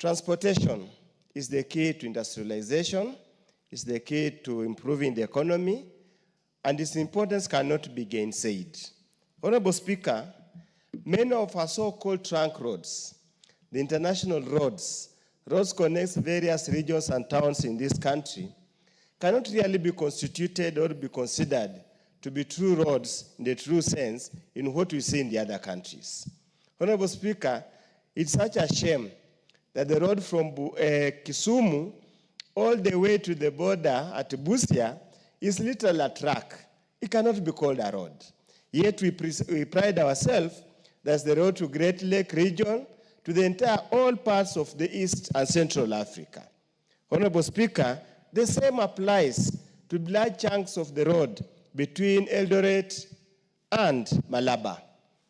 Transportation is the key to industrialization, is the key to improving the economy, and its importance cannot be gainsaid. Honorable Speaker, many of our so-called trunk roads, the international roads connect various regions and towns in this country, cannot really be constituted or be considered to be true roads in the true sense in what we see in the other countries. Honorable Speaker, it's such a shame that the road from Kisumu all the way to the border at Busia is literally a track. It cannot be called a road. Yet we pride ourselves that's the road to Great Lake region, to the entire all parts of the East and Central Africa. Honorable Speaker, the same applies to large chunks of the road between Eldoret and Malaba.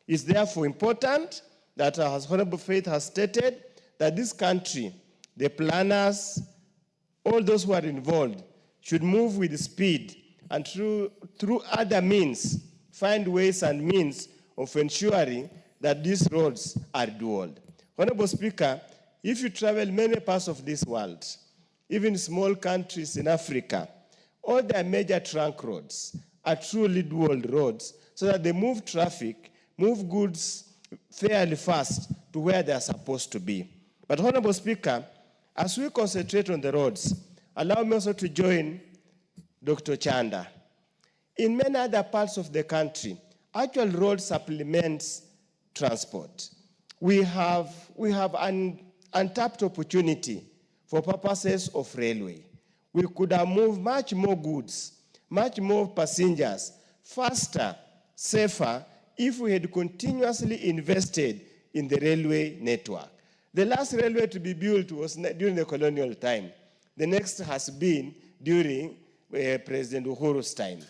It's therefore important that, as Honorable Faith has stated, that this country, the planners, all those who are involved, should move with speed and through other means, find ways and means of ensuring that these roads are dual. Honorable Speaker, if you travel many parts of this world, even small countries in Africa, all their major trunk roads are truly dual roads so that they move traffic, move goods fairly fast to where they are supposed to be. But Honorable Speaker, as we concentrate on the roads, allow me also to join Dr. Chanda. In many other parts of the country, actual road supplements transport. We have an untapped opportunity for purposes of railway. We could have moved much more goods, much more passengers, faster, safer, if we had continuously invested in the railway network. The last railway to be built was during the colonial time. The next has been during President Uhuru's time.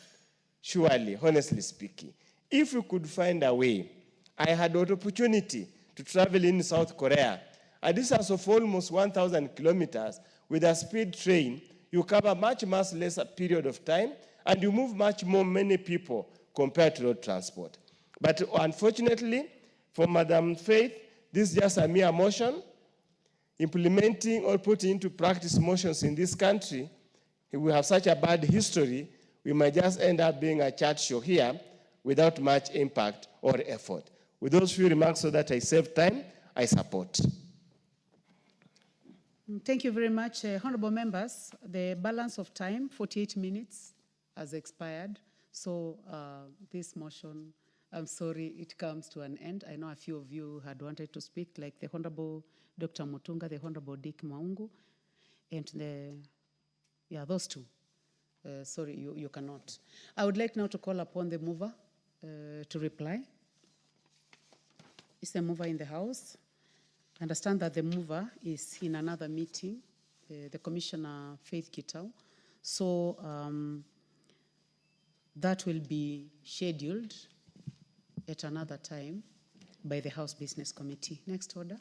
Surely, honestly speaking, if we could find a way, I had an opportunity to travel in South Korea, a distance of almost 1,000 kilometers with a speed train. You cover much less period of time, and you move much more many people compared to road transport. But unfortunately, for Madam Faith, this is just a mere motion. Implementing or putting into practice motions in this country, if we have such a bad history, we might just end up being a chat show here without much impact or effort. With those few remarks so that I save time, I support. Thank you very much. Honorable members, the balance of time, 48 minutes, has expired. So this motion, I'm sorry, it comes to an end. I know a few of you had wanted to speak, like the Honorable Dr. Mutunga, the Honorable Dick Maungu, and those two. Sorry, you cannot. I would like now to call upon the mover to reply. Is the mover in the house? I understand that the mover is in another meeting, the Commissioner Faith Kitau. So that will be scheduled at another time by the House Business Committee. Next order.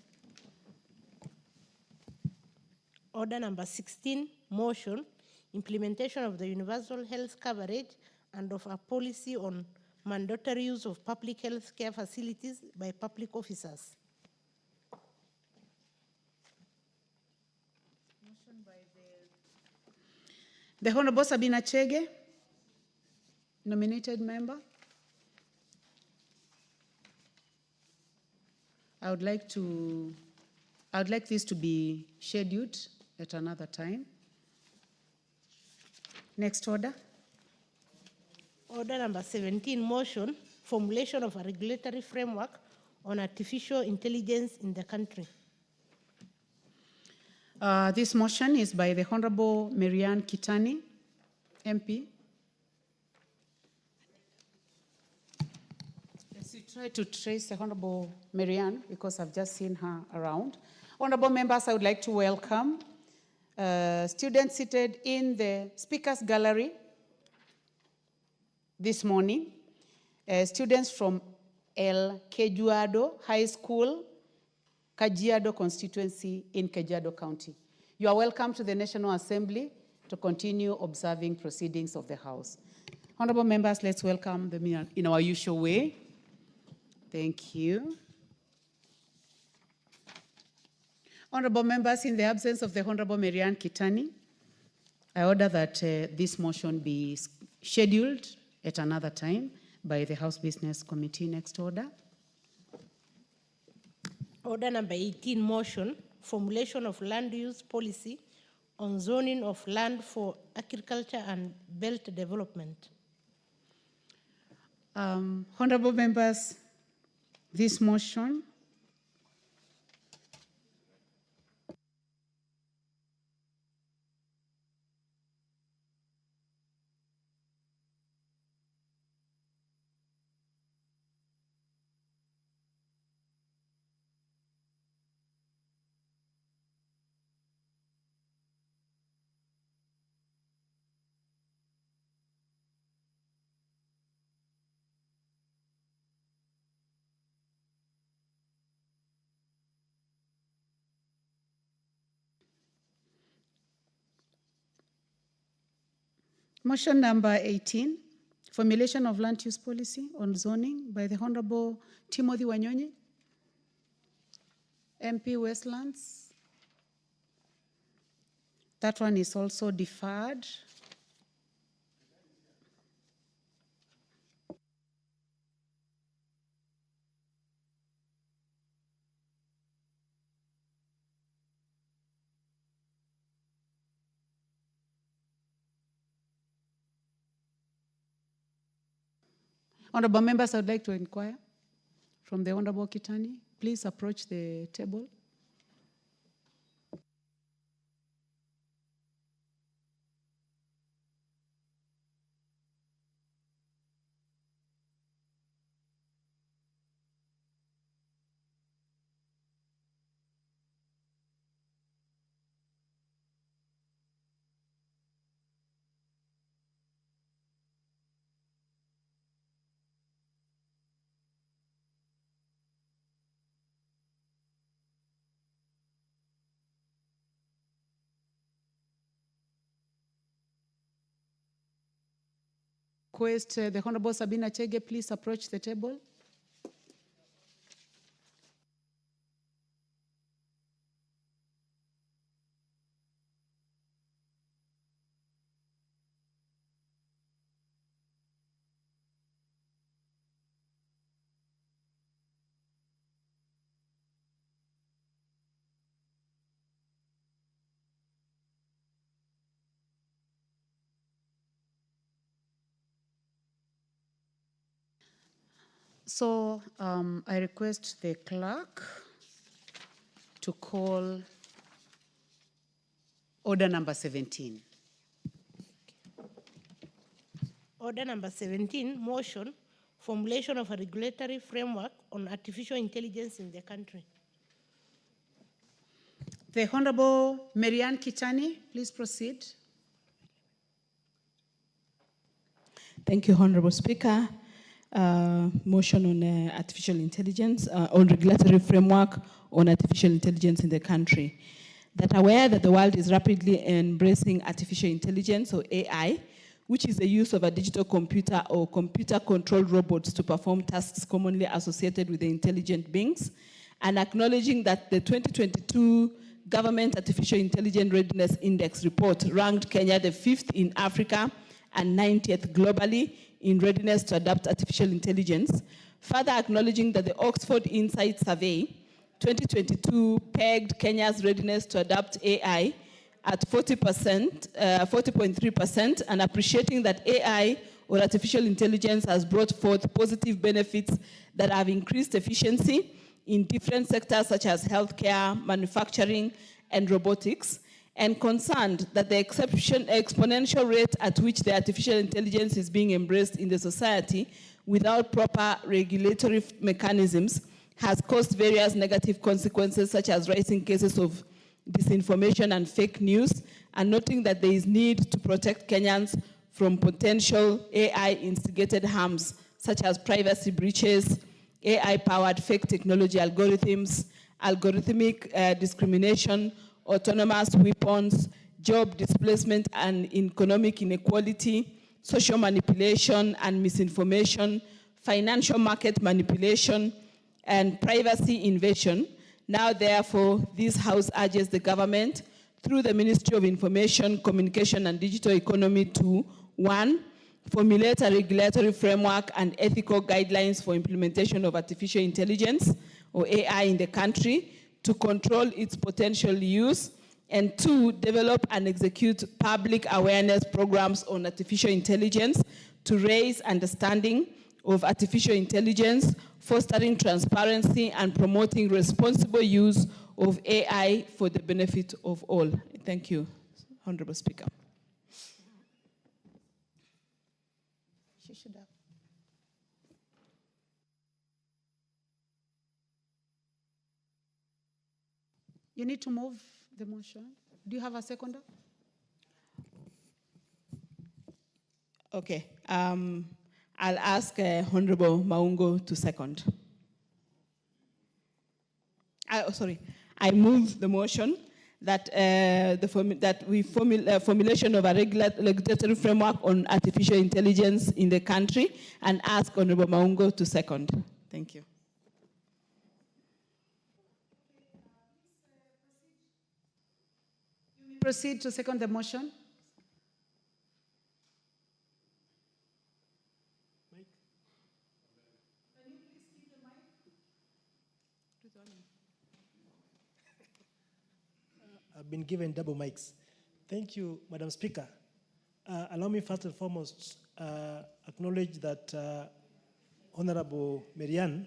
Order number 16, motion, implementation of the universal health coverage and of a policy on mandatory use of public health care facilities by public officers. Motion by the Honorable Sabina Chege, nominated member. I would like this to be scheduled at another time. Next order. Order number 17, motion, formulation of a regulatory framework on artificial intelligence in the country. This motion is by the Honorable Marianne Kitani, MP. Yes, we try to trace the Honorable Marianne because I've just seen her around. Honorable members, I would like to welcome students seated in the Speakers Gallery this morning, students from El Kejuado High School, Kajiado constituency in Kajiado County. You are welcome to the National Assembly to continue observing proceedings of the House. Honorable members, let's welcome them in our usual way. Thank you. Honorable members, in the absence of the Honorable Marianne Kitani, I order that this motion be scheduled at another time by the House Business Committee. Next order. Order number 18, motion, formulation of land use policy on zoning of land for agriculture and belt development. Honorable members, this motion motion number 18, formulation of land use policy on zoning by the Honorable Timothy Wanyonyi, MP Westlands. That one is also deferred. Honorable members, I would like to inquire from the Honorable Kitani. Please approach the table. Request the Honorable Sabina Chege, please approach the table. So I request the clerk to call order number 17. Order number 17, motion, formulation of a regulatory framework on artificial intelligence in the country. The Honorable Marianne Kitani, please proceed. Thank you, Honorable Speaker. Motion on artificial intelligence, on regulatory framework on artificial intelligence in the country. That aware that the world is rapidly embracing artificial intelligence, or AI, which is the use of a digital computer or computer-controlled robots to perform tasks commonly associated with the intelligent beings, and acknowledging that the 2022 Government Artificial Intelligence Readiness Index report ranked Kenya the 5th in Africa and 90th globally in readiness to adopt artificial intelligence, further acknowledging that the Oxford Insight Survey 2022 pegged Kenya's readiness to adopt AI at 40.3%, and appreciating that AI, or artificial intelligence, has brought forth positive benefits that have increased efficiency in different sectors such as healthcare, manufacturing, and robotics, and concerned that the exponential rate at which the artificial intelligence is being embraced in the society without proper regulatory mechanisms has caused various negative consequences, such as rising cases of disinformation and fake news, and noting that there is need to protect Kenyans from potential AI-instigated harms, such as privacy breaches, AI-powered fake technology algorithms, algorithmic discrimination, autonomous weapons, job displacement and economic inequality, social manipulation and misinformation, financial market manipulation, and privacy invasion, Now, therefore, this House urges the government, through the Ministry of Information, Communication and Digital Economy, to 1, formulate a regulatory framework and ethical guidelines for implementation of artificial intelligence, or AI, in the country to control its potential use, and 2, develop and execute public awareness programs on artificial intelligence to raise understanding of artificial intelligence, fostering transparency and promoting responsible use of AI for the benefit of all. Thank you, Honorable Speaker. She should have. You need to move the motion. Do you have a seconder? Okay. I'll ask Honorable Maungo to second. I move the motion that formulation of a regulatory framework on artificial intelligence in the country, and ask Honorable Maungo to second. Thank you. Proceed to second the motion. I've been given double mics. Thank you, Madam Speaker. Allow me first and foremost acknowledge that Honorable Marianne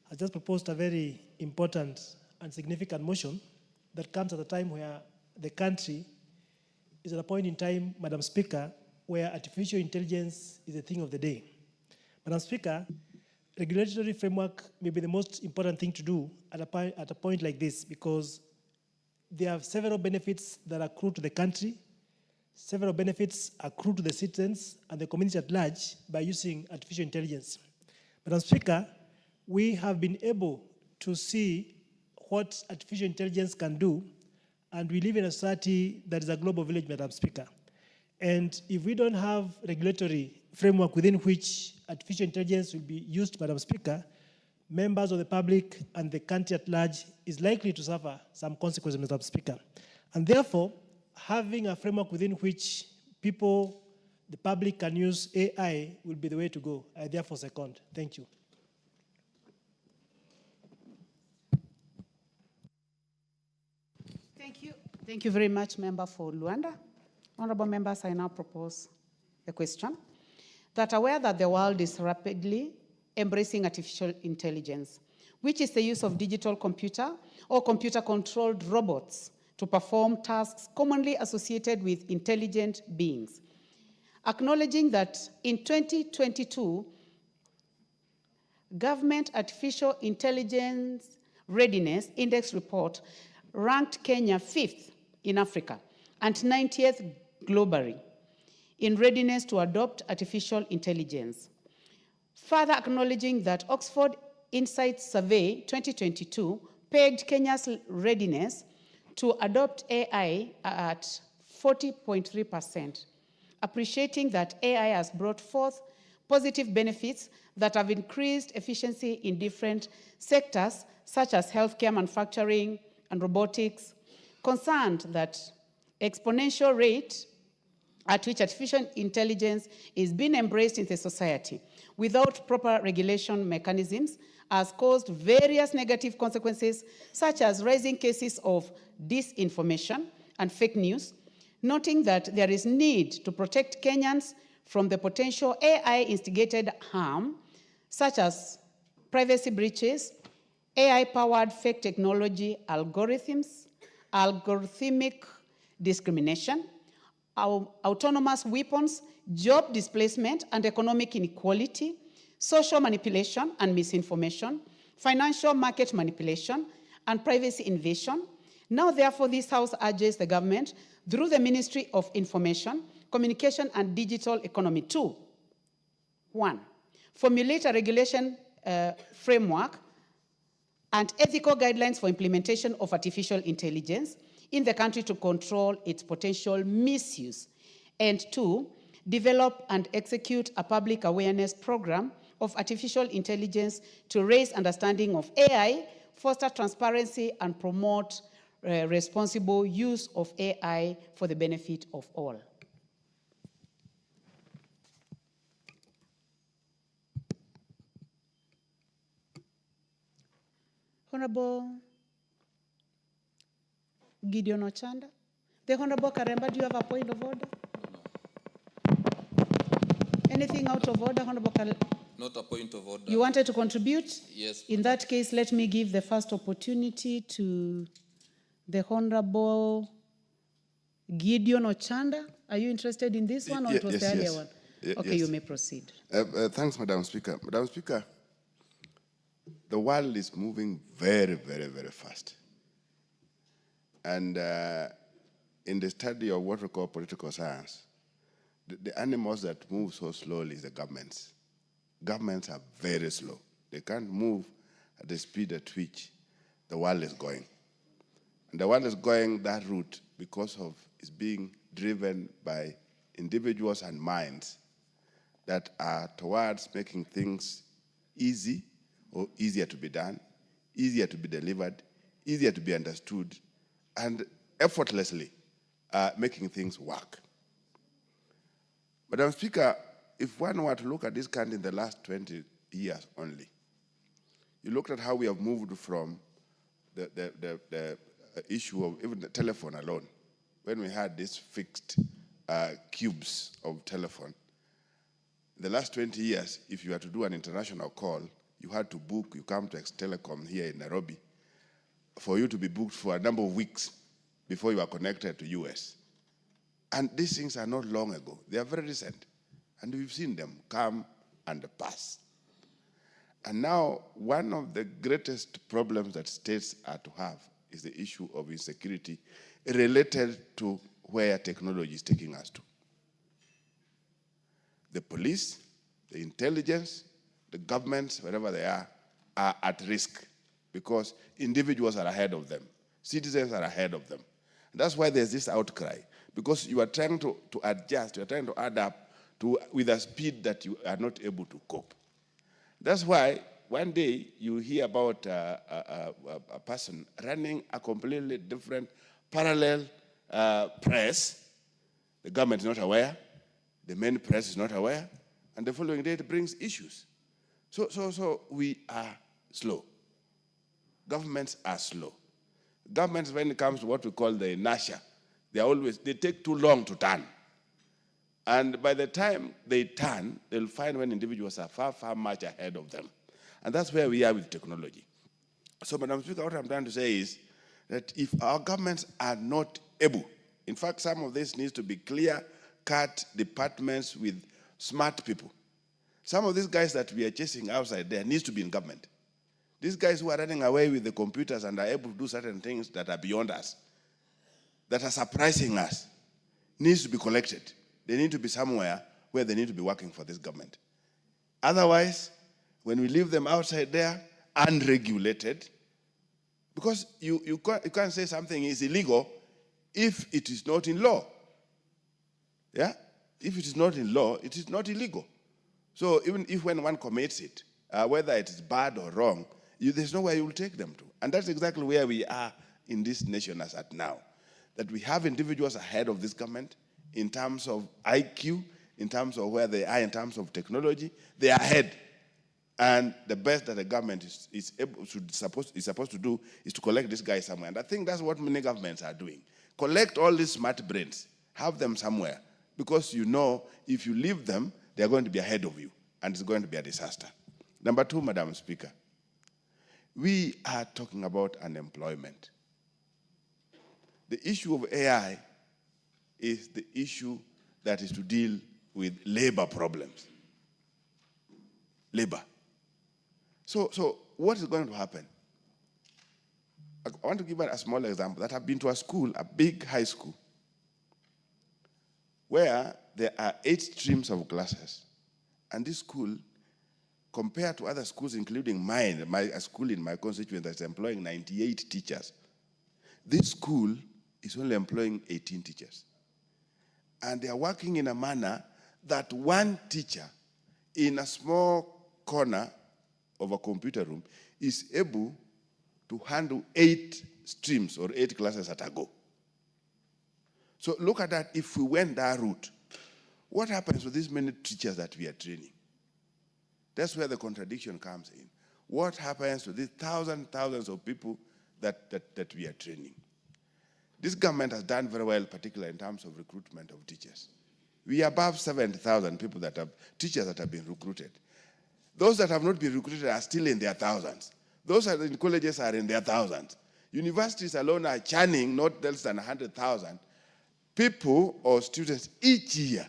has just proposed a very important and significant motion that comes at a time where the country is at a point in time, Madam Speaker, where artificial intelligence is a thing of the day. Madam Speaker, regulatory framework may be the most important thing to do at a point like this, because there are several benefits that accrue to the country, several benefits accrue to the citizens and the community at large by using artificial intelligence. Madam Speaker, we have been able to see what artificial intelligence can do, and we live in a society that is a global village, Madam Speaker. And if we don't have regulatory framework within which artificial intelligence will be used, Madam Speaker, members of the public and the country at large is likely to suffer some consequences, Madam Speaker. And therefore, having a framework within which people, the public, can use AI will be the way to go. I therefore second. Thank you. Thank you. Thank you very much, Member for Luanda. Honorable members, I now propose a question. That aware that the world is rapidly embracing artificial intelligence, which is the use of digital computer or computer-controlled robots to perform tasks commonly associated with intelligent beings. Acknowledging that in 2022, Government Artificial Intelligence Readiness Index report ranked Kenya 5th in Africa and 90th globally in readiness to adopt artificial intelligence. Further acknowledging that Oxford Insights Survey 2022 pegged Kenya's readiness to adopt AI at 40.3%, appreciating that AI has brought forth positive benefits that have increased efficiency in different sectors such as healthcare, manufacturing, and robotics, concerned that exponential rate at which artificial intelligence is being embraced in the society without proper regulation mechanisms has caused various negative consequences, such as rising cases of disinformation and fake news, noting that there is need to protect Kenyans from the potential AI-instigated harm, such as privacy breaches, AI-powered fake technology algorithms, algorithmic discrimination, autonomous weapons, job displacement and economic inequality, social manipulation and misinformation, financial market manipulation, and privacy invasion. Now, therefore, this House urges the government, through the Ministry of Information, Communication and Digital Economy, to 1, formulate a regulation framework and ethical guidelines for implementation of artificial intelligence in the country to control its potential misuse, and 2, develop and execute a public awareness program of artificial intelligence to raise understanding of AI foster transparency, and promote responsible use of AI for the benefit of all. Honorable Gideon Ochanda. The Honorable Karemba, do you have a point of order? Anything out of order, Honorable Karemba? Not a point of order. You wanted to contribute? Yes. In that case, let me give the first opportunity to the Honorable Gideon Ochanda. Are you interested in this one, or it was Yes, the earlier yes. one? Okay, Yes. you may proceed. Thanks, Madam Speaker. Madam Speaker, the world is moving very, very, very fast. And in the study of what we call political science, the animals that move so slowly is the governments. Governments are very slow. They can't move at the speed at which the world is going. And the world is going that route because of it's being driven by individuals and minds that are towards making things easy or easier to be done, easier to be delivered, easier to be understood, and effortlessly making things work. Madam Speaker, if one were to look at this country in the last 20 years only, you looked at how we have moved from the issue of even the telephone alone, when we had these fixed cubes of telephone. In the last 20 years, if you had to do an international call, you had to book, you come to Ex-Telecom here in Nairobi, for you to be booked for a number of weeks before you are connected to US. And these things are not long ago. They are very recent. And we've seen them come and pass. And now, one of the greatest problems that states are to have is the issue of insecurity related to where technology is taking us to. The police, the intelligence, the governments, wherever they are at risk because individuals are ahead of them. Citizens are ahead of them. And that's why there's this outcry, because you are trying to adjust, you are trying to adapt with a speed that you are not able to cope. That's why one day you hear about a person running a completely different parallel press. The government is not aware, the main press is not aware, and the following day it brings issues. So we are slow. Governments are slow. Governments, when it comes to what we call the inertia, they take too long to turn. And by the time they turn, they'll find when individuals are far, far much ahead of them. And that's where we are with technology. So, Madam Speaker, what I'm trying to say is that if our governments are not able, in fact, some of this needs to be clear-cut departments with smart people. Some of these guys that we are chasing outside there needs to be in government. These guys who are running away with the computers and are able to do certain things that are beyond us, that are surprising us, needs to be collected. They need to be somewhere where they need to be working for this government. Otherwise, when we leave them outside there, unregulated, because you can't say something is illegal if it is not in law. Yeah? If it is not in law, it is not illegal. So even if when one commits it, whether it is bad or wrong, there's nowhere you will take them to. And that's exactly where we are in this nation as at now. That we have individuals ahead of this government in terms of IQ, in terms of where they are, in terms of technology. They are ahead. And the best that the government is supposed to do is to collect this guy somewhere. And I think that's what many governments are doing. Collect all these smart brains, have them somewhere. Because you know, if you leave them, they're going to be ahead of you. And it's going to be a disaster. Number two, Madam Speaker, we are talking about unemployment. The issue of AI is the issue that is to deal with labor problems. Labor. So what is going to happen? I want to give a small example that I've been to a school, a big high school, where there are 8 streams of classes. And this school, compared to other schools, including mine, a school in my constituency that's employing 98 teachers, this school is only employing 18 teachers. And they are working in a manner that one teacher in a small corner of a computer room is able to handle 8 streams or 8 classes at a go. So look at that. If we went that route, what happens with these many teachers that we are training? That's where the contradiction comes in. What happens to these thousands of people that we are training? This government has done very well, particularly in terms of recruitment of teachers. We are above 70,000 people teachers that have been recruited. Those that have not been recruited are still in their thousands. Those that are in colleges are in their thousands. Universities alone are churning not less than 100,000 people or students each year.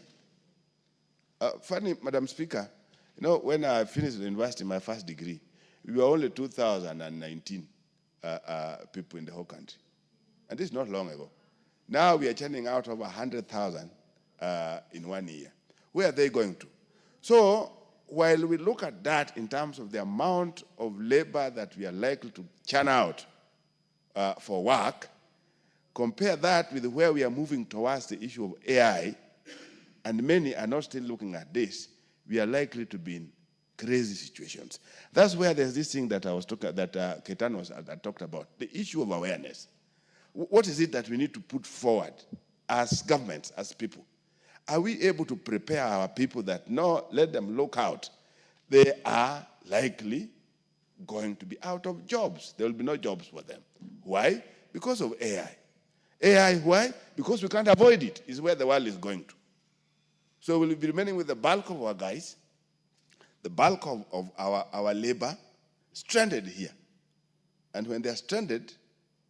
Funny, Madam Speaker, you know, when I finished the university, my first degree, we were only 2,019 people in the whole country. And this is not long ago. Now we are churning out over 100,000 in 1 year. Where are they going to? So while we look at that in terms of the amount of labor that we are likely to churn out for work, compare that with where we are moving towards the issue of AI, and many are not still looking at this, we are likely to be in crazy situations. That's where there's this thing that I was talking, that Ketan talked about, the issue of awareness. What is it that we need to put forward as governments, as people? Are we able to prepare our people that, no, let them look out? They are likely going to be out of jobs. There will be no jobs for them. Why? Because of AI. AI, why? Because we can't avoid it, is where the world is going to. So we'll be remaining with the bulk of our guys, the bulk of our labor, stranded here. And when they're stranded,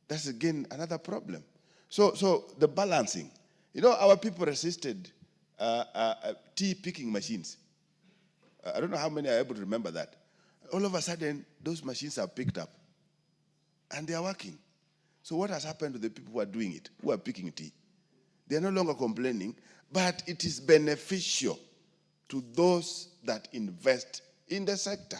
that's again another problem. So the balancing. You know, our people resisted tea picking machines. I don't know how many are able to remember that. All of a sudden, those machines are picked up. And they are working. So what has happened to the people who are doing it, who are picking tea? They are no longer complaining, but it is beneficial to those that invest in the sector.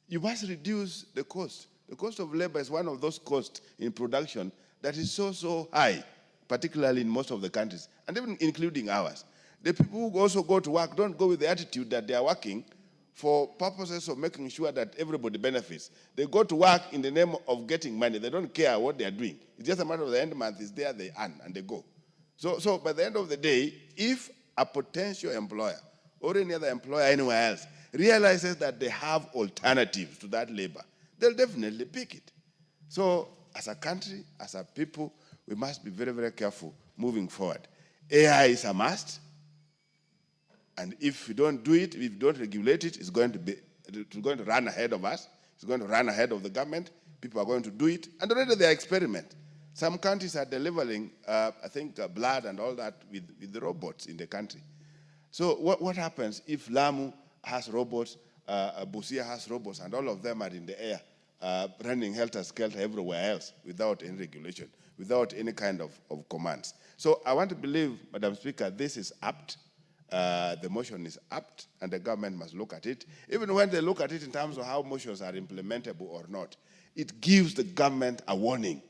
You must reduce the cost. The cost of labor is one of those costs in production that is so high, particularly in most of the countries, and even including ours. The people who also go to work don't go with the attitude that they are working for purposes of making sure that everybody benefits. They go to work in the name of getting money. They don't care what they are doing. It's just a matter of the end month is there, they earn, and they go. So by the end of the day, if a potential employer or any other employer anywhere else realizes that they have alternatives to that labor, they'll definitely pick it. So as a country, as a people, we must be very, very careful moving forward. AI is a must. And if we don't do it, if we don't regulate it, it's going to run ahead of us. It's going to run ahead of the government. People are going to do it. And already they are experimenting. Some countries are delivering, I think, blood and all that with the robots in the country. So what happens if Lamu has robots, Busia has robots, and all of them are in the air, running helter-skelter everywhere else without any regulation, without any kind of commands? So I want to believe, Madam Speaker, this is apt. The motion is apt, and the government must look at it. Even when they look at it in terms of how motions are implementable or not, it gives the government a warning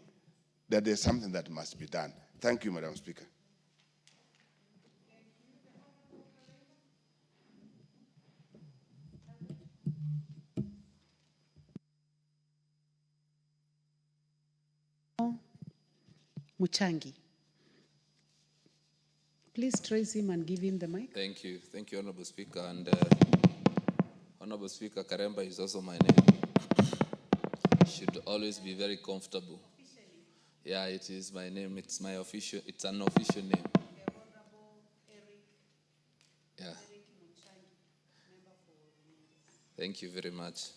that there's something that must be done. Thank you, Madam Speaker. Muchangi. Please trace him and give him the mic. Thank you, Honorable Speaker. And Honorable Speaker, Karemba is also my name. Should always be very comfortable. Yeah, it is my name. It's my official. It's an official name. Yeah. Thank you very much.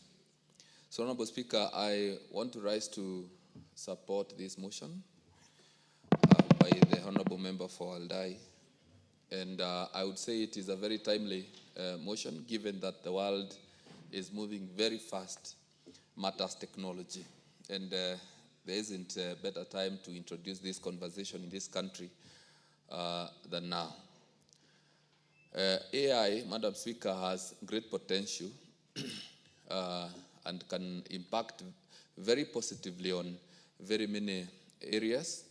So, Honorable Speaker, I want to rise to support this motion by the Honorable Member for Aldai. And I would say it is a very timely motion, given that the world is moving very fast, matters technology. And there isn't a better time to introduce this conversation in this country than now. AI, Madam Speaker, has great potential and can impact very positively on very many areas.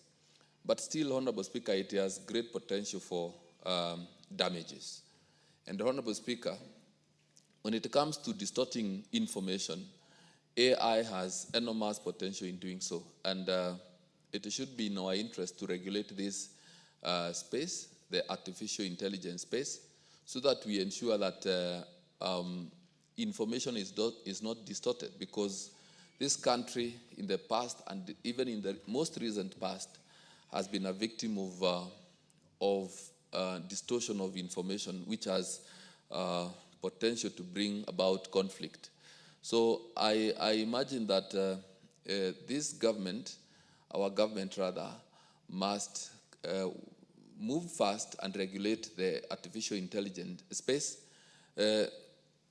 But still, Honorable Speaker, it has great potential for damages. And Honorable Speaker, when it comes to distorting information, AI has enormous potential in doing so, and it should be in our interest to regulate this space, the artificial intelligence space, so that we ensure that information is not distorted, because this country in the past and even in the most recent past has been a victim of distortion of information, which has potential to bring about conflict. So I imagine that this government, our government rather, must move fast and regulate the artificial intelligence space,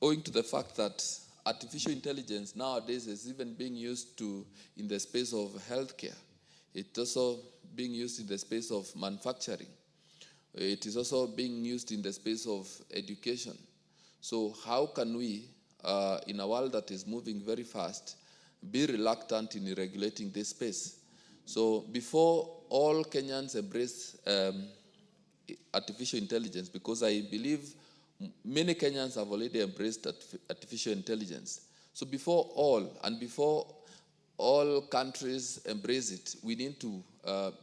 owing to the fact that artificial intelligence nowadays is even being used in the space of healthcare. It's also being used in the space of manufacturing. It is also being used in the space of education. So how can we, in a world that is moving very fast, be reluctant in regulating this space? So before all Kenyans embrace artificial intelligence, because I believe many Kenyans have already embraced artificial intelligence. So before all countries embrace it, we need to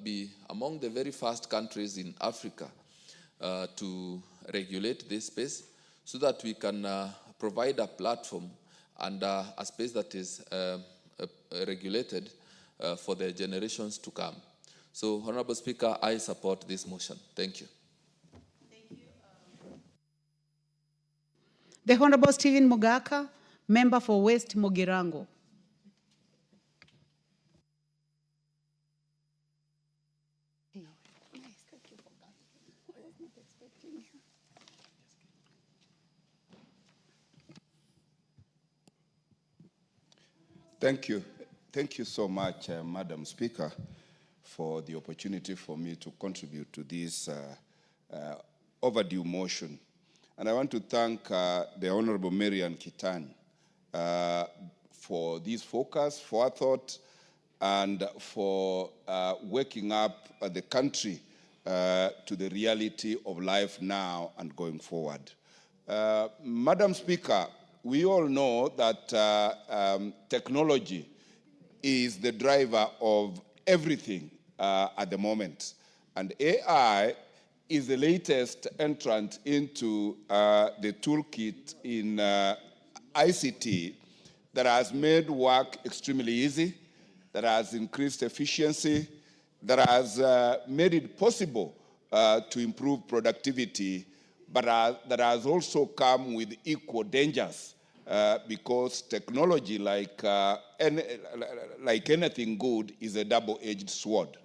be among the very first countries in Africa to regulate this space, so that we can provide a platform and a space that is regulated for the generations to come. So, Honorable Speaker, I support this motion. Thank you. The Honorable Stephen Mugaka, member for West Mogirango. Thank you. Thank you so much, Madam Speaker, for the opportunity for me to contribute to this overdue motion. And I want to thank the Honorable Marian Kitani for this focus, forethought, and for waking up the country to the reality of life now and going forward. Madam Speaker, we all know that technology is the driver of everything at the moment. And AI is the latest entrant into the toolkit in ICT that has made work extremely easy, that has increased efficiency, that has made it possible to improve productivity, but that has also come with equal dangers because technology, like anything good, is a double-edged sword.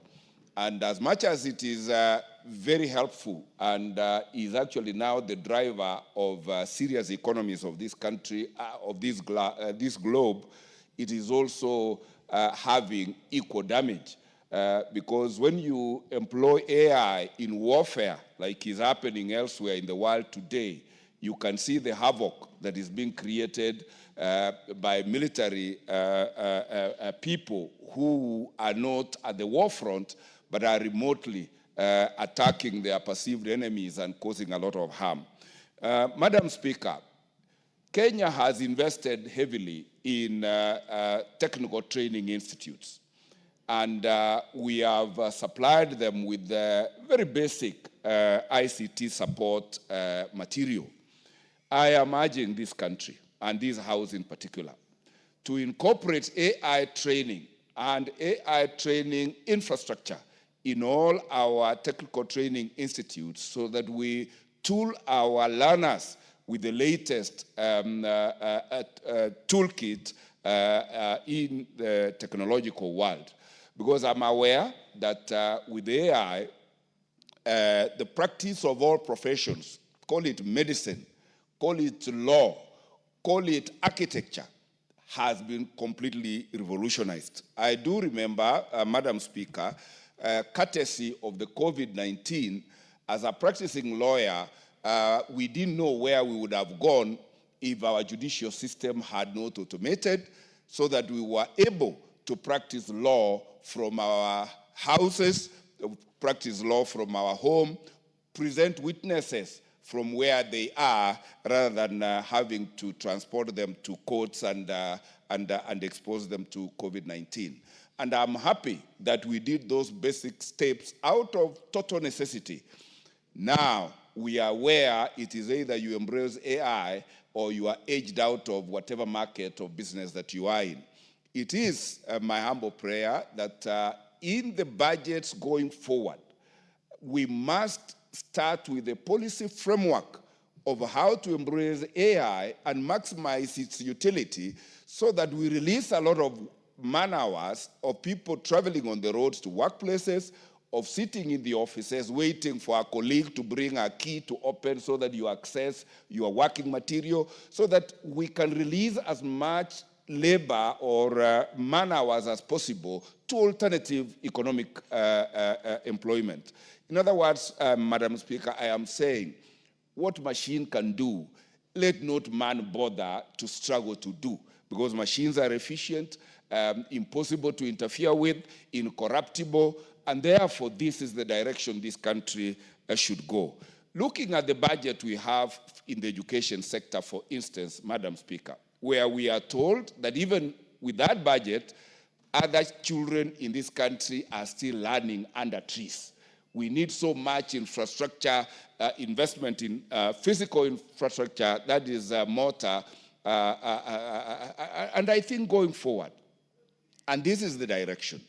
And as much as it is very helpful and is actually now the driver of serious economies of this country, of this globe, it is also having equal damage. Because when you employ AI in warfare, like is happening elsewhere in the world today, you can see the havoc that is being created by military people who are not at the war front, but are remotely attacking their perceived enemies and causing a lot of harm. Madam Speaker, Kenya has invested heavily in technical training institutes. And we have supplied them with very basic ICT support material. I am urging this country, and this House in particular, to incorporate AI training and AI training infrastructure in all our technical training institutes so that we tool our learners with the latest toolkit in the technological world. Because I'm aware that with AI, the practice of all professions, call it medicine, call it law, call it architecture, has been completely revolutionized. I do remember, Madam Speaker, courtesy of the COVID-19, as a practicing lawyer, we didn't know where we would have gone if our judicial system had not automated, so that we were able to practice law from our houses, practice law from our home, present witnesses from where they are rather than having to transport them to courts and expose them to COVID-19. And I'm happy that we did those basic steps out of total necessity. Now, we are aware it is either you embrace AI or you are aged out of whatever market or business that you are in. It is my humble prayer that in the budgets going forward, we must start with a policy framework of how to embrace AI and maximize its utility so that we release a lot of man hours of people traveling on the roads to workplaces, of sitting in the offices waiting for a colleague to bring a key to open so that you access your working material, so that we can release as much labor or man hours as possible to alternative economic employment. In other words, Madam Speaker, I am saying what machine can do, let not man bother to struggle to do, because machines are efficient, impossible to interfere with, incorruptible, and therefore this is the direction this country should go. Looking at the budget we have in the education sector, for instance, Madam Speaker, where we are told that even with that budget, other children in this country are still learning under trees. We need so much infrastructure, investment in physical infrastructure, that is mortar, and I think going forward, and this is the direction,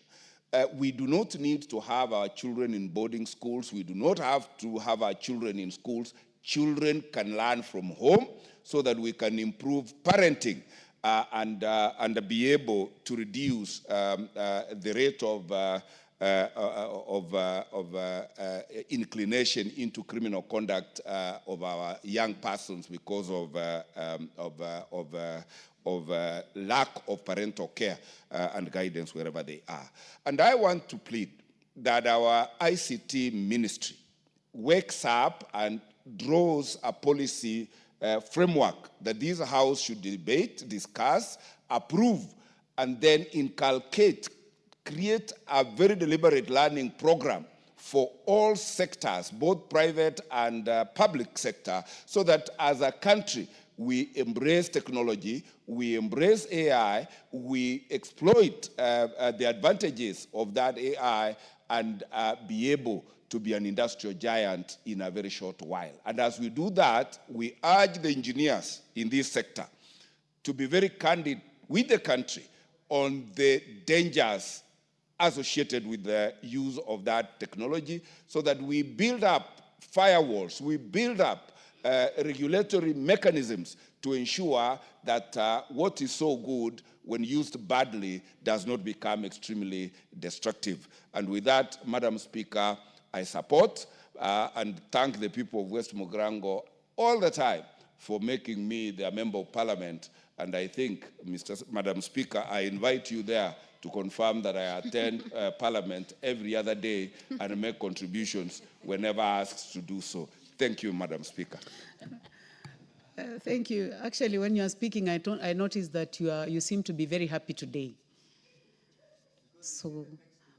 we do not need to have our children in boarding schools. We do not have to have our children in schools. Children can learn from home so that we can improve parenting and be able to reduce the rate of inclination into criminal conduct of our young persons because of lack of parental care and guidance wherever they are. And I want to plead that our ICT ministry wakes up and draws a policy framework that this House should debate, discuss, approve, and then inculcate, create a very deliberate learning program for all sectors, both private and public sector, so that as a country, we embrace technology, we embrace AI, we exploit the advantages of that AI and be able to be an industrial giant in a very short while. And as we do that, we urge the engineers in this sector to be very candid with the country on the dangers associated with the use of that technology so that we build up firewalls, we build up regulatory mechanisms to ensure that what is so good when used badly does not become extremely destructive. And with that, Madam Speaker, I support and thank the people of West Mogrango all the time for making me their member of parliament. And I think, Madam Speaker, I invite you there to confirm that I attend parliament every other day and make contributions whenever asked to do so. Thank you, Madam Speaker. Thank you. Actually, when you are speaking, I noticed that you seem to be very happy today. So,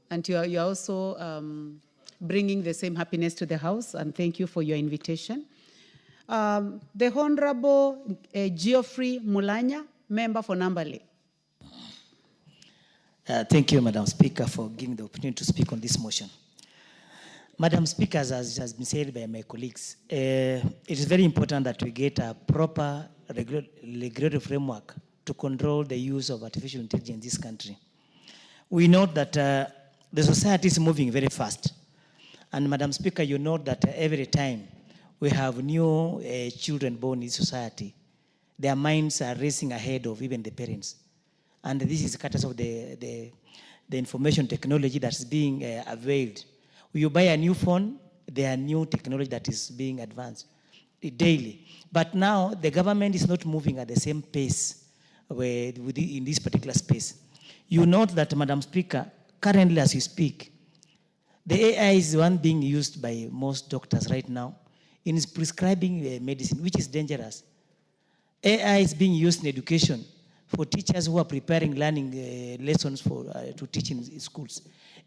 and you are also bringing the same happiness to the House, and thank you for your invitation. The Honorable Geoffrey Mulanya, member for Nambale. Thank you, Madam Speaker, for giving the opportunity to speak on this motion. Madam Speaker, as has been said by my colleagues, it is very important that we get a proper regulatory framework to control the use of artificial intelligence in this country. We know that the society is moving very fast. And Madam Speaker, you know that every time we have new children born in society, their minds are racing ahead of even the parents. And this is courtesy of the information technology that's being availed. When you buy a new phone, there are new technology that is being advanced daily. But now the government is not moving at the same pace in this particular space. You note that, Madam Speaker, currently as you speak, the AI is the one being used by most doctors right now in prescribing medicine, which is dangerous. AI is being used in education for teachers who are preparing learning lessons to teach in schools.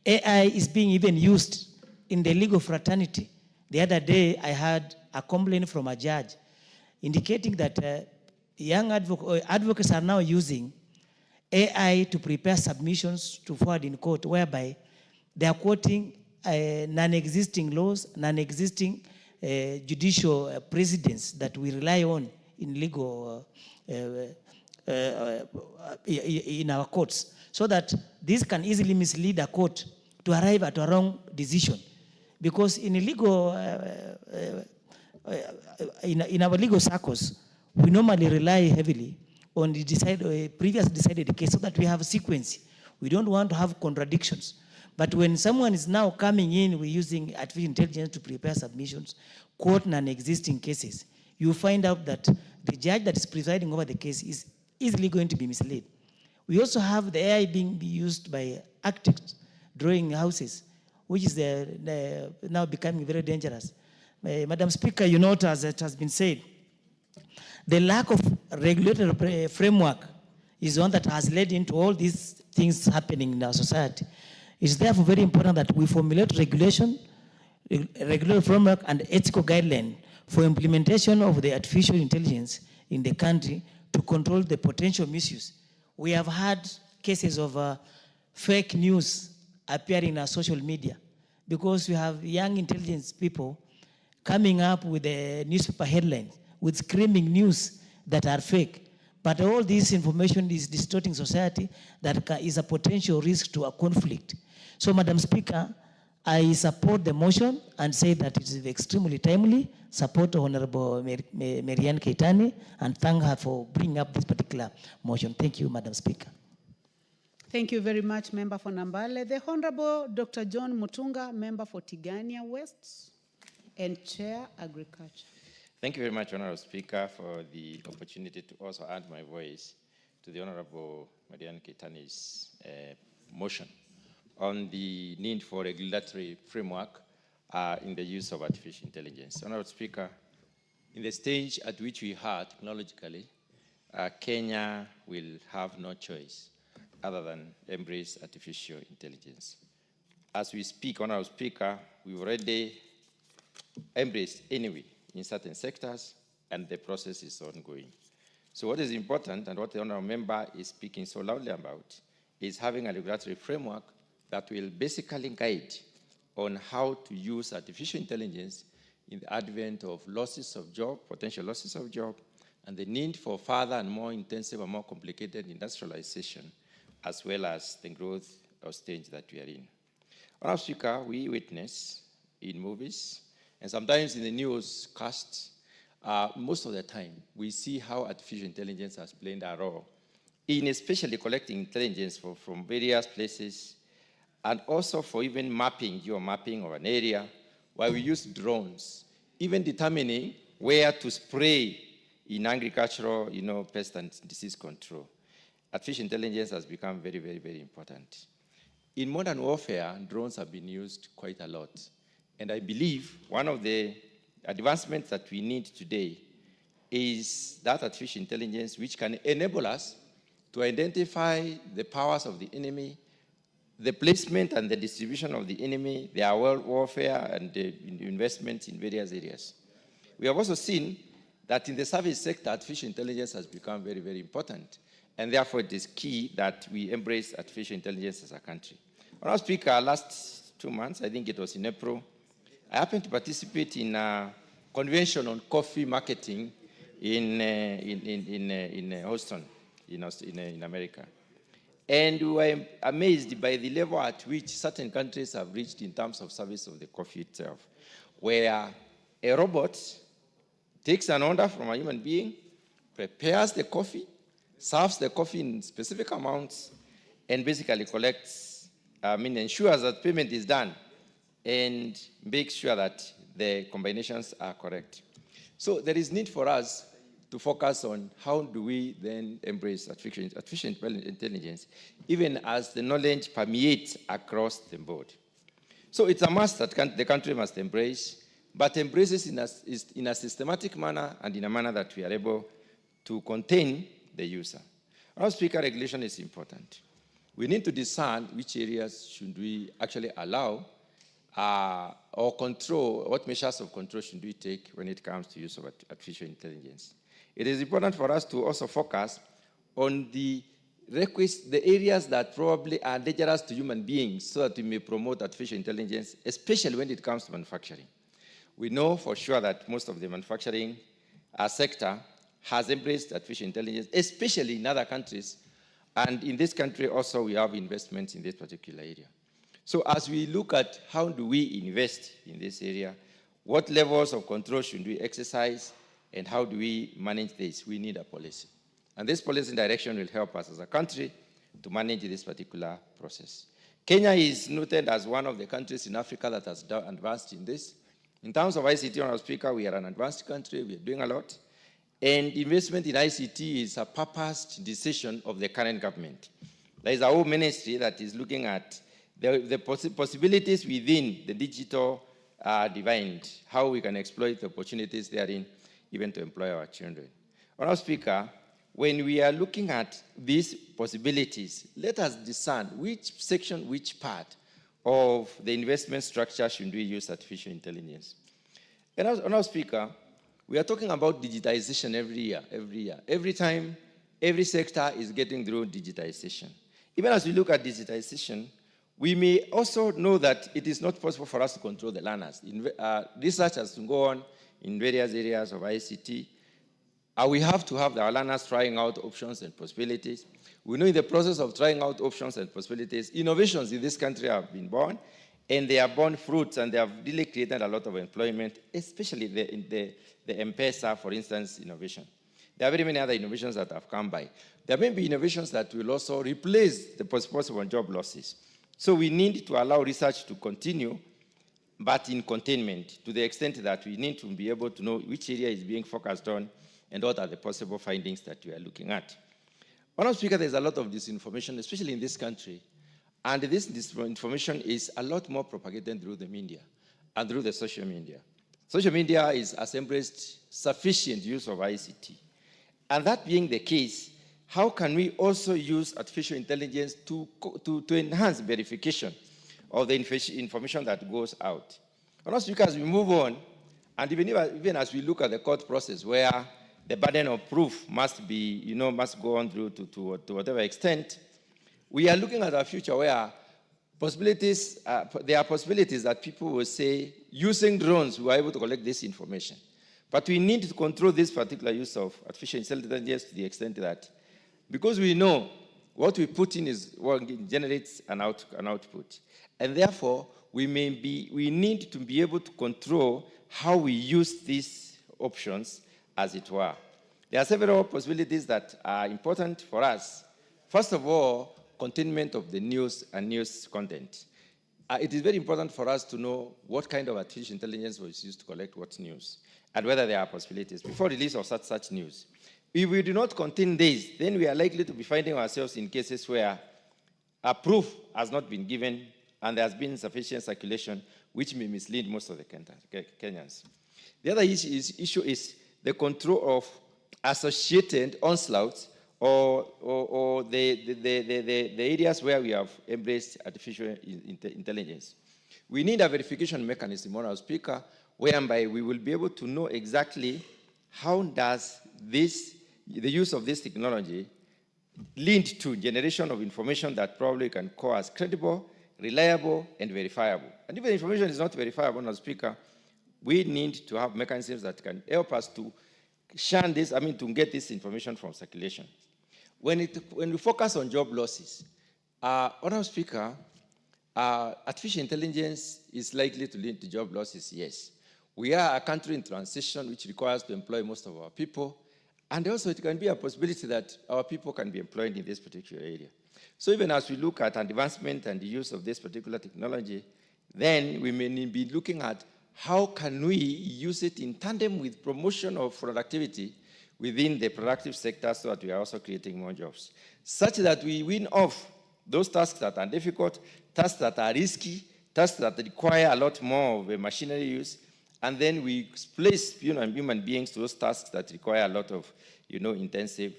AI is being even used in the legal fraternity. The other day, I had a complaint from a judge indicating that young advocates are now using AI to prepare submissions to forward in court, whereby they are quoting non-existing laws, non-existing judicial precedents that we rely on in legal, in our courts, so that this can easily mislead a court to arrive at a wrong decision. Because in a legal, in our legal circles, we normally rely heavily on the previous decided case so that we have a sequence. We don't want to have contradictions. But when someone is now coming in, we're using artificial intelligence to prepare submissions, quote non-existing cases, you find out that the judge that is presiding over the case is easily going to be misled. We also have the AI being used by architects drawing houses, which is now becoming very dangerous. Madam Speaker, you note, as it has been said, the lack of regulatory framework is one that has led into all these things happening in our society. It's therefore very important that we formulate regulatory framework and ethical guidelines for implementation of the artificial intelligence in the country to control the potential misuse. We have had cases of fake news appearing in our social media because we have young intelligence people coming up with the newspaper headlines with screaming news that are fake. But all this information is distorting society that is a potential risk to a conflict. So, Madam Speaker, I support the motion and say that it is extremely timely. Support Honorable Marianne Keitany and thank her for bringing up this particular motion. Thank you, Madam Speaker. Thank you very much, Member for Nambale. The Honorable Dr. John Mutunga, Member for Tigania West and Chair Agriculture. Thank you very much, Honorable Speaker, for the opportunity to also add my voice to the Honorable Marianne Keitany's motion on the need for regulatory framework in the use of artificial intelligence. Honorable Speaker, in the stage at which we are technologically, Kenya will have no choice other than embrace artificial intelligence. As we speak, Honorable Speaker, we've already embraced anyway in certain sectors, and the process is ongoing. So what is important, and what the Honorable Member is speaking so loudly about, is having a regulatory framework that will basically guide on how to use artificial intelligence in the advent of losses of job, potential losses of job, and the need for further and more intensive and more complicated industrialization, as well as the growth of stage that we are in. Honorable Speaker, we witness in movies, and sometimes in the newscasts, most of the time, we see how artificial intelligence has played a role in especially collecting intelligence from various places, and also for even mapping, geo-mapping of an area, where we use drones, even determining where to spray in agricultural, pest and disease control. Artificial intelligence has become very, very, very important. In modern warfare, drones have been used quite a lot. And I believe one of the advancements that we need today is that artificial intelligence which can enable us to identify the powers of the enemy, the placement and the distribution of the enemy, their warfare and the investments in various areas. We have also seen that in the service sector, artificial intelligence has become very, very important. And therefore, it is key that we embrace artificial intelligence as a country. Honorable Speaker, last 2 months, I think it was in April, I happened to participate in a convention on coffee marketing in Houston, in America. And we were amazed by the level at which certain countries have reached in terms of service of the coffee itself, where a robot takes an order from a human being, prepares the coffee, serves the coffee in specific amounts, and basically ensures that payment is done and makes sure that the combinations are correct. So there is need for us to focus on how do we then embrace artificial intelligence, even as the knowledge permeates across the board. So it's a must that the country must embrace, but embraces in a systematic manner and in a manner that we are able to contain the user. Our Speaker, regulation is important. We need to discern which areas should we actually allow or control, what measures of control should we take when it comes to use of artificial intelligence? It is important for us to also focus on the areas that probably are dangerous to human beings so that we may promote artificial intelligence, especially when it comes to manufacturing. We know for sure that most of the manufacturing sector has embraced artificial intelligence, especially in other countries. And in this country also, we have investments in this particular area. So as we look at how do we invest in this area, what levels of control should we exercise, and how do we manage this? We need a policy. And this policy direction will help us as a country to manage this particular process. Kenya is noted as one of the countries in Africa that has advanced in this. In terms of ICT, Honorable Speaker, we are an advanced country. We are doing a lot. And investment in ICT is a purposed decision of the current government. There is a whole ministry that is looking at the possibilities within the digital divide, how we can exploit the opportunities therein, even to employ our children. Honorable Speaker, when we are looking at these possibilities, let us discern which section, which part of the investment structure should we use artificial intelligence. And Honorable Speaker, we are talking about digitization every year. Every time, every sector is getting through digitization. Even as we look at digitization, we may also know that it is not possible for us to control the learners. Research has to go on in various areas of ICT. We have to have our learners trying out options and possibilities. We know in the process of trying out options and possibilities, innovations in this country have been born, and they are born fruits, and they have really created a lot of employment, especially the M-Pesa, for instance, innovation. There are very many other innovations that have come by. There may be innovations that will also replace the possible job losses. So we need to allow research to continue, but in containment, to the extent that we need to be able to know which area is being focused on and what are the possible findings that we are looking at. Honorable Speaker, there's a lot of disinformation, especially in this country, and this disinformation is a lot more propagated through the media and through the social media. Social media has embraced sufficient use of ICT. And that being the case, how can we also use artificial intelligence to enhance verification of the information that goes out? Honorable Speaker, as we move on, and even as we look at the court process where the burden of proof must be, must go on through to whatever extent, we are looking at a future where there are possibilities that people will say, using drones, we are able to collect this information. But we need to control this particular use of artificial intelligence to the extent that, because we know what we put in is what generates an output. And therefore, we need to be able to control how we use these options, as it were. There are several possibilities that are important for us. First of all, containment of the news and news content. It is very important for us to know what kind of artificial intelligence was used to collect what news, and whether there are possibilities before release of such news. If we do not contain this, then we are likely to be finding ourselves in cases where a proof has not been given and there has been sufficient circulation, which may mislead most of the Kenyans. The other issue is the control of associated onslaughts or the areas where we have embraced artificial intelligence. We need a verification mechanism, Honorable Speaker, whereby we will be able to know exactly how does the use of this technology lead to generation of information that probably can call as credible, reliable, and verifiable. And if the information is not verifiable, Honorable Speaker, we need to have mechanisms that can help us to shun this, to get this information from circulation. When we focus on job losses, Honorable Speaker, artificial intelligence is likely to lead to job losses, yes. We are a country in transition which requires to employ most of our people, and also it can be a possibility that our people can be employed in this particular area. So even as we look at advancement and the use of this particular technology, then we may be looking at how can we use it in tandem with promotion of productivity within the productive sector so that we are also creating more jobs, such that we win off those tasks that are difficult, tasks that are risky, tasks that require a lot more of machinery use, and then we place human beings to those tasks that require a lot of intensive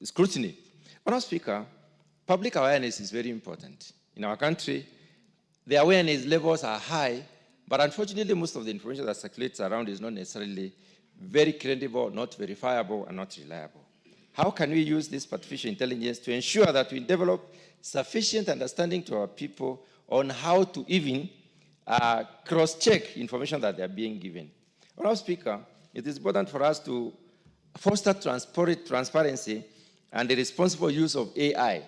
scrutiny. Honorable Speaker, public awareness is very important. In our country, the awareness levels are high, but unfortunately, most of the information that circulates around is not necessarily very credible, not verifiable, and not reliable. How can we use this artificial intelligence to ensure that we develop sufficient understanding to our people on how to even cross-check information that they are being given? Honourable Speaker, it is important for us to foster transparency and the responsible use of AI.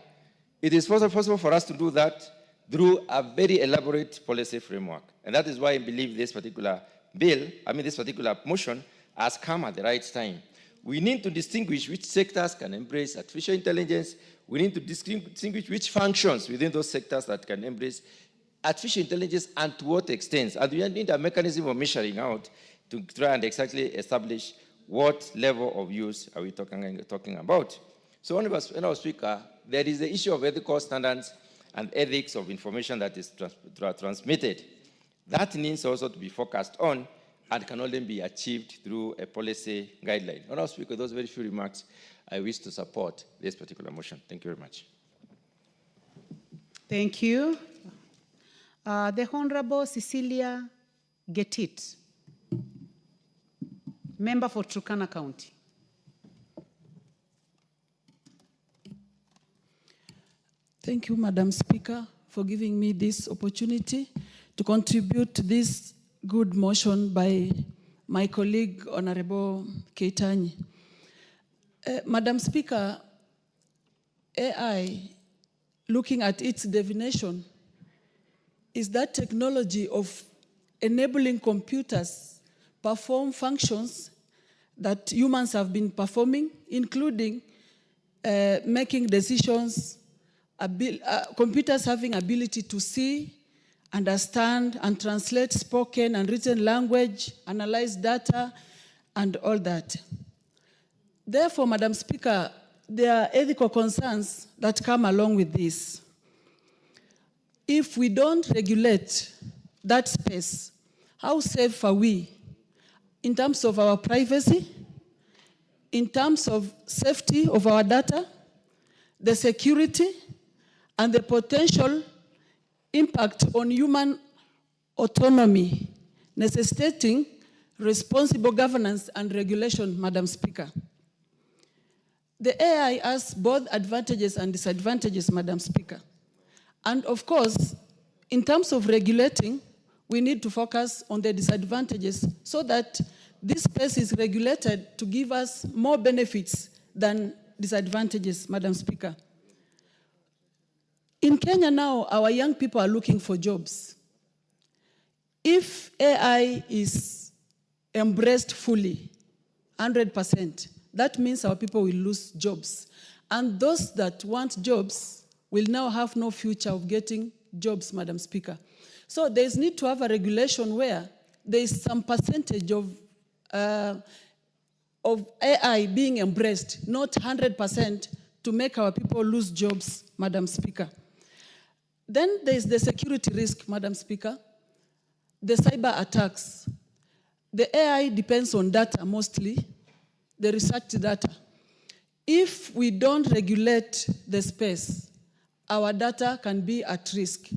It is possible for us to do that through a very elaborate policy framework. And that is why I believe this particular this particular motion has come at the right time. We need to distinguish which sectors can embrace artificial intelligence. We need to distinguish which functions within those sectors that can embrace artificial intelligence and to what extent. And we need a mechanism of measuring out to try and exactly establish what level of use are we talking about. So, Honourable Speaker, there is the issue of ethical standards and ethics of information that is transmitted. That needs also to be focused on and can only be achieved through a policy guideline. Honourable Speaker, those very few remarks, I wish to support this particular motion. Thank you very much. Thank you. The Honourable Cecilia Getit, member for Turkana County. Thank you, Madam Speaker, for giving me this opportunity to contribute to this good motion by my colleague, Honorable Keitany. Madam Speaker, AI, looking at its definition, is that technology of enabling computers perform functions that humans have been performing, including making decisions, computers having ability to see, understand, and translate spoken and written language, analyze data, and all that. Therefore, Madam Speaker, there are ethical concerns that come along with this. If we don't regulate that space, how safe are we in terms of our privacy, in terms of safety of our data, the security, and the potential impact on human autonomy, necessitating responsible governance and regulation, Madam Speaker. The AI has both advantages and disadvantages, Madam Speaker. And of course, in terms of regulating, we need to focus on the disadvantages so that this space is regulated to give us more benefits than disadvantages, Madam Speaker. In Kenya now, our young people are looking for jobs. If AI is embraced fully, 100%, that means our people will lose jobs. And those that want jobs will now have no future of getting jobs, Madam Speaker. So there is need to have a regulation where there is some percentage of AI being embraced, not 100%, to make our people lose jobs, Madam Speaker. Then there is the security risk, Madam Speaker, the cyber attacks. The AI depends on data mostly, the research data. If we don't regulate the space, our data can be at risk.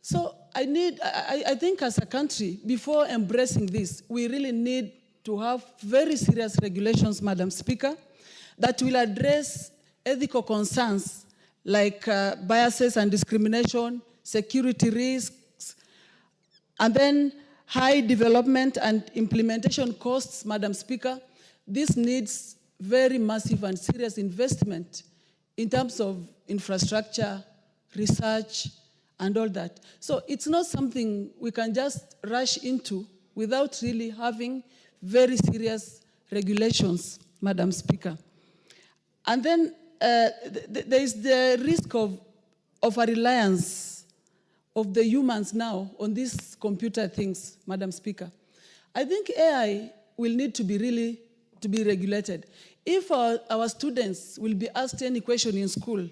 So I think as a country, before embracing this, we really need to have very serious regulations, Madam Speaker, that will address ethical concerns like biases and discrimination, security risks, and then high development and implementation costs, Madam Speaker. This needs very massive and serious investment in terms of infrastructure, research, and all that. So it's not something we can just rush into without really having very serious regulations, Madam Speaker. And then there is the risk of a reliance of the humans now on these computer things, Madam Speaker. I think AI will need to be regulated. If our students will be asked any question in school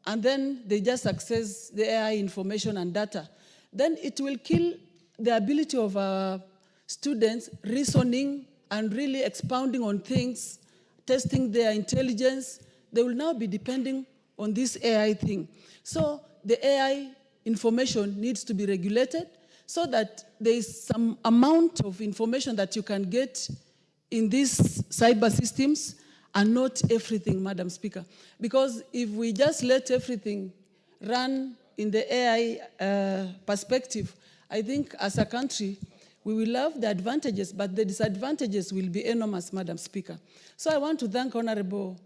and then they just access the AI information and data, then it will kill the ability of our students reasoning and really expounding on things, testing their intelligence. They will now be depending on this AI thing. So the AI information needs to be regulated so that there is some amount of information that you can get in these cyber systems and not everything, Madam Speaker. Because if we just let everything run in the AI perspective, I think as a country, we will have the advantages, but the disadvantages will be enormous, Madam Speaker. So I want to thank Honorable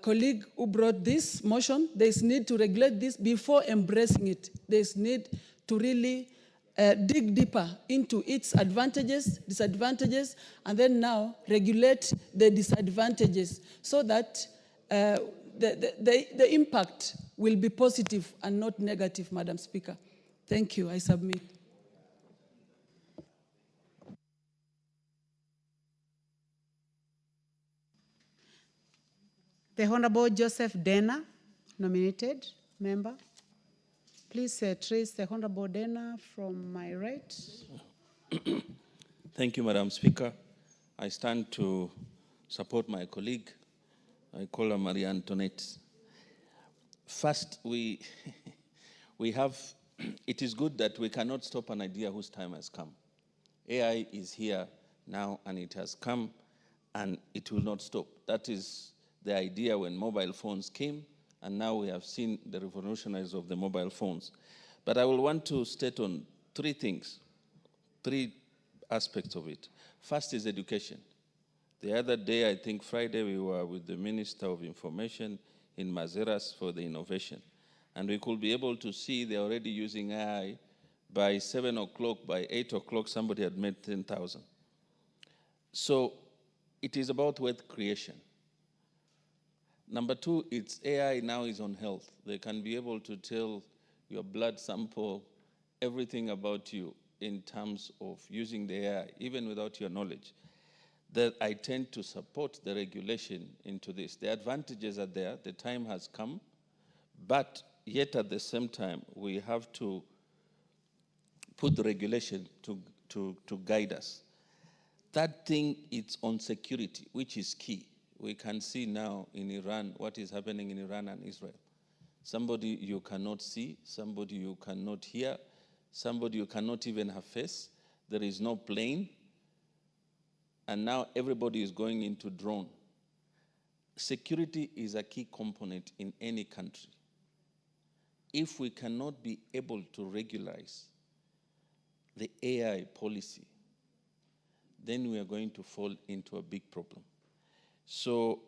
colleague who brought this motion. There is need to regulate this before embracing it. There is need to really dig deeper into its advantages, disadvantages, and then now regulate the disadvantages so that the impact will be positive and not negative, Madam Speaker. Thank you. I submit. The Honorable Joseph Dena, nominated member. Please trace the Honorable Dena from my right. Thank you, Madam Speaker. I stand to support my colleague. I call her Maria Antoinette. First, we have, it is good that we cannot stop an idea whose time has come. AI is here now and it has come and it will not stop. That is the idea when mobile phones came, and now we have seen the revolutionaries of the mobile phones. But I will want to state on three things, three aspects of it. First is education. The other day, I think Friday, we were with the Minister of Information in Mazeras for the innovation. And we could be able to see they're already using AI. By 7 o'clock, by 8 o'clock, somebody had made 10,000. So it is about wealth creation. Number two, it's AI now is on health. They can be able to tell your blood sample, everything about you in terms of using the AI, even without your knowledge. That I tend to support the regulation into this. The advantages are there, the time has come, but yet at the same time, we have to put the regulation to guide us. Third thing, it's on security, which is key. We can see now in Iran what is happening in Iran and Israel. Somebody you cannot see, somebody you cannot hear, somebody you cannot even have face. There is no plane. And now everybody is going into drone. Security is a key component in any country. If we cannot be able to regularize the AI policy, then we are going to fall into a big problem. So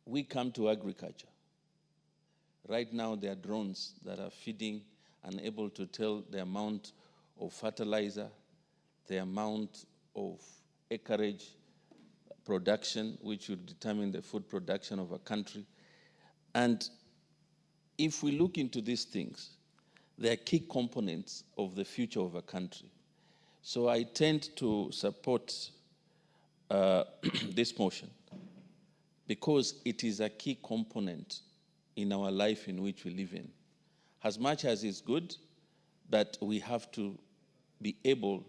we come to agriculture. Right now, there are drones that are feeding and able to tell the amount of fertilizer, the amount of acreage production, which will determine the food production of a country. And if we look into these things, they are key components of the future of a country. So I tend to support this motion because it is a key component in our life in which we live in. As much as it's good, but we have to be able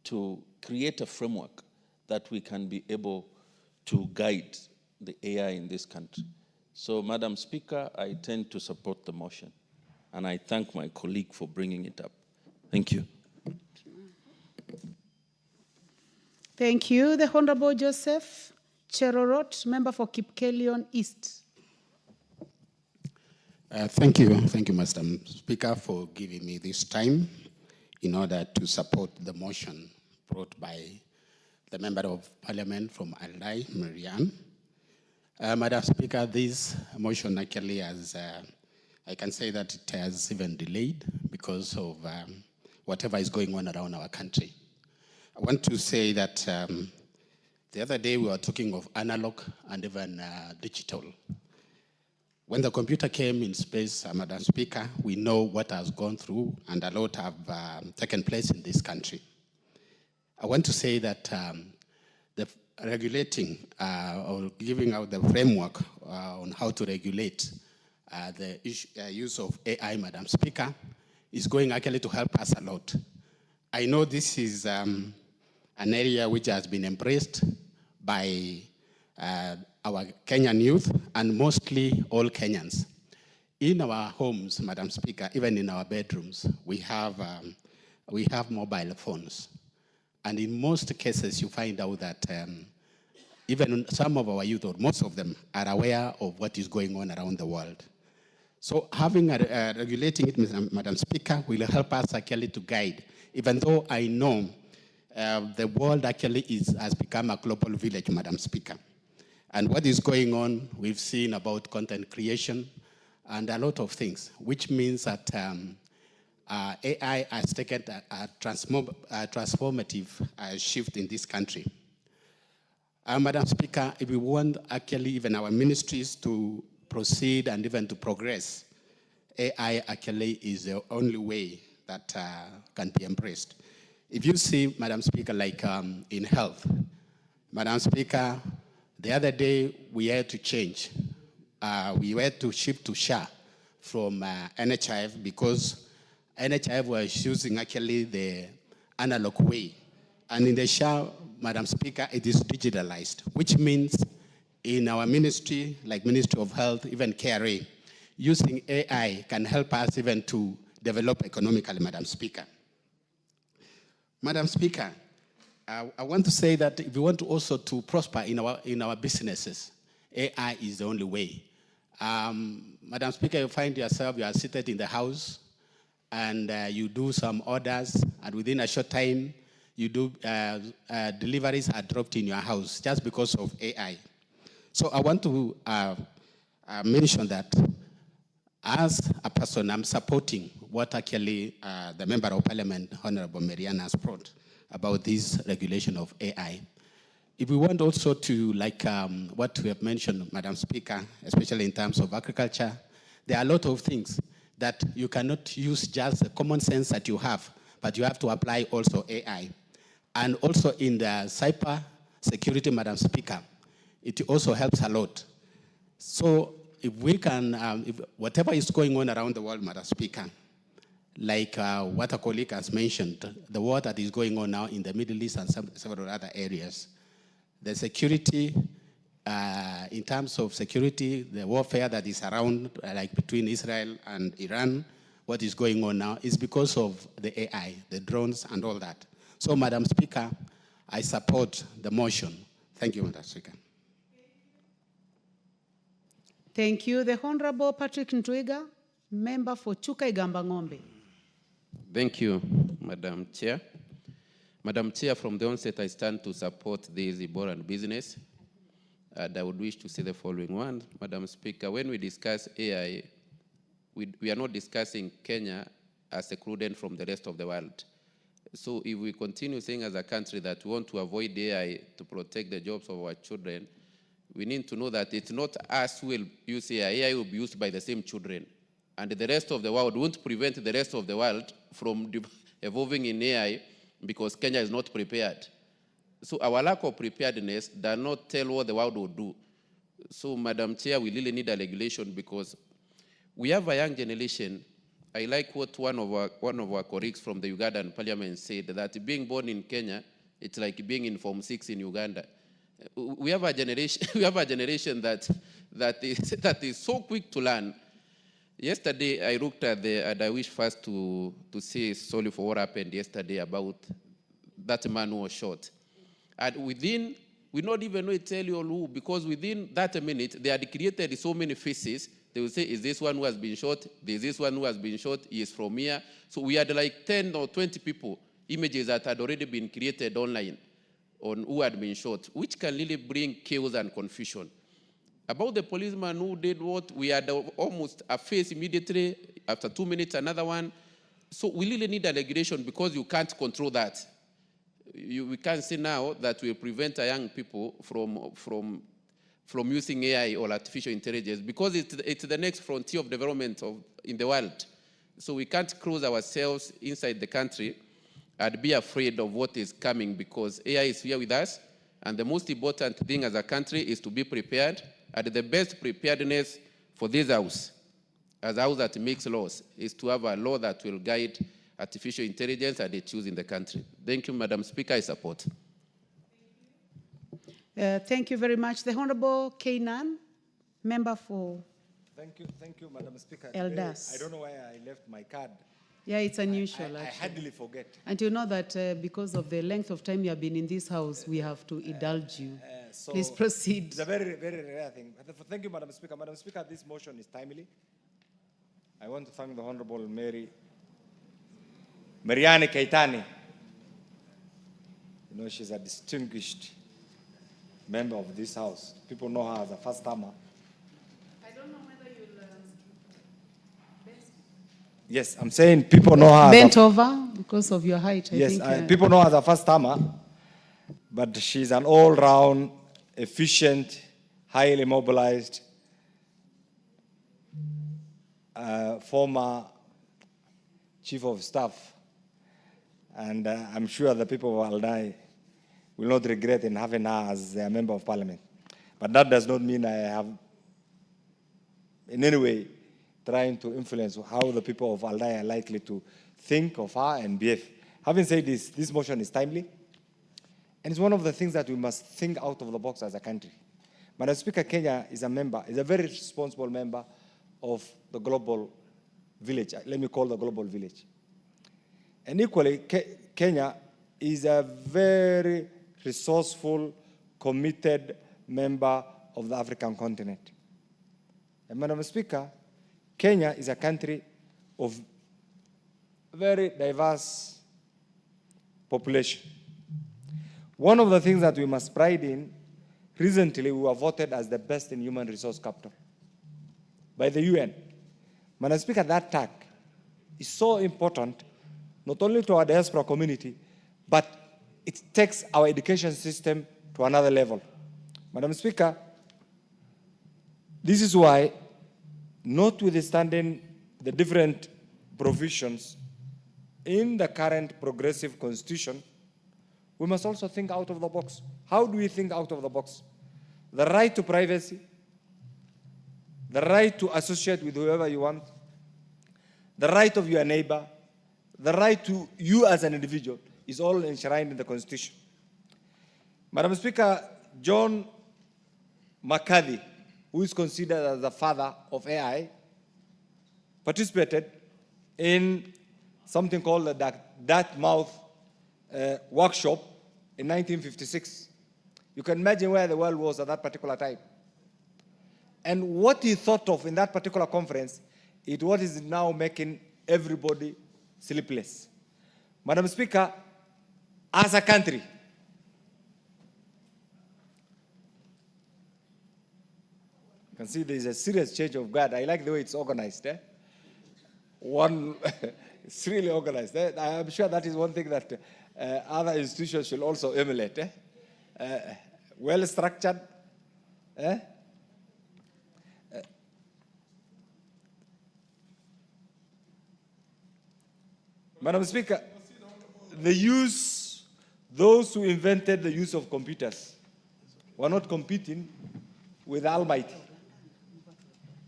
to create a framework that we can be able to guide the AI in this country. So, Madam Speaker, I tend to support the motion, and I thank my colleague for bringing it up. Thank you. Thank you. The Honorable Joseph Cherorot, member for Kipkelion East. Thank you, Madam Speaker, for giving me this time in order to support the motion brought by the Member of Parliament from Aldai, Marianne. Madam Speaker, this motion actually has, I can say that it has even delayed because of whatever is going on around our country. I want to say that the other day we were talking of analog and even digital. When the computer came in space, Madam Speaker, we know what has gone through and a lot have taken place in this country. I want to say that the regulating or giving out the framework on how to regulate the use of AI, Madam Speaker, is going actually to help us a lot. I know this is an area which has been embraced by our Kenyan youth and mostly all Kenyans. in our homes, Madam Speaker, even in our bedrooms, we have mobile phones. And in most cases, you find out that even some of our youth, or most of them, are aware of what is going on around the world. So having regulating it, Madam Speaker, will help us actually to guide, even though I know the world actually has become a global village, Madam Speaker. And what is going on, we've seen about content creation and a lot of things, which means that AI has taken a transformative shift in this country. Madam Speaker, if we want actually even our ministries to proceed and even to progress, AI actually is the only way that can be embraced. If you see, Madam Speaker, like in health, Madam Speaker, the other day we had to change. We had to shift to SHA from NHIF because NHIF was using actually the analog way. And in the SHA, Madam Speaker, it is digitalized, which means in our ministry, like Ministry of Health, even KRA, using AI can help us even to develop economically, Madam Speaker. Madam Speaker, I want to say that if we want to also to prosper in our businesses, AI is the only way. Madam Speaker, you find yourself, you are seated in the house, and you do some orders, and within a short time, you do deliveries are dropped in your house just because of AI. So I want to mention that as a person, I'm supporting what actually the Member of Parliament, Honorable Marianne, has brought about this regulation of AI. If we want also to, like what we have mentioned, Madam Speaker, especially in terms of agriculture, there are a lot of things that you cannot use just the common sense that you have, but you have to apply also AI. And also in the cyber security, Madam Speaker, it also helps a lot. So if we can, if whatever is going on around the world, Madam Speaker, like what a colleague has mentioned, the war that is going on now in the Middle East and several other areas, the security, in terms of security, the warfare that is around, like between Israel and Iran, what is going on now is because of the AI, the drones and all that. So, Madam Speaker, I support the motion. Thank you, Madam Speaker. Thank you. The Honorable Patrick Ntwiga, member for Chuka Igamba Ng'ombe. Thank you, Madam Chair. Madam Chair, from the onset, I stand to support this Ebola business. And I would wish to say the following one. Madam Speaker, when we discuss AI, we are not discussing Kenya as excluded from the rest of the world. So if we continue saying as a country that we want to avoid AI to protect the jobs of our children, we need to know that it's not us who will use AI. AI will be used by the same children. And the rest of the world won't prevent the rest of the world from evolving in AI because Kenya is not prepared. So our lack of preparedness does not tell what the world will do. So, Madam Chair, we really need a regulation because we have a young generation. I like what one of our colleagues from the Ugandan parliament said, that being born in Kenya, it's like being in Form 6 in Uganda. We have a generation that is so quick to learn. Yesterday, I looked at and I wish first to say sorry for what happened yesterday about that man who was shot. And within, we not even know tell you who, because within that minute, they had created so many faces. They will say, is this one who has been shot? Is this one who has been shot? He is from here. So we had like 10 or 20 people, images that had already been created online on who had been shot, which can really bring chaos and confusion. About the policeman who did what, we had almost a face immediately, after 2 minutes, another one. So we really need a regulation because you can't control that. We can't say now that will prevent young people from using AI or artificial intelligence because it's the next frontier of development in the world. So we can't close ourselves inside the country and be afraid of what is coming because AI is here with us. And the most important thing as a country is to be prepared. And the best preparedness for this house, as a house that makes laws, is to have a law that will guide artificial intelligence and its use in the country. Thank you, Madam Speaker. I support. Thank you very much. The Honorable Kenyan, member for Thank you, Madam Speaker. Elders. I don't know why I left my card. Yeah, it's unusual, I actually. hardly forget. And you know that because of the length of time you have been in this house, we have to indulge you. So Please proceed. It's a very, very rare thing. Thank you, Madam Speaker. Madam Speaker, this motion is timely. I want to thank the Honorable Mariani Keitani. You know, she's a distinguished member of this house. People know her as a first-timer. I don't know whether you'll... Yes, I'm saying people know her. Bent over because of your height, I yes, think. people know her as a first-timer, but she's an all-round, efficient, highly mobilized, former chief of staff. And I'm sure the people of Aldai will not regret in having her as a member of parliament. But that does not mean I have in any way trying to influence how the people of Aldai are likely to think of her and behave. Having said this, this motion is timely, and it's one of the things that we must think out of the box as a country. Madam Speaker, Kenya is a very responsible member of the global village. Let me call the global village. And equally, Kenya is a very resourceful, committed member of the African continent. And Madam Speaker, Kenya is a country of very diverse population. One of the things that we must pride in, recently we were voted as the best in human resource capital by the UN. Madam Speaker, that tag is so important, not only to our diaspora community, but it takes our education system to another level. Madam Speaker, this is why, notwithstanding the different provisions in the current progressive constitution, we must also think out of the box. How do we think out of the box? The right to privacy, the right to associate with whoever you want, the right of your neighbor, the right to you as an individual is all enshrined in the Constitution. Madam Speaker, John McCarthy, who is considered as the father of AI, participated in something called the Dartmouth workshop in 1956. You can imagine where the world was at that particular time. And what he thought of in that particular conference is what is now making everybody sleepless. Madam Speaker, as a country, you can see there is a serious change of guard. I like the way it's organized. It's really organized. I'm sure that is one thing that other institutions should also emulate. Well structured. Madam Speaker, those who invented the use of computers were not competing with Almighty.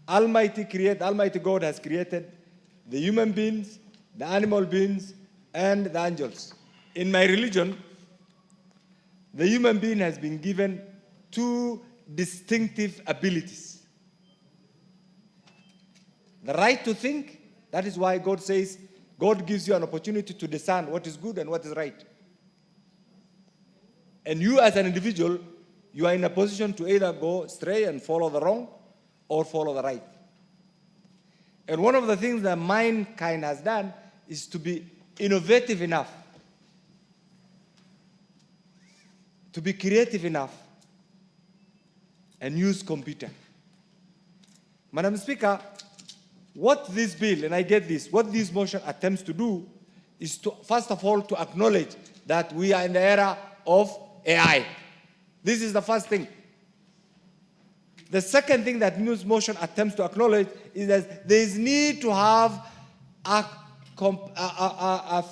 Almighty God has created the human beings, the animal beings, and the angels. In my religion, the human being has been given two distinctive abilities. The right to think, that is why God says, God gives you an opportunity to discern what is good and what is right. And you as an individual, you are in a position to either go astray and follow the wrong or follow the right. And one of the things that mankind has done is to be innovative enough, to be creative enough, and use computer. Madam Speaker, what this bill, and I get this, what this motion attempts to do is to, first of all, to acknowledge that we are in the era of AI. This is the first thing. The second thing that this motion attempts to acknowledge is that there is need to have a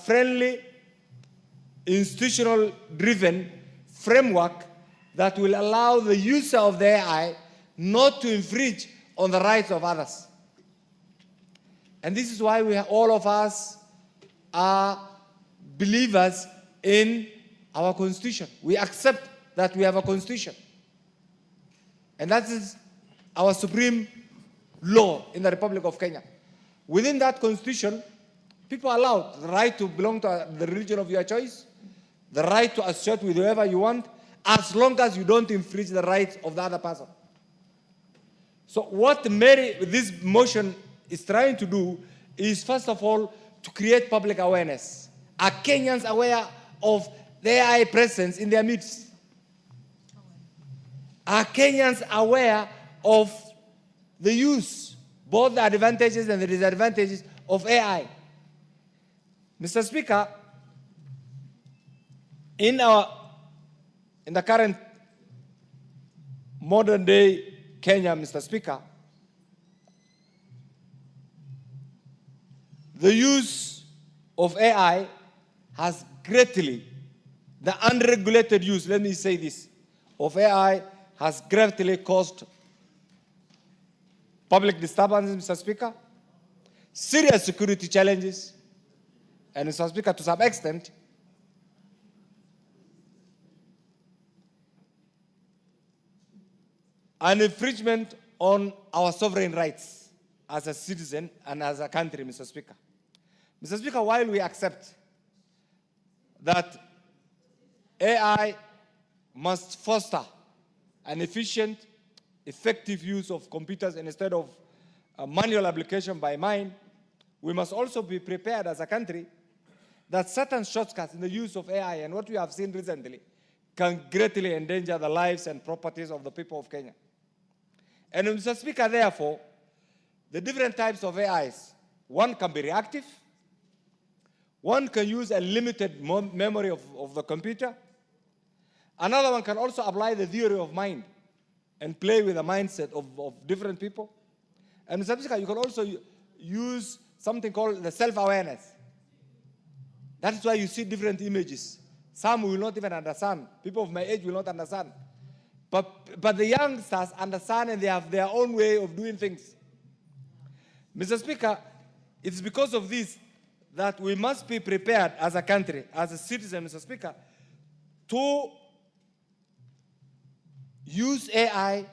friendly, institutional-driven framework that will allow the user of the AI not to infringe on the rights of others. And this is why all of us are believers in our Constitution. We accept that we have a Constitution. And that is our supreme law in the Republic of Kenya. Within that constitution, people are allowed the right to belong to the religion of your choice, the right to associate with whoever you want, as long as you don't infringe the rights of the other person. So what this motion is trying to do is, first of all, to create public awareness. Are Kenyans aware of the AI presence in their midst? Are Kenyans aware of the use, both the advantages and the disadvantages of AI? Mr. Speaker, in the current modern day Kenya, Mr. Speaker, the use of AI has greatly, the unregulated use, let me say this, of AI has greatly caused public disturbances, Mr. Speaker, serious security challenges, and Mr. Speaker, to some extent, an infringement on our sovereign rights as a citizen and as a country, Mr. Speaker. Mr. Speaker, while we accept that AI must foster an efficient, effective use of computers instead of manual application by mind, we must also be prepared as a country that certain shortcuts in the use of AI and what we have seen recently can greatly endanger the lives and properties of the people of Kenya. And Mr. Speaker, therefore, the different types of AIs, one can be reactive, one can use a limited memory of the computer, another one can also apply the theory of mind and play with the mindset of different people. And Mr. Speaker, you can also use something called the self-awareness. That's why you see different images. Some will not even understand. People of my age will not understand. But the youngsters understand and they have their own way of doing things. Mr. Speaker, it's because of this that we must be prepared as a country, as a citizen, Mr. Speaker, to use AI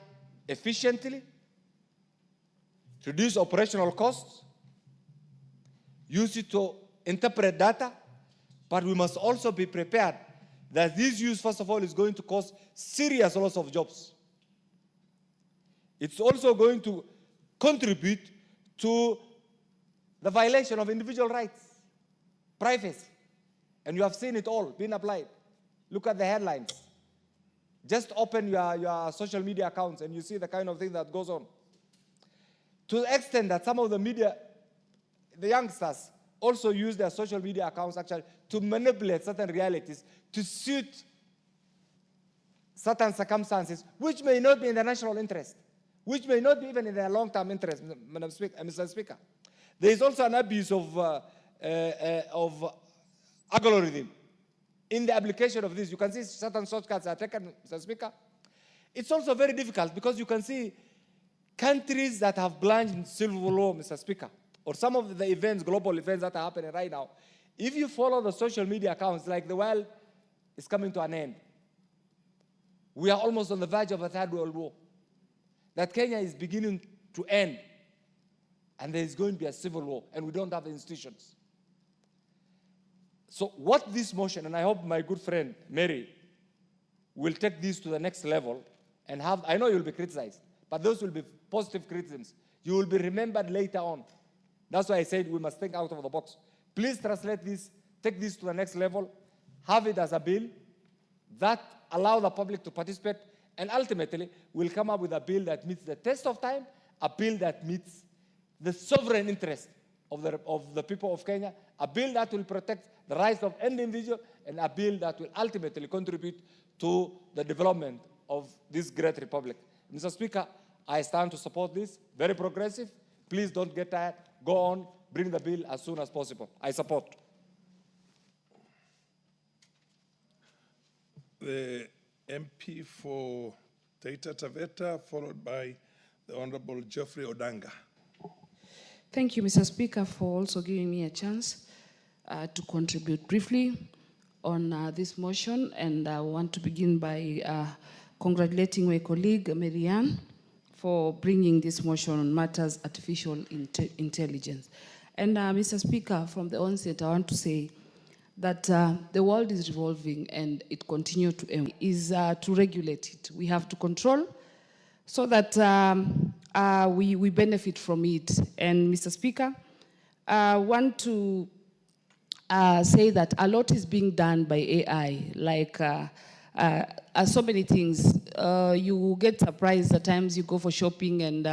efficiently, to reduce operational costs, use it to interpret data, but we must also be prepared that this use, first of all, is going to cause serious loss of jobs. It's also going to contribute to the violation of individual rights, privacy. And you have seen it all being applied. Look at the headlines. Just open your social media accounts and you see the kind of thing that goes on. To the extent that some of the media, the youngsters, also use their social media accounts actually to manipulate certain realities, to suit certain circumstances, which may not be in the national interest, which may not be even in their long-term interest, Mr. Speaker. There is also an abuse of algorithm in the application of this. You can see certain shortcuts are taken, Mr. Speaker. It's also very difficult because you can see countries that have plunged in civil war, Mr. Speaker, or some of the events, global events that are happening right now. If you follow the social media accounts, like the world is coming to an end. We are almost on the verge of a third world war. That Kenya is beginning to end. And there is going to be a civil war, and we don't have the institutions. So what this motion, and I hope my good friend Mary will take this to the next level and have, I know you'll be criticized, but those will be positive criticisms. You will be remembered later on. That's why I said we must think out of the box. Please translate this, take this to the next level, have it as a bill that allow the public to participate, and ultimately we'll come up with a bill that meets the test of time, a bill that meets the sovereign interest of the people of Kenya, a bill that will protect the rights of any individual, and a bill that will ultimately contribute to the development of this great republic. Mr. Speaker, I stand to support this, very progressive. Please don't get tired. Go on, bring the bill as soon as possible. I support. The MP for Taita Taveta, followed by the Honorable Geoffrey Odanga. Thank you, Mr. Speaker, for also giving me a chance to contribute briefly on this motion. And I want to begin by congratulating my colleague, Marianne, for bringing this motion on matters artificial intelligence. And Mr. Speaker, from the onset, I want to say that the world is revolving and it continues to regulate it. We have to control so that we benefit from it. And Mr. Speaker, I want to say that a lot is being done by AI, like so many things. You get surprised at times you go for shopping and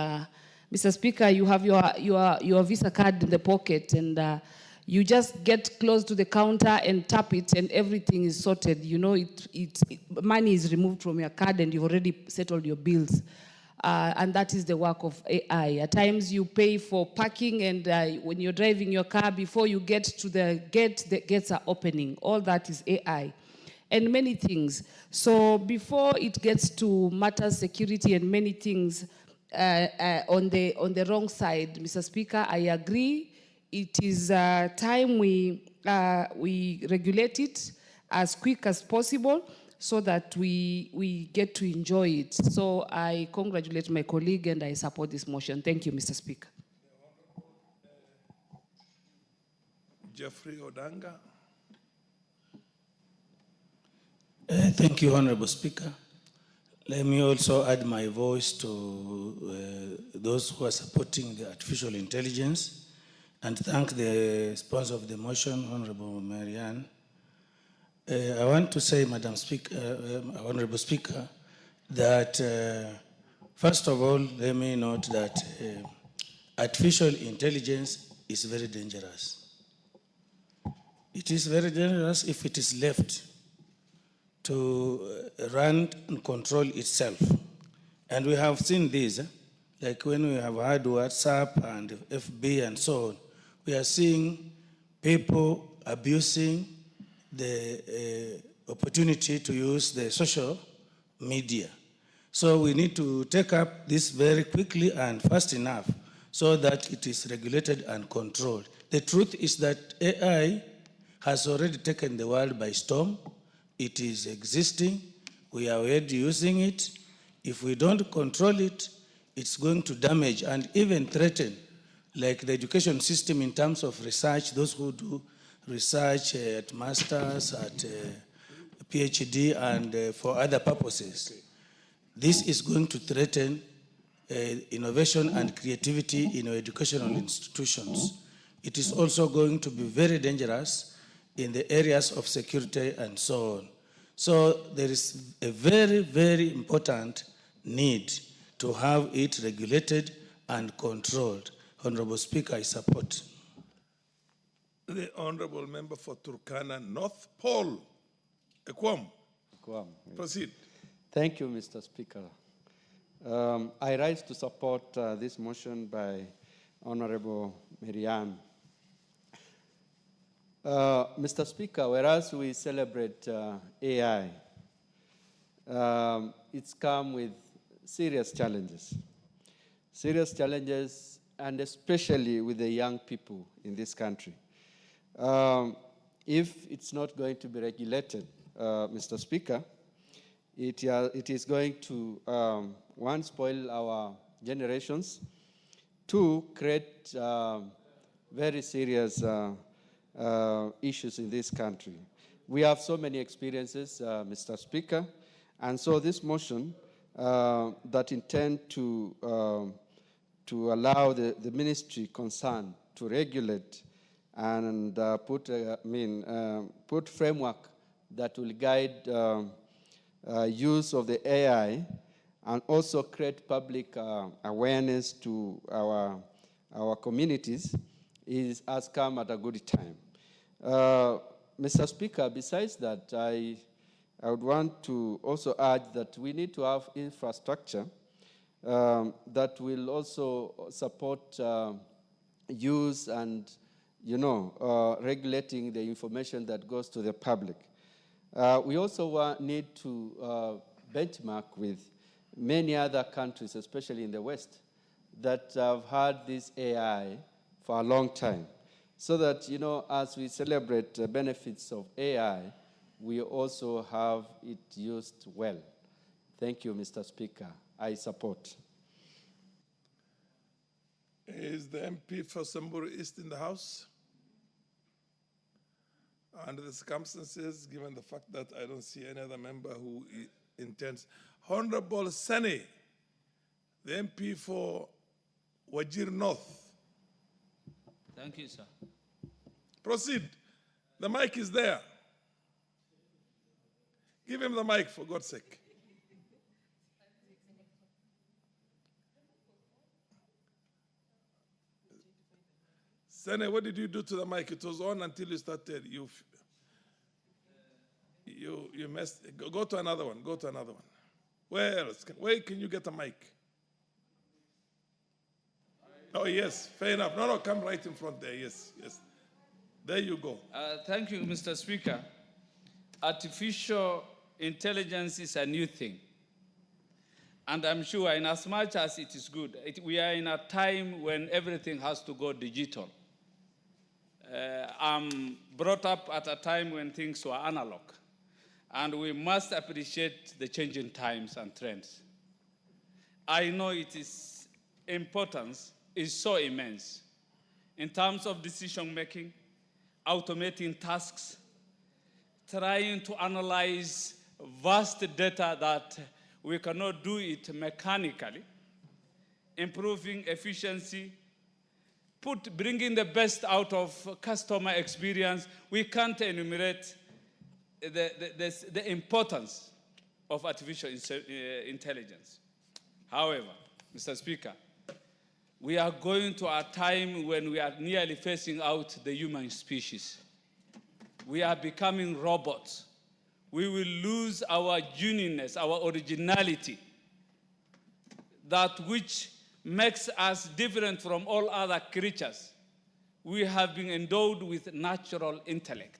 Mr. Speaker, you have your Visa card in the pocket and you just get close to the counter and tap it and everything is sorted. You know, money is removed from your card and you've already settled your bills. And that is the work of AI. At times you pay for parking and when you're driving your car, before you get to the gates are opening. All that is AI. And many things. So before it gets to matters security and many things on the wrong side, Mr. Speaker, I agree. It is time we regulate it as quick as possible so that we get to enjoy it. So I congratulate my colleague and I support this motion. Thank you, Mr. Speaker. Jeffrey Odanga. Thank you, Honorable Speaker. Let me also add my voice to those who are supporting the artificial intelligence and thank the sponsor of the motion, Honorable Marianne. I want to say, Madam Speaker, Honorable Speaker, that first of all, let me note that artificial intelligence is very dangerous. It is very dangerous if it is left to run and control itself. And we have seen this, like when we have had WhatsApp and FB and so on, we are seeing people abusing the opportunity to use the social media. So we need to take up this very quickly and fast enough so that it is regulated and controlled. The truth is that AI has already taken the world by storm. It is existing. We are already using it. If we don't control it, it's going to damage and even threaten, like the education system in terms of research, those who do research at masters, at PhD, and for other purposes. This is going to threaten innovation and creativity in our educational institutions. It is also going to be very dangerous in the areas of security and so on. So there is a very, very important need to have it regulated and controlled. Honorable Speaker, I support. The Honorable Member for Turkana North, Paul Ekwam. Proceed. Thank you, Mr. Speaker. I rise to support this motion by Honorable Marianne. Mr. Speaker, whereas we celebrate AI, it's come with serious challenges. Serious challenges, and especially with the young people in this country. If it's not going to be regulated, Mr. Speaker, it is going to, one, spoil our generations, two, create very serious issues in this country. We have so many experiences, Mr. Speaker, and so this motion that intend to allow the ministry concerned to regulate and put framework that will guide use of the AI and also create public awareness to our communities has come at a good time. Mr. Speaker, besides that, I would want to also urge that we need to have infrastructure that will also support use and, regulating the information that goes to the public. We also need to benchmark with many other countries, especially in the West, that have had this AI for a long time, so that, as we celebrate the benefits of AI, we also have it used well. Thank you, Mr. Speaker. I support. Is the MP for Samburu East in the House? Under the circumstances, given the fact that I don't see any other member who intends. Honorable Sani, the MP for Wajir North. Thank you, sir. Proceed. The mic is there. Give him the mic, for God's sake. Sene, what did you do to the mic? It was on until you started. You messed. Go to another one. Go to another one. Where else? Where can you get a mic? Oh, yes. Fair enough. No, come right in front there. Yes, yes. There you go. Thank you, Mr. Speaker. Artificial intelligence is a new thing. And I'm sure in as much as it is good, we are in a time when everything has to go digital. I'm brought up at a time when things were analog. And we must appreciate the changing times and trends. I know its importance is so immense in terms of decision making, automating tasks, trying to analyze vast data that we cannot do it mechanically, improving efficiency, bringing the best out of customer experience. We can't enumerate the importance of artificial intelligence. However, Mr. Speaker, we are going to a time when we are nearly phasing out the human species. We are becoming robots. We will lose our uniqueness, our originality, that which makes us different from all other creatures. We have been endowed with natural intellect.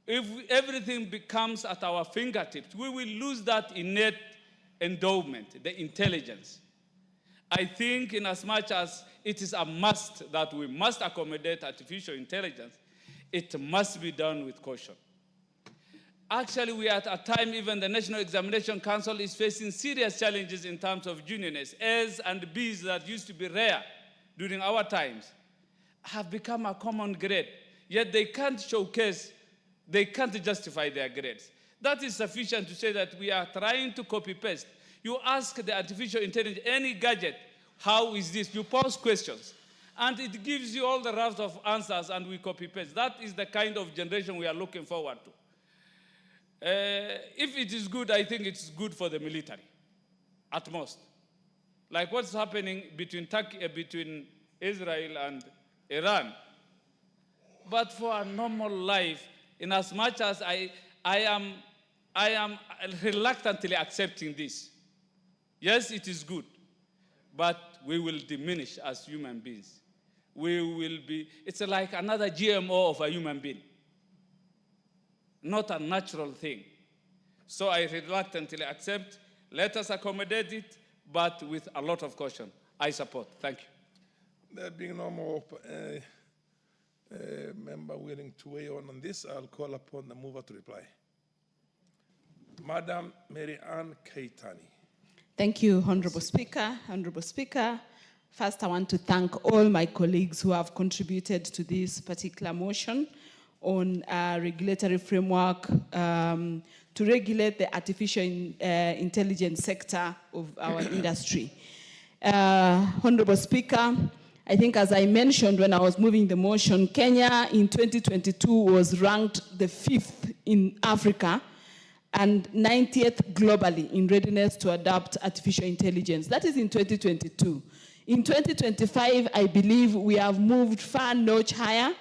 If everything becomes at our fingertips, we will lose that innate endowment, the intelligence. I think in as much as it is a must that we must accommodate artificial intelligence, it must be done with caution. Actually, we are at a time even the National Examination Council is facing serious challenges in terms of genuineness. A's and B's that used to be rare during our times have become a common grade, yet they can't showcase, they can't justify their grades. That is sufficient to say that we are trying to copy-paste. You ask the artificial intelligence, any gadget, how is this? You pose questions, and it gives you all the raft of answers, and we copy-paste. That is the kind of generation we are looking forward to. If it is good, I think it's good for the military, at most. Like what's happening between Israel and Iran. But for a normal life, in as much as I am reluctantly accepting this. Yes, it is good, but we will diminish as human beings. We will be, it's like another GMO of a human being. Not a natural thing. So I reluctantly accept. Let us accommodate it, but with a lot of caution. I support. Thank you. There being no more member willing to weigh on this, I'll call upon the mover to reply. Madam Mary Ann Keitani. Thank you, Honorable Speaker. Honorable Speaker, first I want to thank all my colleagues who have contributed to this particular motion on a regulatory framework to regulate the artificial intelligence sector of our industry. Honorable Speaker, I think as I mentioned when I was moving the motion, Kenya in 2022 was ranked the 5th in Africa and 90th globally in readiness to adopt artificial intelligence. That is in 2022. In 2025, I believe we have moved far notch higher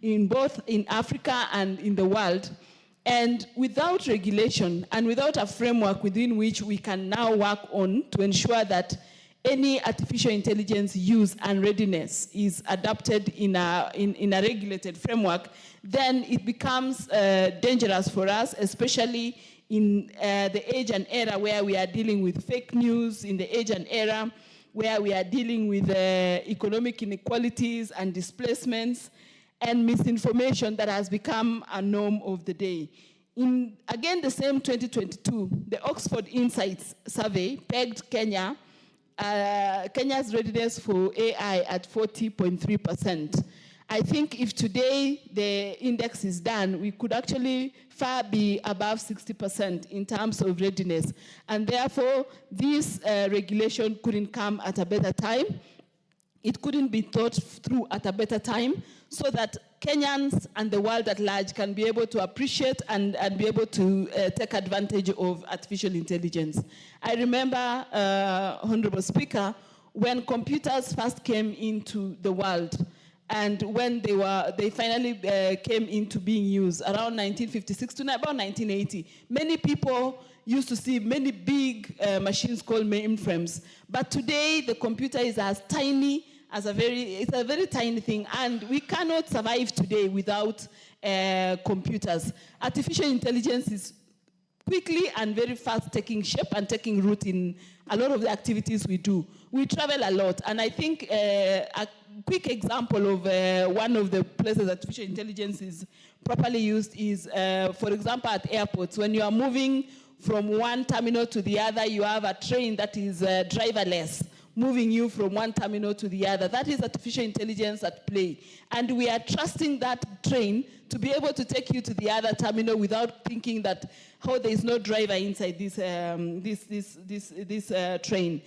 in both in Africa and in the world. And without regulation and without a framework within which we can now work on to ensure that any artificial intelligence use and readiness is adopted in a regulated framework, then it becomes dangerous for us, especially in the age and era where we are dealing with fake news, in the age and era where we are dealing with economic inequalities and displacements and misinformation that has become a norm of the day. In, again, the same 2022, the Oxford Insights survey pegged Kenya Kenya's readiness for AI at 40.3%. I think if today the index is done, we could actually far be above 60% in terms of readiness. And therefore, this regulation couldn't come at a better time. It couldn't be thought through at a better time so that Kenyans and the world at large can be able to appreciate and be able to take advantage of artificial intelligence. I remember, Honorable Speaker, when computers first came into the world, and when they finally came into being used around 1956 to about 1980, many people used to see many big machines called mainframes. But today, the computer is as tiny as it's a very tiny thing, and we cannot survive today without computers. Artificial intelligence is quickly and very fast taking shape and taking root in a lot of the activities we do. We travel a lot, and I think a quick example of one of the places artificial intelligence is properly used is, for example, at airports. When you are moving from one terminal to the other, you have a train that is driverless, moving you from one terminal to the other. That is artificial intelligence at play. And we are trusting that train to be able to take you to the other terminal without thinking that, oh, there is no driver inside this train.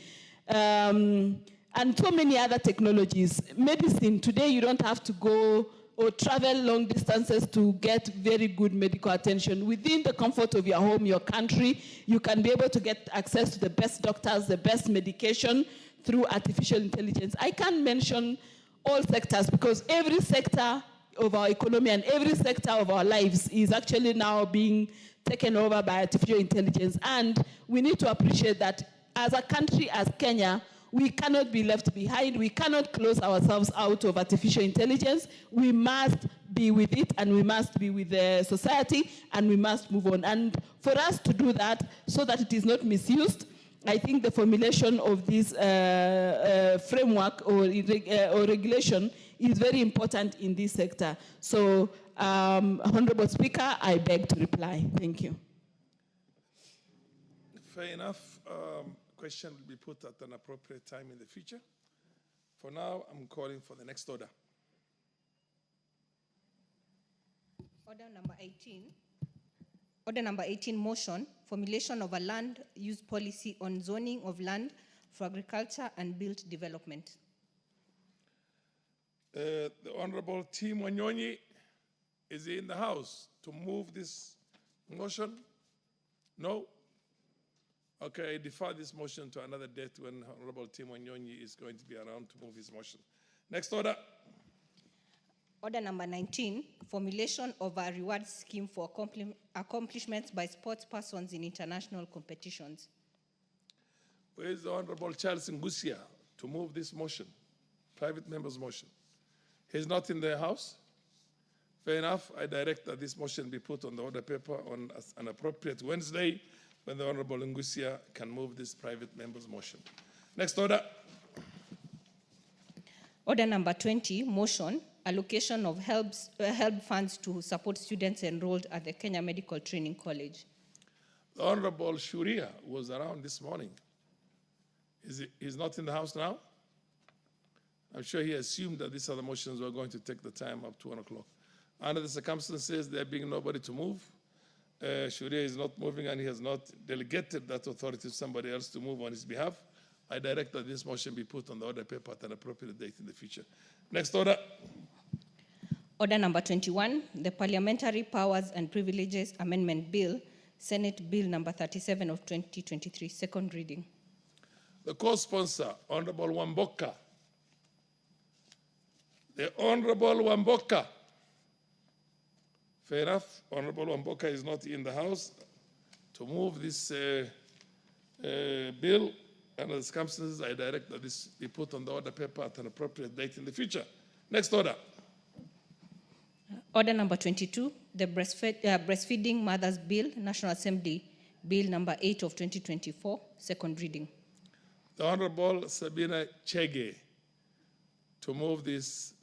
And so many other technologies. Medicine, today you don't have to go or travel long distances to get very good medical attention. Within the comfort of your home, your country, you can be able to get access to the best doctors, the best medication through artificial intelligence. I can't mention all sectors because every sector of our economy and every sector of our lives is actually now being taken over by artificial intelligence. And we need to appreciate that as a country, as Kenya, we cannot be left behind. We cannot close ourselves out of artificial intelligence. We must be with it, and we must be with the society, and we must move on. And for us to do that, so that it is not misused, I think the formulation of this framework or regulation is very important in this sector. So, Honorable Speaker, I beg to reply. Thank you. Fair enough. Question will be put at an appropriate time in the future. For now, I'm calling for the next order. Order number 18. Order number 18, motion, formulation of a land use policy on zoning of land for agriculture and built development. The Honorable Tim Wanyonyi is in the House to move this motion? No? Okay, I defer this motion to another date when Honorable Tim Wanyonyi is going to be around to move his motion. Next order. Order number 19, formulation of a reward scheme for accomplishments by sports persons in international competitions. Where is the Honorable Charles Ngusia to move this motion, private member's motion? He's not in the House? Fair enough. I direct that this motion be put on the order paper on an appropriate Wednesday when the Honorable Ngusia can move this private member's motion. Next order. Order number 20, motion, allocation of help funds to support students enrolled at the Kenya Medical Training College. The Honorable Shuria was around this morning. He's not in the House now? I'm sure he assumed that these other motions were going to take the time up to 1 o'clock. Under the circumstances, there being nobody to move, Shuria is not moving and he has not delegated that authority to somebody else to move on his behalf. I direct that this motion be put on the order paper at an appropriate date in the future. Next order. Order number 21, the Parliamentary Powers and Privileges Amendment Bill, Senate Bill number 37 of 2023, second reading. The co-sponsor, Honorable Wamboka. The Honorable Wamboka. Fair enough. Honorable Wamboka is not in the House to move this bill. Under the circumstances, I direct that this be put on the order paper at an appropriate date in the future. Next order. Order number 22, the Breastfeeding Mothers Bill, National Assembly Bill number 8 of 2024, second reading. The Honorable Sabina Chege to move this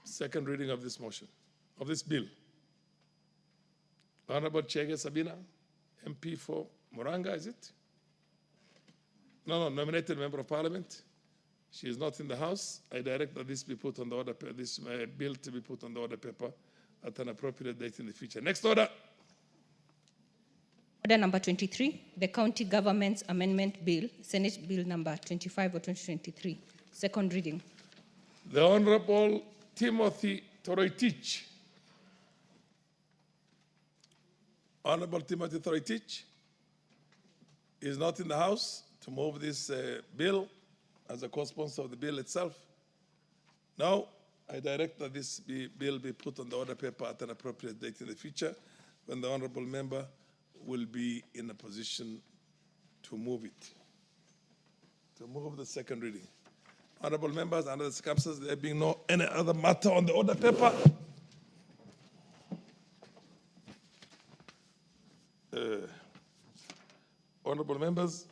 second reading of this motion, of this bill. Honorable Chege Sabina, MP for Muranga, is it? nominated member of parliament. She is not in the house. I direct that this be put on the order, this bill to be put on the order paper at an appropriate date in the future. Next order. Order number 23, the County Government's Amendment Bill, Senate Bill number 25 of 2023, second reading. The Honorable Timothy Toroitich. Honorable Timothy Toroitich is not in the house to move this bill as a co-sponsor of the bill itself. Now, I direct that this bill be put on the order paper at an appropriate date in the future when the honorable member will be in a position to move it, to move the second reading. Honorable members, under the circumstances, there being no any other matter on the order paper, honorable members,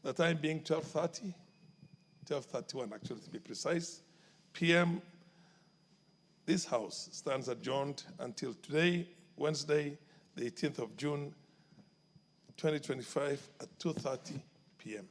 the time being 12:30, 12:31 actually to be precise, p.m., this House stands adjourned until today, Wednesday, the 18th of June, 2025 at 2:30 p.m.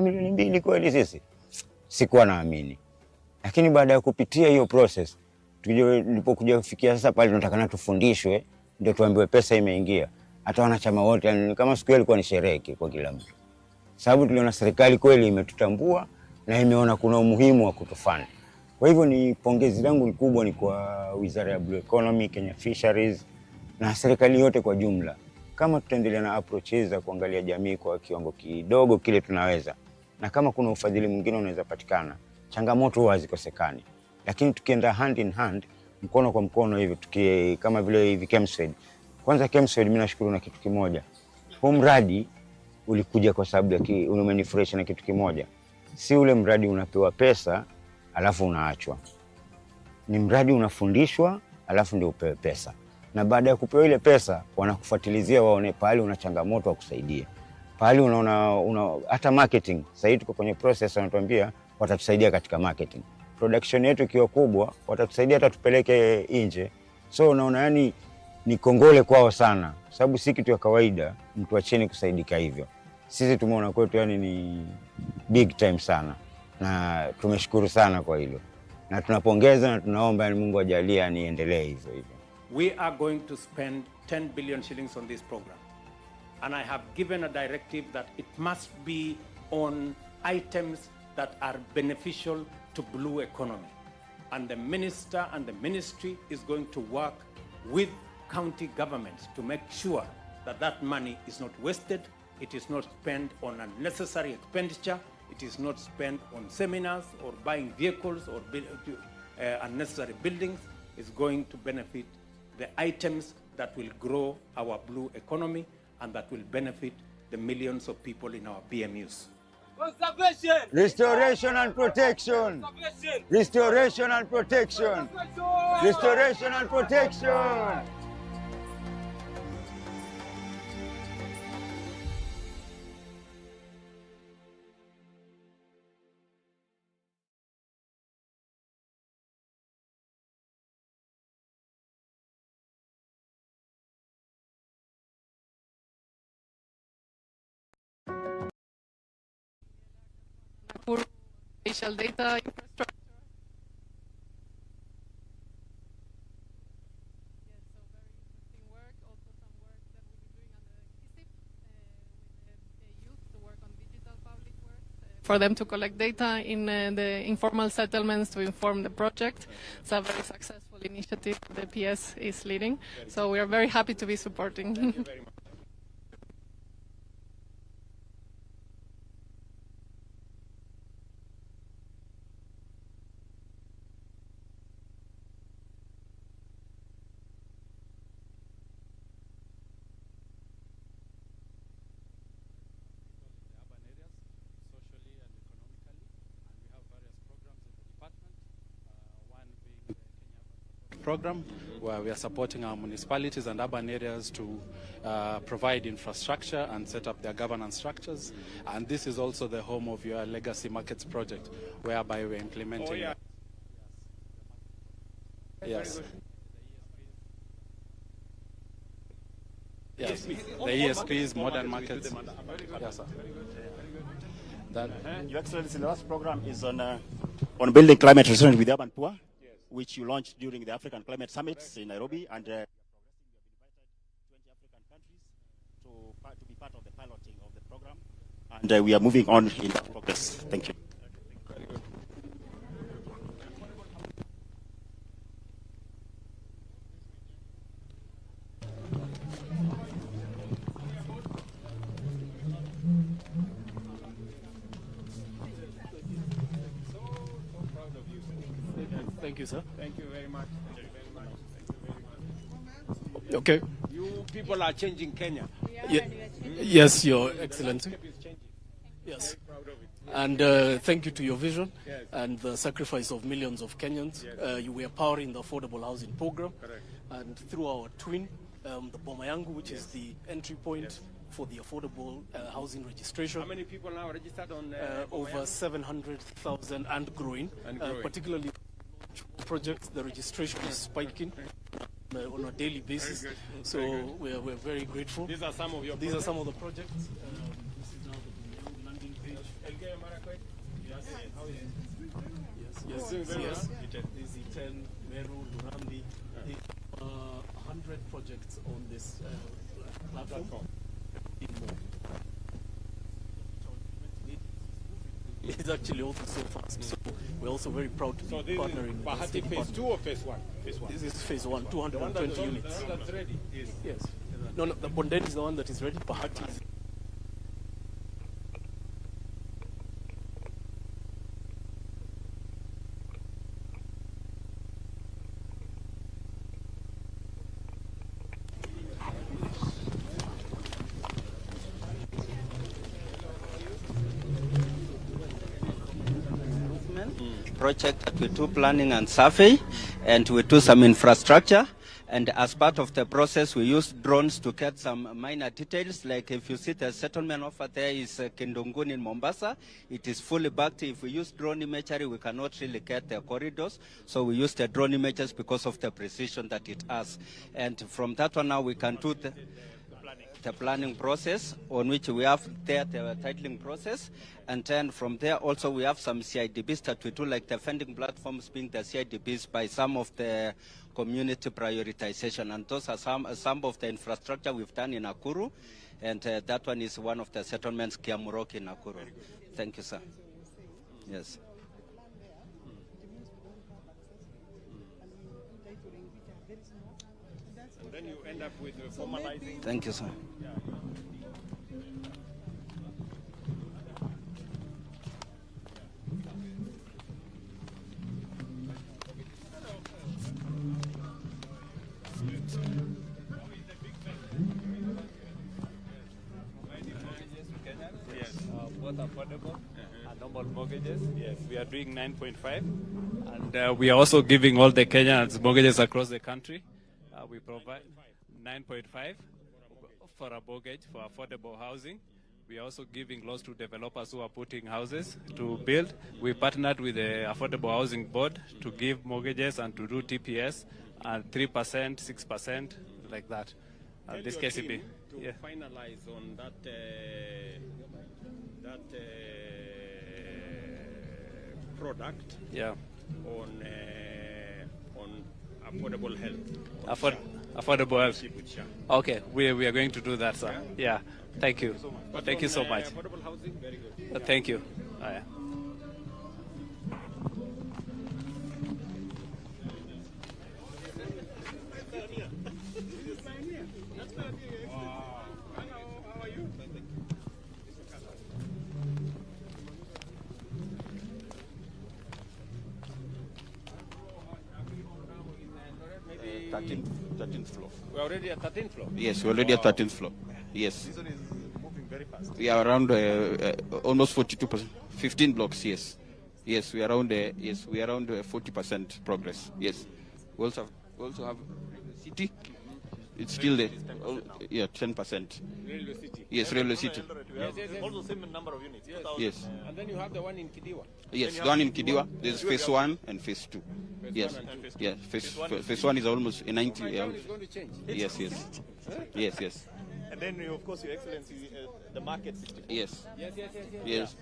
Milioni 2 kweli sisi? Sikuwa naamini. Lakini baada ya kupitia hiyo process, tulipokuja kufikia sasa pale tunatakana tufundishwe, ndio tuambiwe pesa imeingia. Hata wanachama wote, yani kama siku ilikuwa ni sherehe kwa kila mtu. Sababu tuliona serikali kweli imetutambua na imeona kuna umuhimu wa kutufanya. Kwa hivyo ni pongezi langu kubwa ni kwa Wizara ya Blue Economy, Kenya Fisheries na serikali yote kwa jumla. Kama tutaendelea na approaches za kuangalia jamii kwa kiwango kidogo kile tunaweza. Na kama kuna ufadhili mwingine unaweza patikana, changamoto huwa hazikosekani. Lakini tukienda hand in hand, mkono kwa mkono hivi, kama vile hivi Kemsfed. Kwanza Kemsfed mimi nashukuru na kitu kimoja. Huu mradi ulikuja kwa sababu ya umenifurahisha na kitu kimoja. Si ule mradi unapewa pesa alafu unaachwa. Ni mradi unafundishwa alafu ndio upewe pesa. Na baada ya kupewa ile pesa wanakufuatilizia waone pale una changamoto wakusaidie. Pale unaona hata marketing. Sasa hivi tuko kwenye process wanatuambia watatusaidia katika marketing. Production yetu ikiwa kubwa watatusaidia hata tupeleke nje. So unaona yani ni kongole kwao sana. Sababu si kitu ya kawaida mtu wa chini kusaidika hivyo. Sisi tumeona kwetu yani ni big time sana. Na tumeshukuru sana kwa hilo. Na tunapongeza na tunaomba yani Mungu ajalie niendelee hivyo hivyo. We are going to spend 10 billion shillings on this program. And I have given a directive that it must be on items that are beneficial to blue economy. And the minister and the ministry is going to work with county governments to make sure that that money is not wasted, it is not spent on unnecessary expenditure, it is not spent on seminars or buying vehicles or unnecessary buildings. It's going to benefit the items that will grow our blue economy and that will benefit the millions of people in our BMUs. Restoration and protection. Restoration and protection. Restoration and protection. For spatial data infrastructure. Yes, so very interesting work. Also some work that we've been doing under KISIP with the youth to work on digital public works. For them to collect data in the informal settlements to inform the project. It's a very successful initiative the PS is leading. So we are very happy to be supporting. Thank you very much. Program where we are supporting our municipalities and urban areas to provide infrastructure and set up their governance structures. And this is also the home of your legacy markets project, whereby we're implementing. Oh, yeah. Yes. Yes. The ESPs, modern markets. Yes, sir. That, Your Excellency, the last program is on building climate resilience with the urban poor, which you launched during the African Climate Summits in Nairobi, and you're progressing. We have invited 20 African countries to be part of the piloting of the program, and we are moving on in that progress. Thank you. Thank you, sir. Thank you very much. Thank you very much. Thank you very much. Okay. You people are changing Kenya. Yes, Your Excellency. Yes. And thank you to your vision and the sacrifice of millions of Kenyans. You were powering the affordable housing program. Correct. And through our twin, the Boma Yangu, which is the entry point for the affordable housing registration. How many people now registered on over 700,000 and growing. Particularly projects, the registration is spiking. on a daily basis. So we're very grateful. These are some of your These are projects? some of the projects. This is now the landing page. Yes. This is 10, Meru, Lurambi. 100 projects on this platform. It's actually also so fast. So we're also very proud to be partnering with Bahati this phase 2 or phase 1? Phase 1. This is phase 1, 220 units. The one that's ready is... Yes. No, the Bonden is the one that is ready. Bahati is... Project that we do planning and survey, and we do some infrastructure. And as part of the process, we use drones to get some minor details. Like if you see the settlement over there is Kindungun in Mombasa, it is fully backed. If we use drone imagery, we cannot really get the corridors. So we use the drone images because of the precision that it has. And from that one now, we can do the planning process, on which we have there the titling process, and then from there also we have some CIDBs that we do, like the funding platforms being the CIDBs by some of the community prioritization, and those are some of the infrastructure we've done in Nakuru, and that one is one of the settlements, Kiamurok in Nakuru. Thank you, sir. Yes. And then you end up with formalizing... Thank you, sir. Yes. Both affordable and normal mortgages. Yes, we are doing 9.5. And we are also giving all the Kenyans mortgages across the country. We provide 9.5 for a mortgage for affordable housing. We are also giving loans to developers who are putting houses to build. We partnered with the Affordable Housing Board to give mortgages and to do TPS and 3%, 6%, like that. This KCB. To finalize on that product. Yeah. On affordable health. Affordable health. Okay, we are going to do that, sir. Yeah. Thank you. Thank you so much. Affordable housing, very good. Thank you. Yeah. Maybe 13th floor. We're already at 13th floor? Yes, we're already at 13th floor. Yes. This one is moving very fast. We are around almost 42%, 15 blocks. Yes, yes, we are around 40% progress. Yes, we also have city. It's still there. Yeah, 10%. Railway City. Yes, Railway City. Yes. Also same number of units. Yes. And then you have the one in Kidiwa. Yes, the one in Kidiwa. There's phase 1 and phase 2. Yes. Yeah, phase 1 is almost 90. My town is going to change. Yes. Yes. And then, of course, Your Excellency, the market system. Yes. Yes.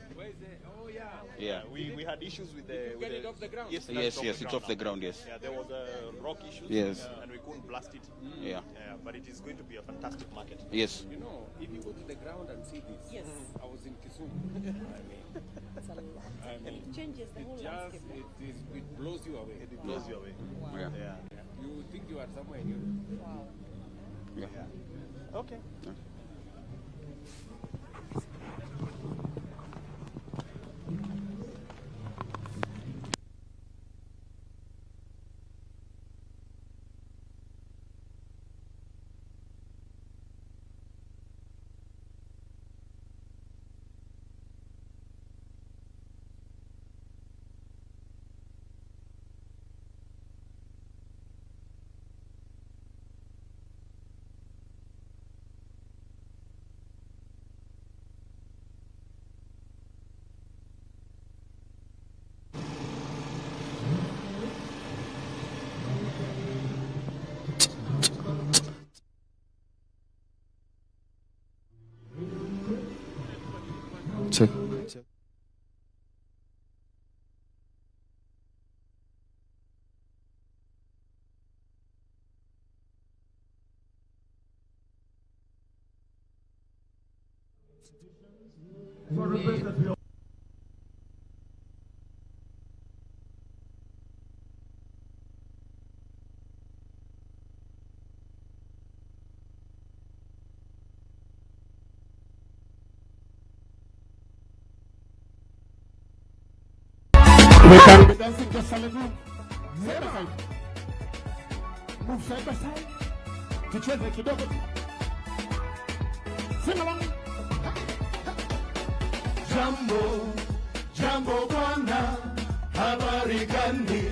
Oh, yeah. Yeah. We had issues with the... Get it off the ground? Yes, it's off the ground, yes. Yeah, there was rock issues. Yes. And we couldn't blast it. Yeah. But it is going to be a fantastic market. Yes. You know, if you go to the ground and see this, Yes. I was in Kisumu. It's a lot. And it changes the whole landscape. It blows you away. It blows you away. Wow. Yeah. You think you are somewhere new. Wow. Yeah. Okay. Yeah. Check. We can be dancing just a little. Side by side. Move side by side. Tucheze kidogo. Sing along. Jambo, jambo bwana, habari gani?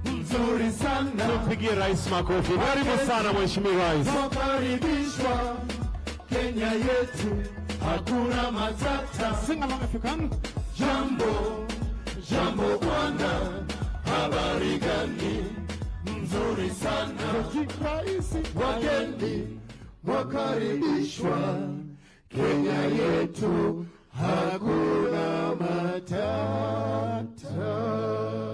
Nzuri sana. Tupigie rais makofi. Karibu sana mheshimiwa rais. Tukaribishwa Kenya yetu, hakuna matata. Sing along if you can. Jambo, jambo bwana, habari gani? Nzuri sana. Wageni wakaribishwa Kenya yetu, hakuna matata.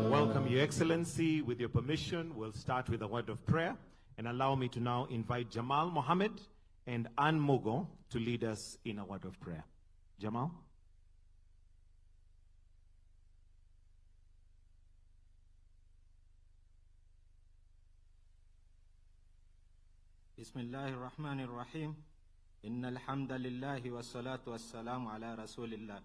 Welcome, Your Excellency. With your permission, we'll start with a word of prayer. And allow me to now invite Jamal Mohammed and Ann Mogo to lead us in a word of prayer. Jamal? Bismillahir Rahmanir Rahim. Innal hamdalillahi wassalatu wassalamu ala rasulillah.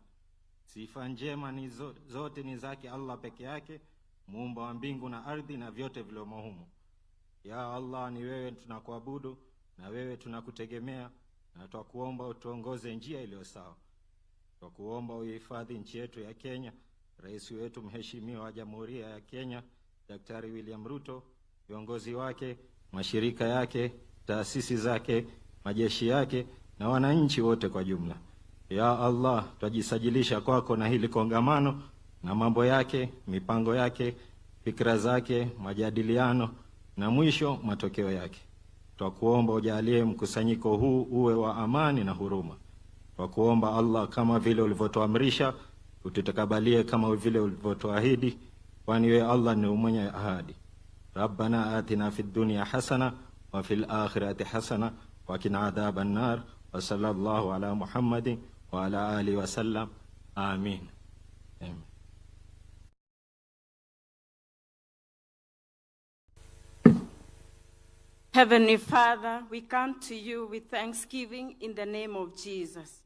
Sifa njema ni zote ni zake Allah peke yake, muumba wa mbingu na ardhi na vyote vilivyomo humo. Ya Allah, ni wewe tunakuabudu na wewe tunakutegemea, na twakuomba utuongoze njia iliyo sawa. Twakuomba uhifadhi nchi yetu ya Kenya, rais wetu mheshimiwa wa Jamhuri ya Kenya Daktari William Ruto, viongozi wake, mashirika yake, taasisi zake, majeshi yake na wananchi wote kwa jumla. Ya Allah, twajisajilisha kwako na hili kongamano na mambo yake, mipango yake, fikra zake, majadiliano na mwisho matokeo yake. Twakuomba ujalie mkusanyiko huu uwe wa amani na huruma. Twakuomba Allah, kama vile ulivyotuamrisha, ututakabalie kama vile ulivyotuahidi, kwani wewe Allah ni mwenye ahadi. Rabbana atina fid dunya hasana wa fil akhirati hasana wa qina adhaban nar. Wa sallallahu ala Muhammadin wa ala alihi wa sallam. Amin. Amen. Heavenly Father, we come to you with thanksgiving in the name of Jesus.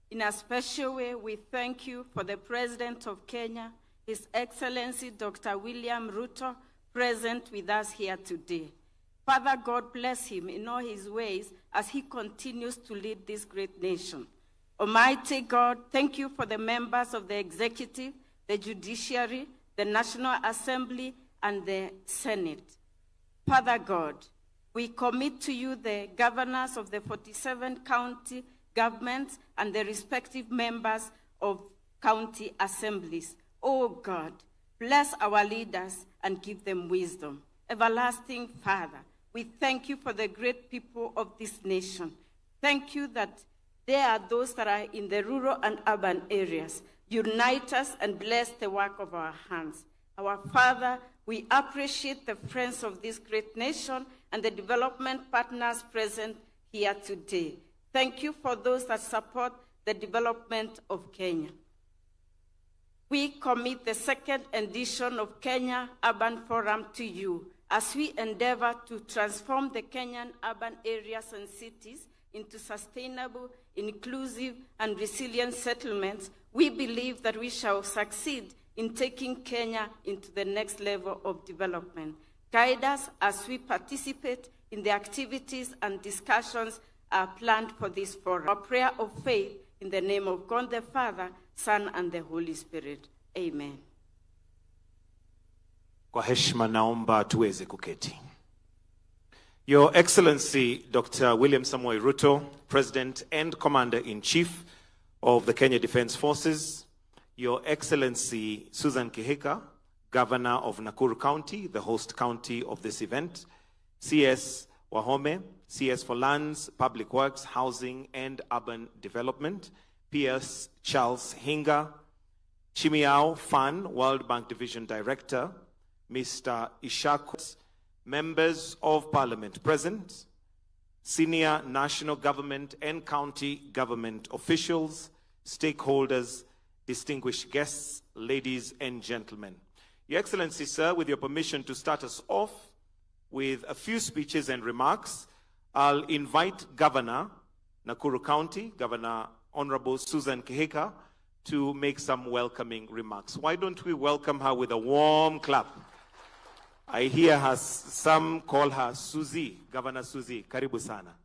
In a special way, we thank you for the President of Kenya, His Excellency Dr. William Ruto, present with us here today. Father God, bless him in all his ways as he continues to lead this great nation. Almighty God, thank you for the members of the executive, the judiciary, the National Assembly, and the Senate. Father God, we commit to you the governors of the 47 county governments and the respective members of county assemblies. Oh God, bless our leaders and give them wisdom. Everlasting Father, we thank you for the great people of this nation. Thank you that there are those that are in the rural and urban areas. Unite us and bless the work of our hands. Our Father, we appreciate the friends of this great nation and the development partners present here today. Thank you for those that support the development of Kenya. We commit the second edition of Kenya Urban Forum to you as we endeavor to transform the Kenyan urban areas and cities into sustainable, inclusive, and resilient settlements. We believe that we shall succeed in taking Kenya into the next level of development. Guide us as we participate in the activities and discussions planned for this forum. Our prayer of faith in the name of God the Father, Son, and the Holy Spirit. Amen. Kwa heshima naomba tuweze kuketi. Your Excellency Dr. William Samoei Ruto, President and Commander-in-Chief of the Kenya Defense Forces, Your Excellency Susan Kihika, Governor of Nakuru County, the host county of this event, CS Wahome, CS for Lands, Public Works, Housing and Urban Development, Pierce Charles Hinga, Chimiao Fan, World Bank Division Director, Mr. Ishaku, members of Parliament present, senior national government and county government officials, stakeholders, distinguished guests, ladies and gentlemen. Your Excellency, sir, with your permission to start us off with a few speeches and remarks, I'll invite Governor Nakuru County, Governor Honorable Susan Kihika, to make some welcoming remarks. Why don't we welcome her with a warm clap? I hear her, some call her Suzy, Governor Suzy. Karibu sana.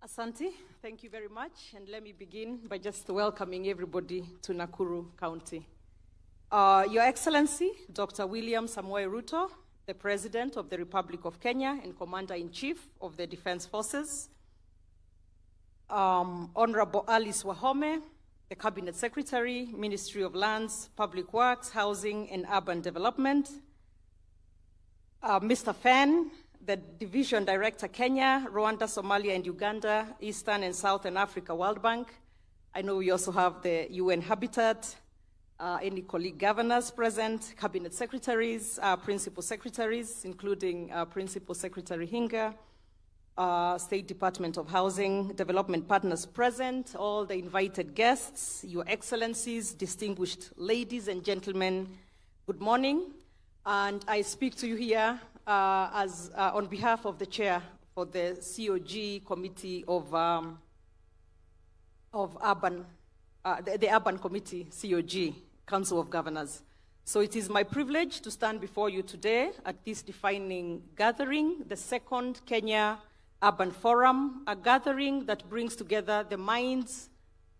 Asante, thank you very much. And let me begin by just welcoming everybody to Nakuru County. Your Excellency, Dr. William Samoei Ruto, the President of the Republic of Kenya and Commander-in-Chief of the Defense Forces, Honorable Alice Wahome, the Cabinet Secretary, Ministry of Lands, Public Works, Housing and Urban Development, Mr. Fan, the Division Director, Kenya, Rwanda, Somalia, and Uganda, Eastern and Southern Africa World Bank. I know we also have the UN Habitat, any colleague governors present, Cabinet Secretaries, Principal Secretaries, including Principal Secretary Hinga, State Department of Housing, Development Partners present, all the invited guests, Your Excellencies, distinguished ladies and gentlemen, good morning. And I speak to you here on behalf of the chair for the COG Committee of Urban, the Urban Committee, COG, Council of Governors. So it is my privilege to stand before you today at this defining gathering, the second Kenya Urban Forum, a gathering that brings together the minds,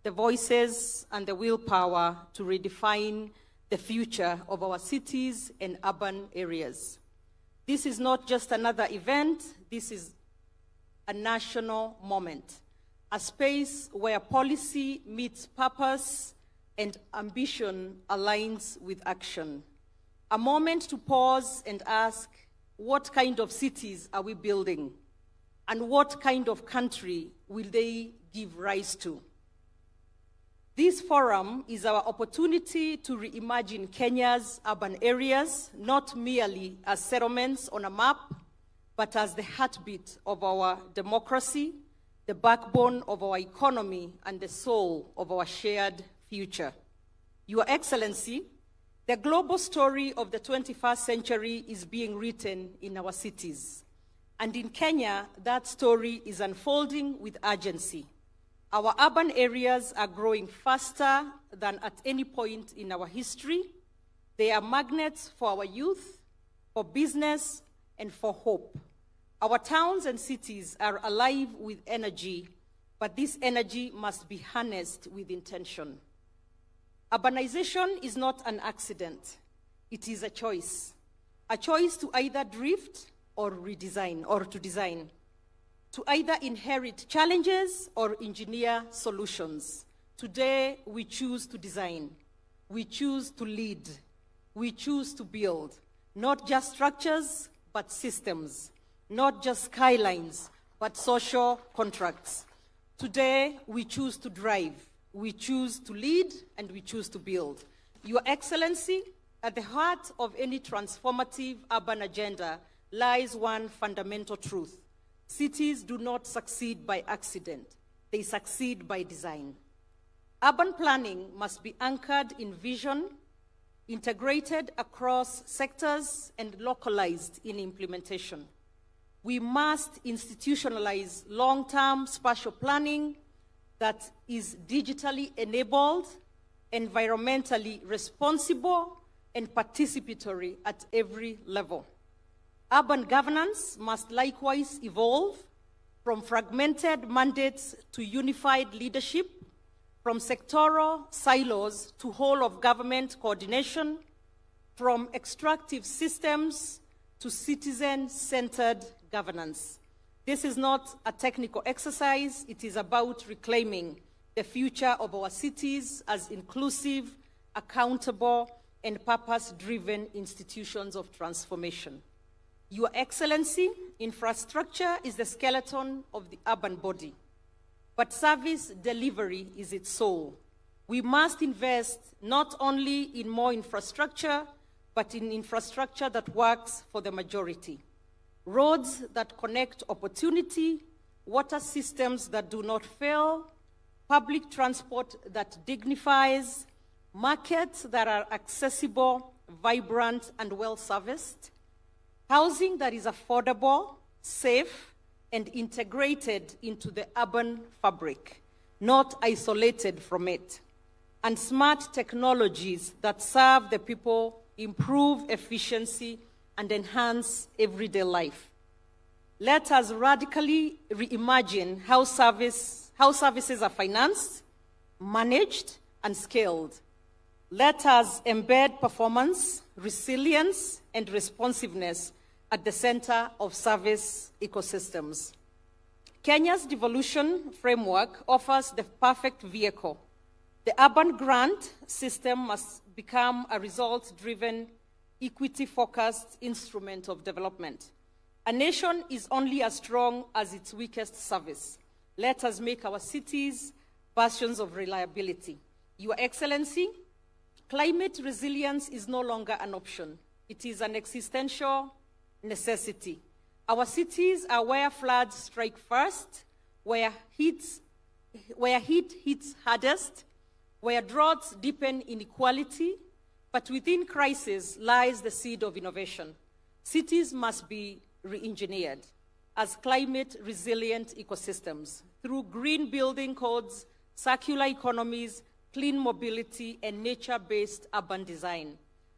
the voices, and the willpower to redefine the future of our cities and urban areas. This is not just another event, this is a national moment, a space where policy meets purpose and ambition aligns with action. A moment to pause and ask, what kind of cities are we building? And what kind of country will they give rise to? This forum is our opportunity to reimagine Kenya's urban areas, not merely as settlements on a map, but as the heartbeat of our democracy, the backbone of our economy, and the soul of our shared future. Your Excellency, the global story of the 21st century is being written in our cities. And in Kenya, that story is unfolding with urgency. Our urban areas are growing faster than at any point in our history. They are magnets for our youth, for business, and for hope. Our towns and cities are alive with energy, but this energy must be harnessed with intention. Urbanization is not an accident. It is a choice to either drift or redesign, or to design, to either inherit challenges or engineer solutions. Today, we choose to design. We choose to lead. We choose to build, not just structures, but systems, not just skylines, but social contracts. Today, we choose to drive. We choose to lead, and we choose to build. Your Excellency, at the heart of any transformative urban agenda lies one fundamental truth. Cities do not succeed by accident. They succeed by design. Urban planning must be anchored in vision, integrated across sectors, and localized in implementation. We must institutionalize long-term spatial planning that is digitally enabled, environmentally responsible, and participatory at every level. Urban governance must likewise evolve from fragmented mandates to unified leadership, from sectoral silos to whole-of-government coordination, from extractive systems to citizen-centered governance. This is not a technical exercise. It is about reclaiming the future of our cities as inclusive, accountable, and purpose-driven institutions of transformation. Your Excellency, infrastructure is the skeleton of the urban body, but service delivery is its soul. We must invest not only in more infrastructure, but in infrastructure that works for the majority. Roads that connect opportunity, water systems that do not fail, public transport that dignifies, markets that are accessible, vibrant, and well-serviced, housing that is affordable, safe, and integrated into the urban fabric, not isolated from it, and smart technologies that serve the people, improve efficiency, and enhance everyday life. Let us radically reimagine how services are financed, managed, and scaled. Let us embed performance, resilience, and responsiveness at the center of service ecosystems. Kenya's devolution framework offers the perfect vehicle. The urban grant system must become a results-driven, equity-focused instrument of development. A nation is only as strong as its weakest service. Let us make our cities bastions of reliability. Your Excellency, climate resilience is no longer an option. It is an existential necessity. Our cities are where floods strike first, where heat hits hardest, where droughts deepen inequality, but within crisis lies the seed of innovation. Cities must be re-engineered as climate-resilient ecosystems through green building codes, circular economies, clean mobility, and nature-based urban design.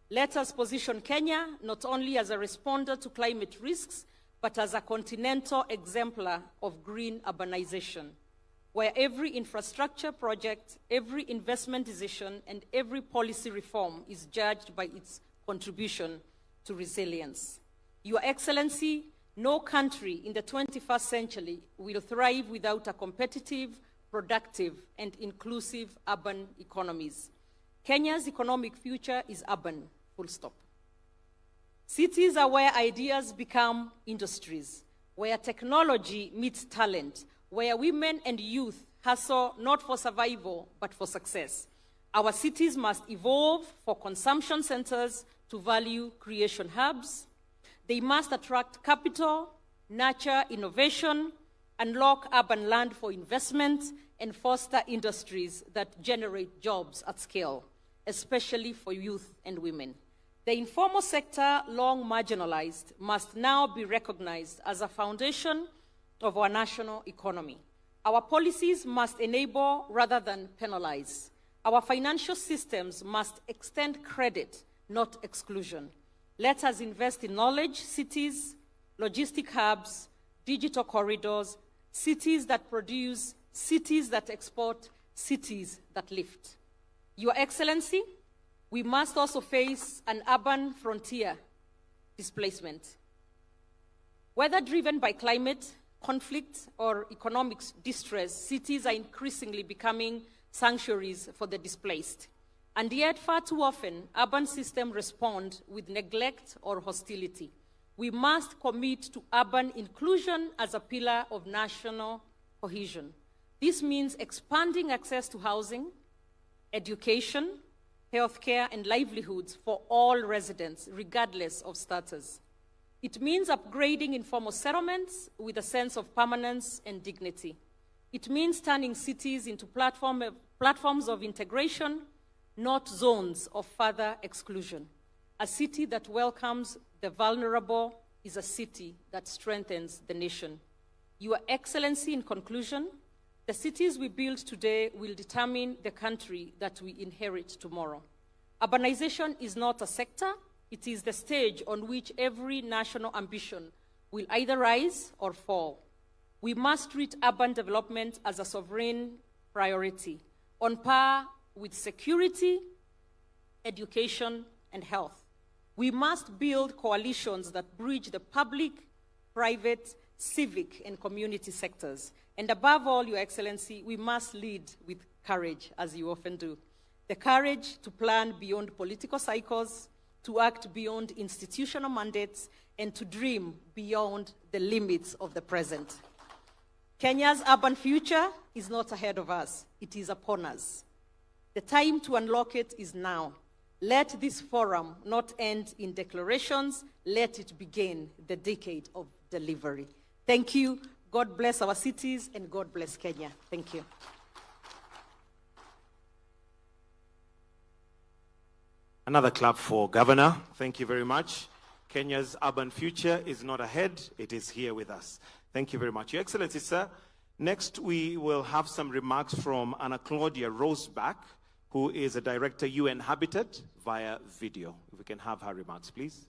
Let us position Kenya not only as a responder to climate risks, but as a continental exemplar of green urbanization, where every infrastructure project, every investment decision, and every policy reform is judged by its contribution to resilience. Your Excellency, no country in the 21st century will thrive without a competitive, productive, and inclusive urban economies. Kenya's economic future is urban, full stop. Cities are where ideas become industries, where technology meets talent, where women and youth hustle not for survival, but for success. Our cities must evolve for consumption centers to value creation hubs. They must attract capital, nurture innovation, unlock urban land for investment, and foster industries that generate jobs at scale, especially for youth and women. The informal sector, long marginalized, must now be recognized as a foundation of our national economy. Our policies must enable rather than penalize. Our financial systems must extend credit, not exclusion. Let us invest in knowledge cities, logistic hubs, digital corridors, cities that produce, cities that export, cities that lift. Your Excellency, we must also face an urban frontier displacement. Whether driven by climate, conflict, or economic distress, cities are increasingly becoming sanctuaries for the displaced. And yet, far too often, urban systems respond with neglect or hostility. We must commit to urban inclusion as a pillar of national cohesion. This means expanding access to housing, education, healthcare, and livelihoods for all residents, regardless of status. It means upgrading informal settlements with a sense of permanence and dignity. It means turning cities into platforms of integration, not zones of further exclusion. A city that welcomes the vulnerable is a city that strengthens the nation. Your Excellency, in conclusion, the cities we build today will determine the country that we inherit tomorrow. Urbanization is not a sector, it is the stage on which every national ambition will either rise or fall. We must treat urban development as a sovereign priority, on par with security, education, and health. We must build coalitions that bridge the public, private, civic, and community sectors. And above all, Your Excellency, we must lead with courage, as you often do. The courage to plan beyond political cycles, to act beyond institutional mandates, and to dream beyond the limits of the present. Kenya's urban future is not ahead of us, it is upon us. The time to unlock it is now. Let this forum not end in declarations, let it begin the decade of delivery. Thank you. God bless our cities and God bless Kenya. Thank you. Another clap for Governor. Thank you very much. Kenya's urban future is not ahead, it is here with us. Thank you very much. Your Excellency, sir. Next, we will have some remarks from Anna Claudia Roseback, who is a director, UN Habitat, via video. If we can have her remarks, please.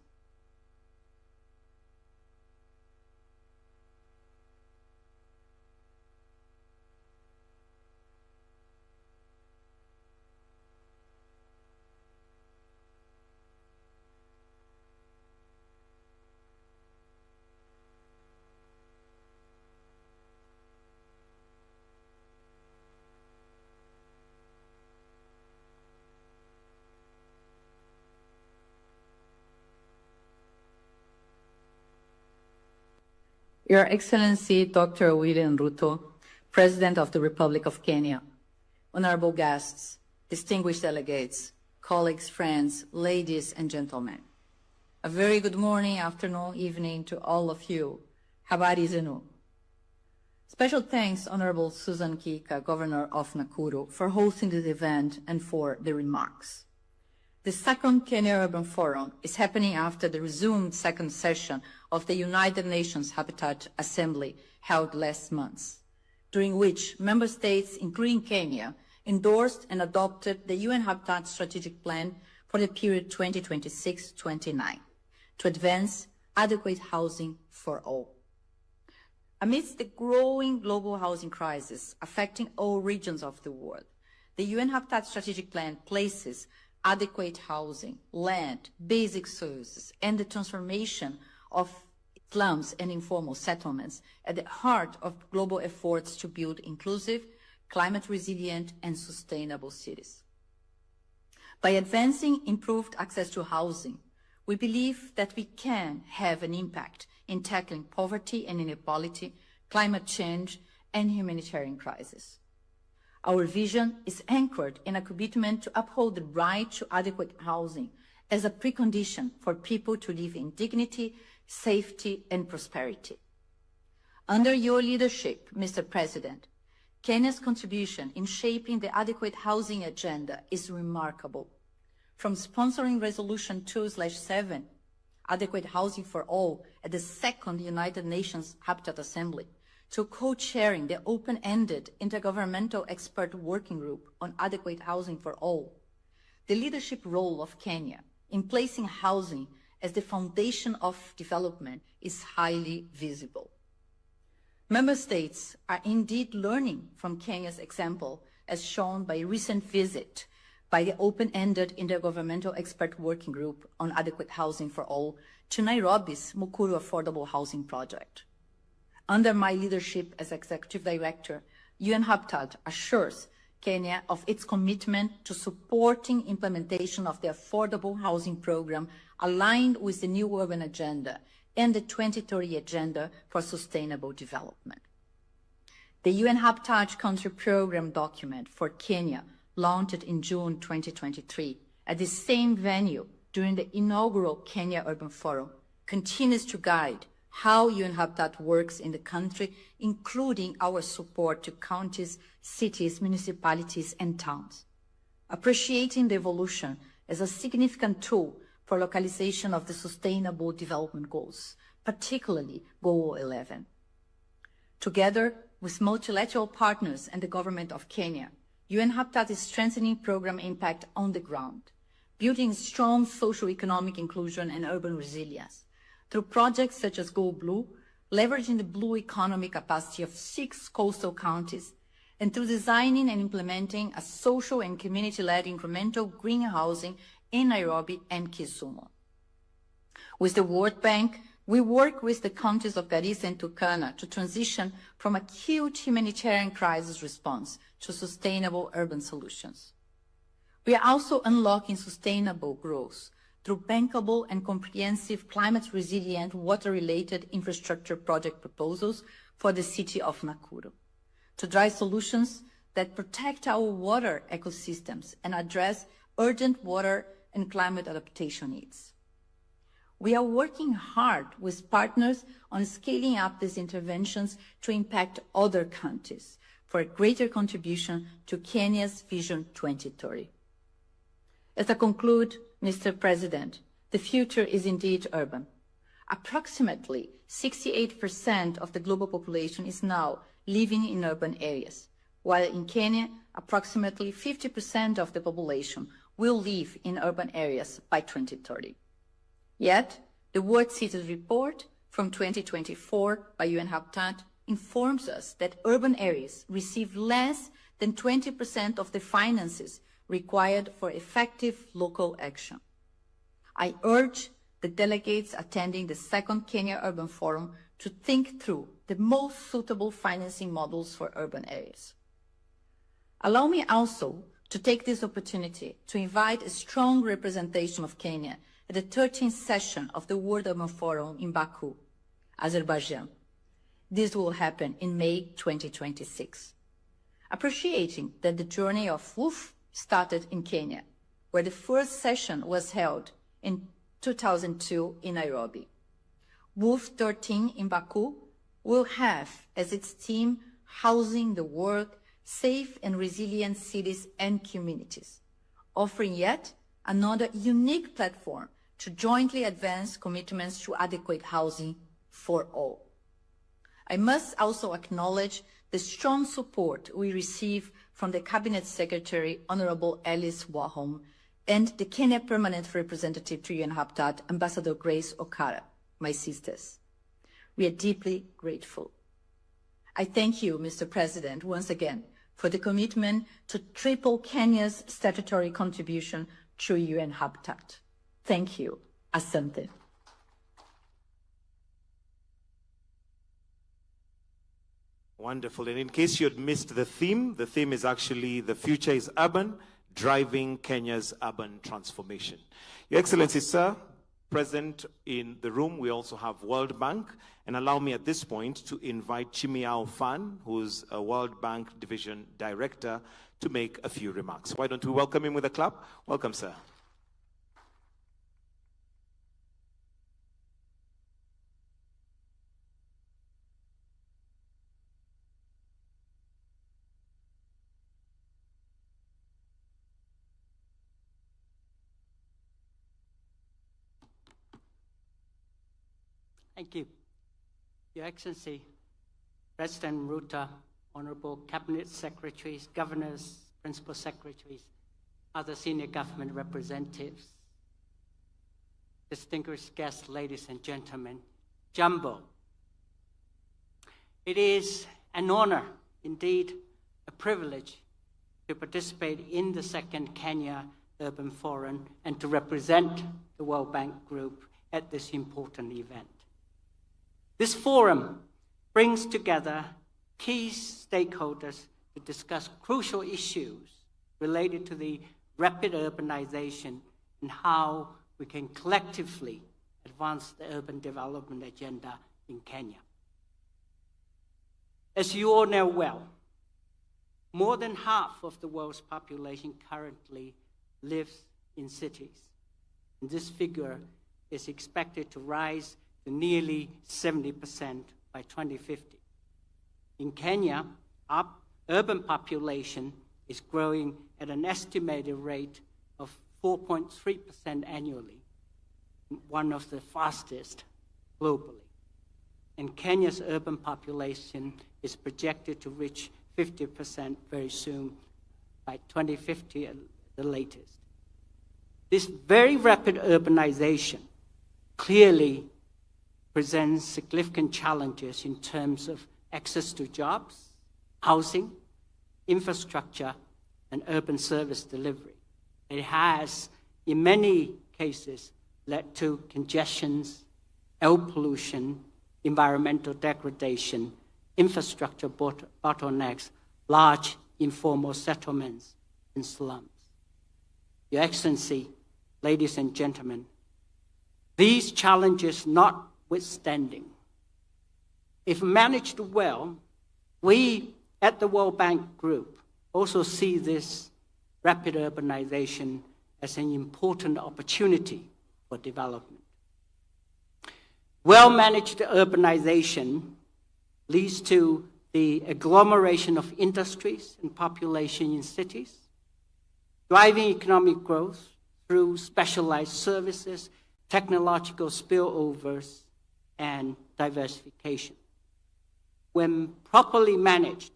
Your Excellency Dr. William Ruto, President of the Republic of Kenya, honorable guests, distinguished delegates, colleagues, friends, ladies and gentlemen. A very good morning, afternoon, evening to all of you. Habari zenu. Special thanks, Honorable Susan Kika, Governor of Nakuru, for hosting this event and for the remarks. The second Kenya Urban Forum is happening after the resumed second session of the United Nations Habitat Assembly held last month, during which member states, including Kenya, endorsed and adopted the UN Habitat Strategic Plan for the period 2026-29 to advance adequate housing for all. Amidst the growing global housing crisis affecting all regions of the world, the UN Habitat Strategic Plan places adequate housing, land, basic services, and the transformation of slums and informal settlements at the heart of global efforts to build inclusive, climate resilient, and sustainable cities. By advancing improved access to housing, we believe that we can have an impact in tackling poverty and inequality, climate change, and humanitarian crisis. Our vision is anchored in a commitment to uphold the right to adequate housing as a precondition for people to live in dignity, safety, and prosperity. Under your leadership, Mr. President, Kenya's contribution in shaping the adequate housing agenda is remarkable. From sponsoring Resolution 2/7, Adequate Housing for All, at the second United Nations Habitat Assembly, to co-chairing the open-ended Intergovernmental Expert Working Group on Adequate Housing for All, the leadership role of Kenya in placing housing as the foundation of development is highly visible. Member states are indeed learning from Kenya's example, as shown by a recent visit by the open-ended Intergovernmental Expert Working Group on Adequate Housing for All to Nairobi's Mukuru Affordable Housing Project. Under my leadership as Executive Director, UN Habitat assures Kenya of its commitment to supporting implementation of the Affordable Housing Program aligned with the New Urban Agenda and the 2030 Agenda for Sustainable Development. The UN Habitat Country Program document for Kenya, launched in June 2023 at the same venue during the inaugural Kenya Urban Forum, continues to guide how UN Habitat works in the country, including our support to counties, cities, municipalities, and towns. Appreciating the evolution as a significant tool for localization of the Sustainable Development Goals, particularly Goal 11. Together with multilateral partners and the government of Kenya, UN Habitat is strengthening program impact on the ground, building strong socio-economic inclusion and urban resilience, through projects such as Go Blue, leveraging the blue economy capacity of 6 coastal counties, and through designing and implementing a social and community-led incremental green housing in Nairobi and Kisumu. With the World Bank, we work with the counties of Garissa and Turkana to transition from acute humanitarian crisis response to sustainable urban solutions. We are also unlocking sustainable growth through bankable and comprehensive climate-resilient water-related infrastructure project proposals for the city of Nakuru, to drive solutions that protect our water ecosystems and address urgent water and climate adaptation needs. We are working hard with partners on scaling up these interventions to impact other countries for a greater contribution to Kenya's Vision 2030. As I conclude, Mr. President, the future is indeed urban. Approximately 68% of the global population is now living in urban areas, while in Kenya, approximately 50% of the population will live in urban areas by 2030. Yet, the World Cities Report from 2024 by UN Habitat informs us that urban areas receive less than 20% of the finances required for effective local action. I urge the delegates attending the second Kenya Urban Forum to think through the most suitable financing models for urban areas. Allow me also to take this opportunity to invite a strong representation of Kenya at the 13th session of the World Urban Forum in Baku, Azerbaijan. This will happen in May 2026. Appreciating that the journey of WOOF started in Kenya, where the first session was held in 2002 in Nairobi. WOOF 13 in Baku will have as its theme housing the world, safe and resilient cities and communities, offering yet another unique platform to jointly advance commitments to adequate housing for all. I must also acknowledge the strong support we receive from the Cabinet Secretary, Honorable Alice Wahom, and the Kenya Permanent Representative to UN Habitat, Ambassador Grace Okara, my sisters. We are deeply grateful. I thank you, Mr. President, once again, for the commitment to triple Kenya's statutory contribution to UN Habitat. Thank you. Asante. Wonderful. And in case you had missed the theme is actually "The Future is Urban, Driving Kenya's Urban Transformation." Your Excellency, sir, present in the room, we also have World Bank. And allow me at this point to invite Chimiao Fan, who's a World Bank Division Director, to make a few remarks. Why don't we welcome him with a clap? Welcome, sir. Thank you. Your Excellency, President Ruto, Honorable Cabinet Secretaries, Governors, Principal Secretaries, other senior government representatives, distinguished guests, ladies and gentlemen, Jumbo. It is an honor, indeed a privilege, to participate in the second Kenya Urban Forum and to represent the World Bank Group at this important event. This forum brings together key stakeholders to discuss crucial issues related to the rapid urbanization and how we can collectively advance the urban development agenda in Kenya. As you all know well, more than half of the world's population currently lives in cities. And this figure is expected to rise to nearly 70% by 2050. In Kenya, our urban population is growing at an estimated rate of 4.3% annually, one of the fastest globally. And Kenya's urban population is projected to reach 50% very soon, by 2050 at the latest. This very rapid urbanization clearly presents significant challenges in terms of access to jobs, housing, infrastructure, and urban service delivery. It has, in many cases, led to congestions, air pollution, environmental degradation, infrastructure bottlenecks, large informal settlements, and slums. Your Excellency, ladies and gentlemen, these challenges notwithstanding, if managed well, we at the World Bank Group also see this rapid urbanization as an important opportunity for development. Well-managed urbanization leads to the agglomeration of industries and population in cities, driving economic growth through specialized services, technological spillovers, and diversification. When properly managed,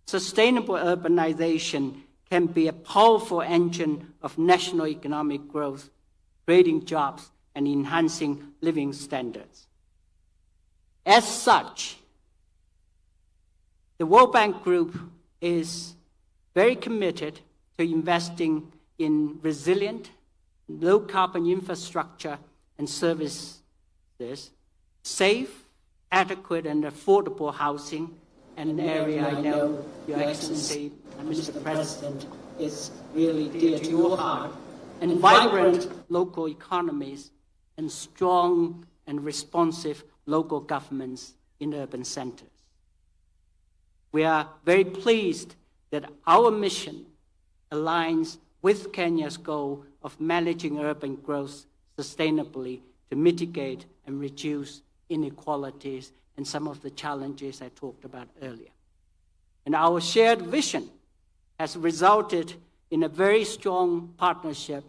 sustainable urbanization can be a powerful engine of national economic growth, creating jobs and enhancing living standards. As such, the World Bank Group is very committed to investing in resilient, low-carbon infrastructure and services, safe, adequate, and affordable housing, and an area I know Your Excellency and Mr. President is really dear to your heart, and vibrant local economies and strong and responsive local governments in urban centers. We are very pleased that our mission aligns with Kenya's goal of managing urban growth sustainably to mitigate and reduce inequalities and some of the challenges I talked about earlier. And our shared vision has resulted in a very strong partnership,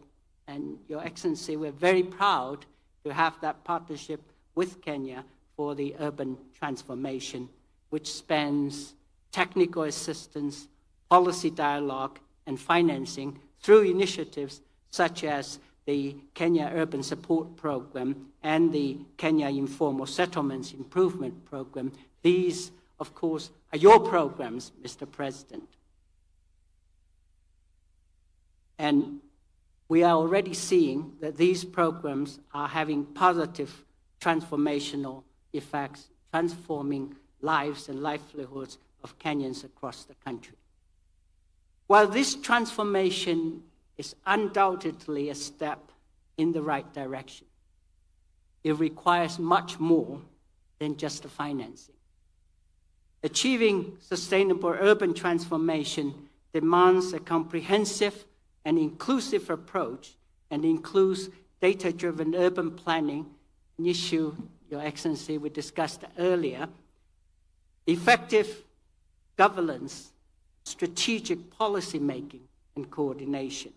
and Your Excellency, we're very proud to have that partnership with Kenya for the urban transformation, which spans technical assistance, policy dialogue, and financing through initiatives such as the Kenya Urban Support Program and the Kenya Informal Settlements Improvement Program. These, of course, are your programs, Mr. President. And we are already seeing that these programs are having positive transformational effects, transforming lives and livelihoods of Kenyans across the country. While this transformation is undoubtedly a step in the right direction, it requires much more than just the financing. Achieving sustainable urban transformation demands a comprehensive and inclusive approach and includes data-driven urban planning, an issue, Your Excellency, we discussed earlier, effective governance, strategic policy making and coordination,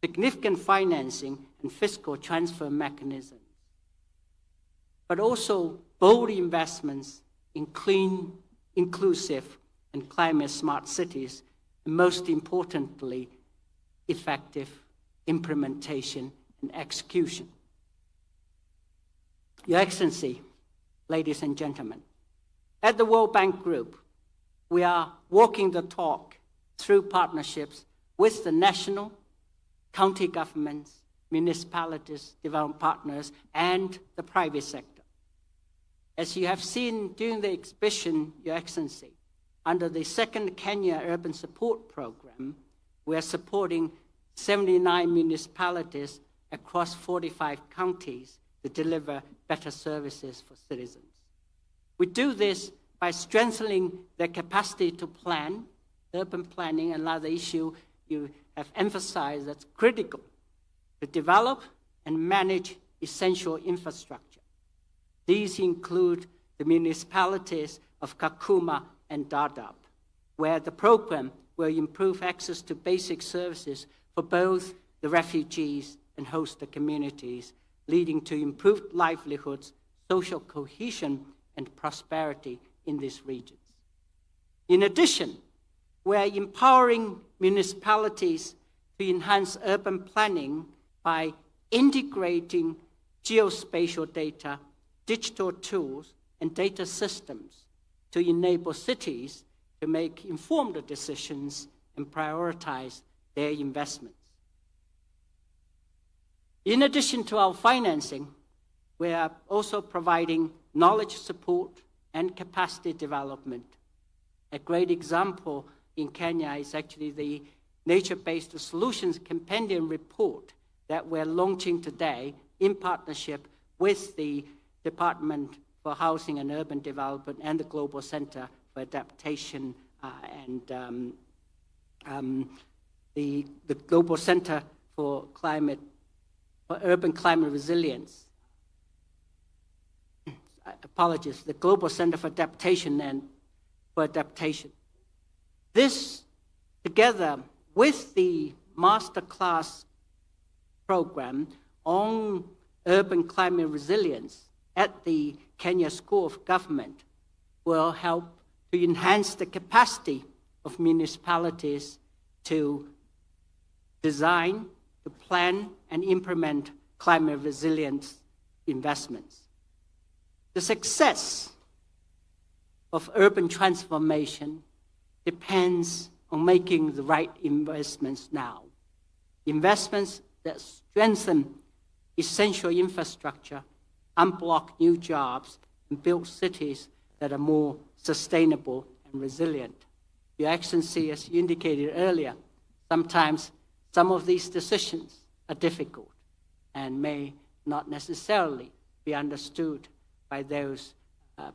significant financing and fiscal transfer mechanisms, but also bold investments in clean, inclusive, and climate-smart cities, and most importantly, effective implementation and execution. Your Excellency, ladies and gentlemen, at the World Bank Group, we are walking the talk through partnerships with the national, county governments, municipalities, development partners, and the private sector. As you have seen during the exhibition, Your Excellency, under the second Kenya Urban Support Program, we are supporting 79 municipalities across 45 counties to deliver better services for citizens. We do this by strengthening their capacity to plan, urban planning, another issue you have emphasized that's critical, to develop and manage essential infrastructure. These include the municipalities of Kakuma and Dadaab, where the program will improve access to basic services for both the refugees and host communities, leading to improved livelihoods, social cohesion, and prosperity in these regions. In addition, we are empowering municipalities to enhance urban planning by integrating geospatial data, digital tools, and data systems to enable cities to make informed decisions and prioritize their investments. In addition to our financing, we are also providing knowledge support and capacity development. A great example in Kenya is actually the Nature-Based Solutions Compendium report that we're launching today in partnership with the Department for Housing and Urban Development and the Global Center for Adaptation and the Global Center for Urban Climate Resilience. Apologies, the Global Center for Adaptation and for Adaptation. This, together with the masterclass program on urban climate resilience at the Kenya School of Government, will help to enhance the capacity of municipalities to design, to plan, and implement climate resilience investments. The success of urban transformation depends on making the right investments now. Investments that strengthen essential infrastructure, unblock new jobs, and build cities that are more sustainable and resilient. Your Excellency, as you indicated earlier, sometimes some of these decisions are difficult and may not necessarily be understood by those,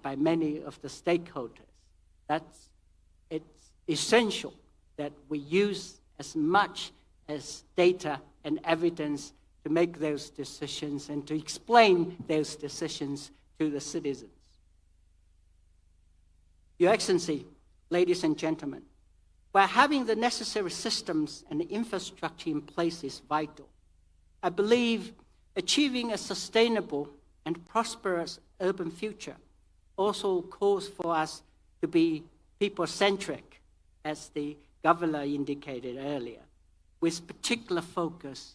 by many of the stakeholders. It's essential that we use as much as data and evidence to make those decisions and to explain those decisions to the citizens. Your Excellency, ladies and gentlemen, while having the necessary systems and infrastructure in place is vital, I believe achieving a sustainable and prosperous urban future also calls for us to be people-centric, as the Governor indicated earlier, with particular focus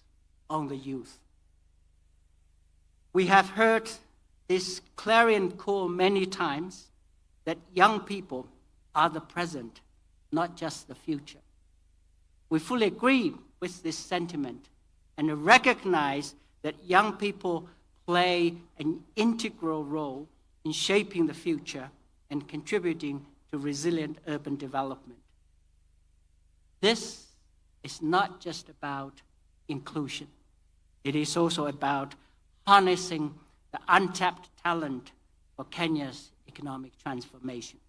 on the youth. We have heard this clarion call many times that young people are the present, not just the future. We fully agree with this sentiment and recognize that young people play an integral role in shaping the future and contributing to resilient urban development. This is not just about inclusion. It is also about harnessing the untapped talent for Kenya's economic transformation.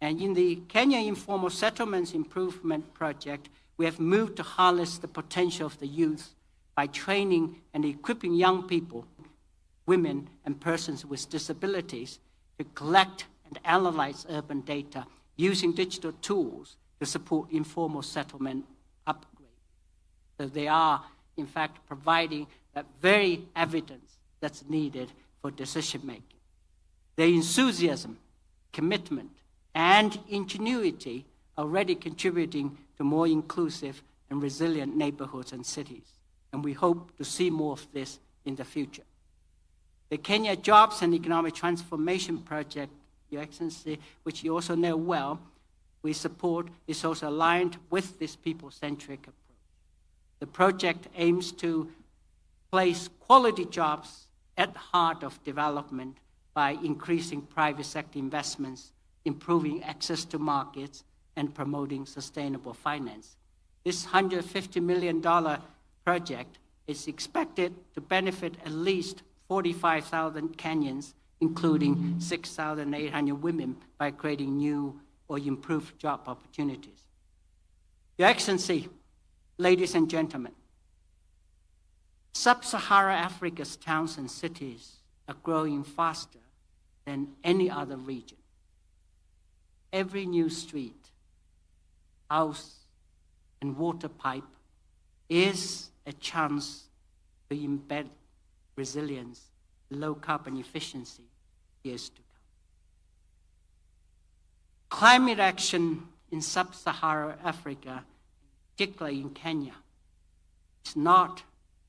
And in the Kenya Informal Settlements Improvement Project, we have moved to harness the potential of the youth by training and equipping young people, women, and persons with disabilities to collect and analyze urban data using digital tools to support informal settlement upgrade. So they are, in fact, providing that very evidence that's needed for decision-making. Their enthusiasm, commitment, and ingenuity are already contributing to more inclusive and resilient neighborhoods and cities. And we hope to see more of this in the future. The Kenya Jobs and Economic Transformation Project, Your Excellency, which you also know well, we support, is also aligned with this people-centric approach. The project aims to place quality jobs at the heart of development by increasing private sector investments, improving access to markets, and promoting sustainable finance. This $150 million project is expected to benefit at least 45,000 Kenyans, including 6,800 women, by creating new or improved job opportunities. Your Excellency, ladies and gentlemen, Sub-Saharan Africa's towns and cities are growing faster than any other region. Every new street, house, and water pipe is a chance to embed resilience, low carbon efficiency years to come. Climate action in Sub-Saharan Africa, particularly in Kenya, is not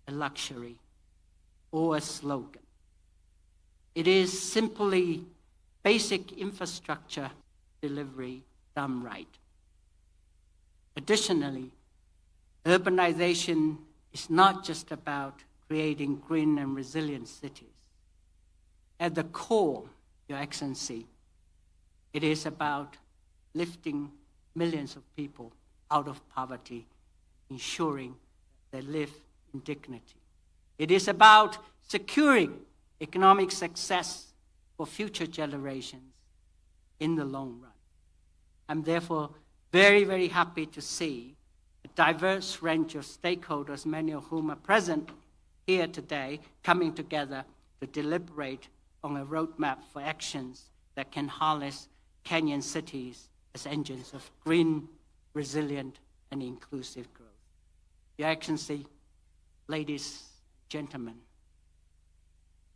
a luxury or a slogan. It is simply basic infrastructure delivery done right. Additionally, urbanization is not just about creating green and resilient cities. At the core, Your Excellency, it is about lifting millions of people out of poverty, ensuring they live in dignity. It is about securing economic success for future generations in the long run. I'm therefore very, very happy to see a diverse range of stakeholders, many of whom are present here today, coming together to deliberate on a roadmap for actions that can harness Kenyan cities as engines of green, resilient, and inclusive growth. Your Excellency, ladies, gentlemen,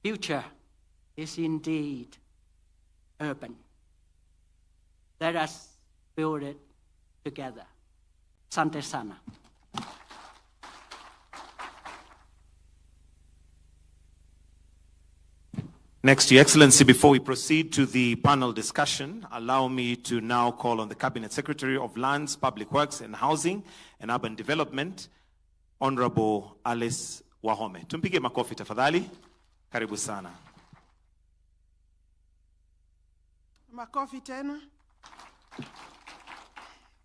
future is indeed urban. Let us build it together. Asante sana. Next, Your Excellency, before we proceed to the panel discussion, allow me to now call on the Cabinet Secretary of Lands, Public Works and Housing and Urban Development, Honorable Alice Wahome. Tumpige makofi tafadhali. Karibu sana. Makofi tena.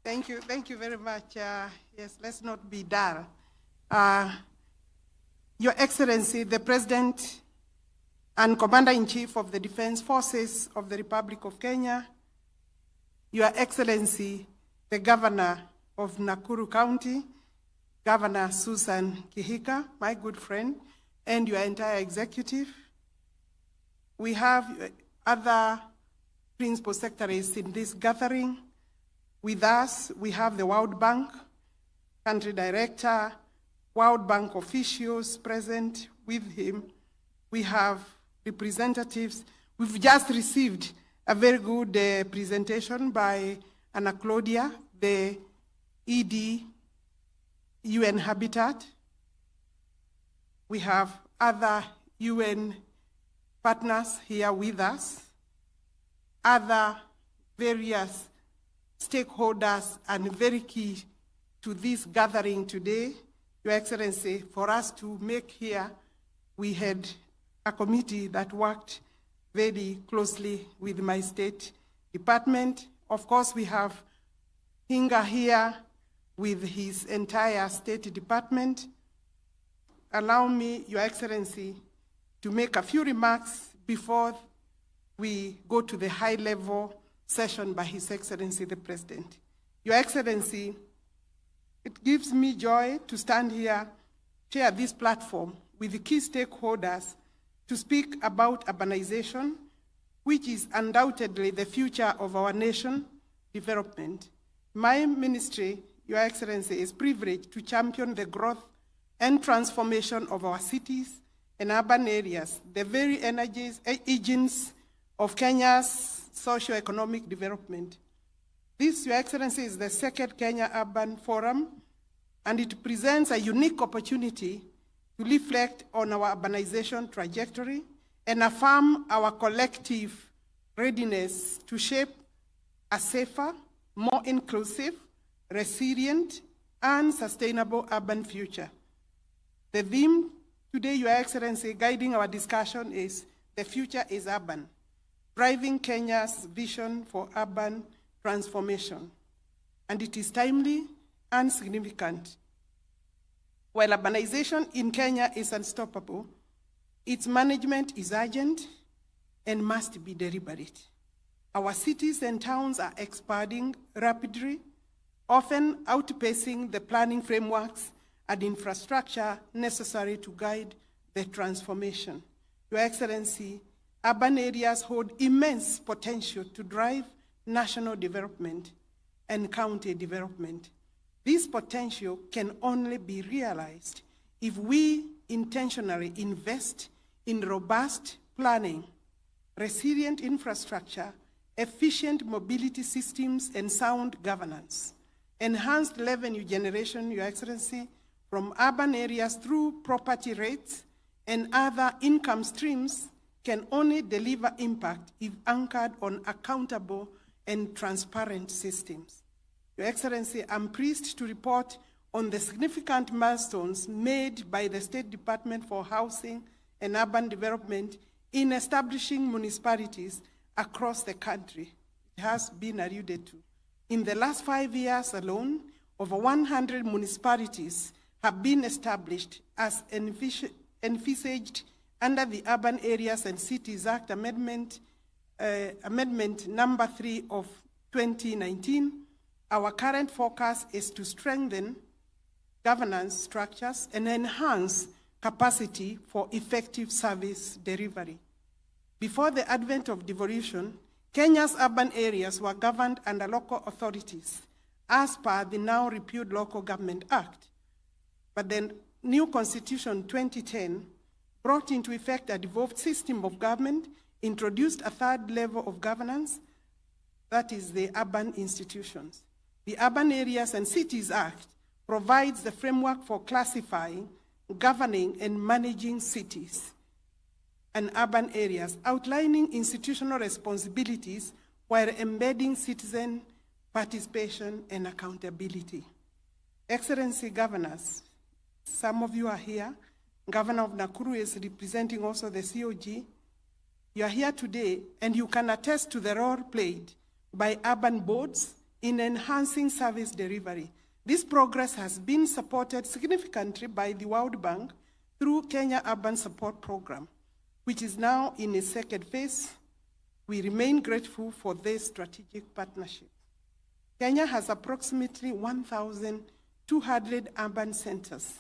Thank you very much. Yes, let's not be dull. Your Excellency, the President and Commander-in-Chief of the Defense Forces of the Republic of Kenya, Your Excellency, the Governor of Nakuru County, Governor Susan Kihika, my good friend, and your entire executive. We have other principal secretaries in this gathering. With us, we have the World Bank, Country Director, World Bank officials present with him. We have representatives. We've just received a very good presentation by Anna Claudia, the ED UN Habitat. We have other UN partners here with us, other various stakeholders, and very key to this gathering today, Your Excellency, for us to make here, we had a committee that worked very closely with my state department. Of course, we have Hinga here with his entire state department. Allow me, Your Excellency, to make a few remarks before we go to the high-level session by His Excellency the President. Your Excellency, it gives me joy to stand here, share this platform with the key stakeholders to speak about urbanization, which is undoubtedly the future of our nation development. My ministry, Your Excellency, is privileged to champion the growth and transformation of our cities and urban areas, the very engines of Kenya's socio-economic development. This, Your Excellency, is the second Kenya Urban Forum, and it presents a unique opportunity to reflect on our urbanization trajectory and affirm our collective readiness to shape a safer, more inclusive, resilient, and sustainable urban future. The theme today, Your Excellency, guiding our discussion is "The Future is Urban," driving Kenya's vision for urban transformation. And it is timely and significant. While urbanization in Kenya is unstoppable, its management is urgent and must be deliberate. Our cities and towns are expanding rapidly, often outpacing the planning frameworks and infrastructure necessary to guide the transformation. Your Excellency, urban areas hold immense potential to drive national development and county development. This potential can only be realized if we intentionally invest in robust planning, resilient infrastructure, efficient mobility systems, and sound governance. Enhanced revenue generation, Your Excellency, from urban areas through property rates and other income streams can only deliver impact if anchored on accountable and transparent systems. Your Excellency, I'm pleased to report on the significant milestones made by the State Department for Housing and Urban Development in establishing municipalities across the country. It has been alluded to. In the last 5 years alone, over 100 municipalities have been established as envisaged under the Urban Areas and Cities Act Amendment number 3 of 2019. Our current focus is to strengthen governance structures and enhance capacity for effective service delivery. Before the advent of devolution, Kenya's urban areas were governed under local authorities as per the now repealed Local Government Act. But the new Constitution 2010 brought into effect a devolved system of government, introduced a third level of governance, that is the urban institutions. The Urban Areas and Cities Act provides the framework for classifying, governing, and managing cities and urban areas, outlining institutional responsibilities while embedding citizen participation and accountability. Excellency Governors, some of you are here. Governor of Nakuru is representing also the COG. You are here today, and you can attest to the role played by urban boards in enhancing service delivery. This progress has been supported significantly by the World Bank through Kenya Urban Support Program, which is now in its second phase. We remain grateful for this strategic partnership. Kenya has approximately 1,200 urban centers,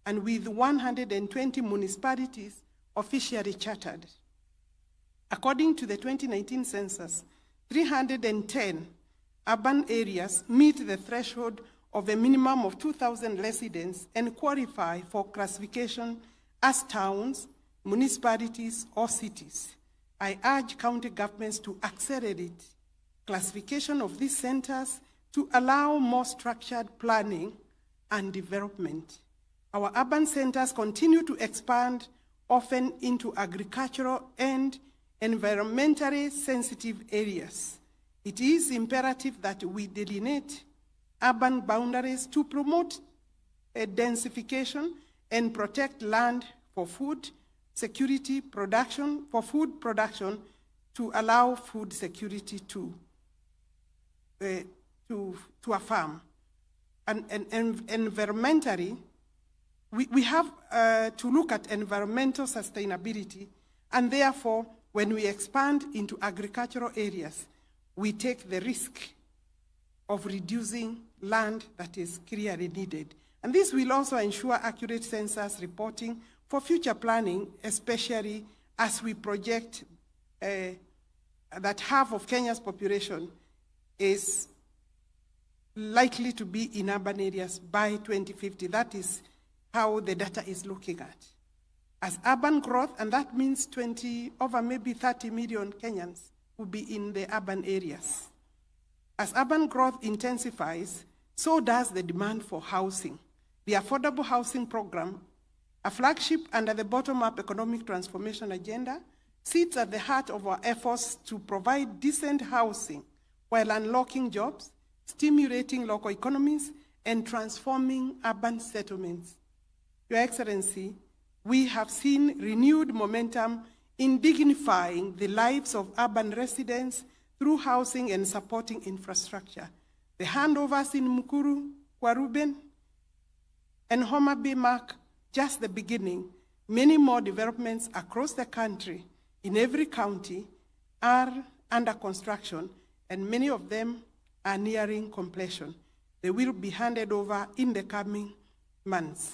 and with 120 municipalities officially chartered. According to the 2019 census, 310 urban areas meet the threshold of a minimum of 2,000 residents and qualify for classification as towns, municipalities, or cities. I urge county governments to accelerate classification of these centers to allow more structured planning and development. Our urban centers continue to expand, often into agricultural and environmentally sensitive areas. It is imperative that we delineate urban boundaries to promote densification and protect land for food security production, for food production, to allow food security to a farm. And environmentally, we have to look at environmental sustainability, and therefore, when we expand into agricultural areas, we take the risk of reducing land that is clearly needed. And this will also ensure accurate census reporting for future planning, especially as we project that half of Kenya's population is likely to be in urban areas by 2050. That is how the data is looking at. As urban growth, and that means over maybe 30 million Kenyans will be in the urban areas. As urban growth intensifies, so does the demand for housing. The Affordable Housing Program, a flagship under the bottom-up economic transformation agenda, sits at the heart of our efforts to provide decent housing while unlocking jobs, stimulating local economies, and transforming urban settlements. Your Excellency, we have seen renewed momentum in dignifying the lives of urban residents through housing and supporting infrastructure. The handovers in Mukuru, Kwaruben, and Homa Bay mark just the beginning. Many more developments across the country, in every county, are under construction, and many of them are nearing completion. They will be handed over in the coming months.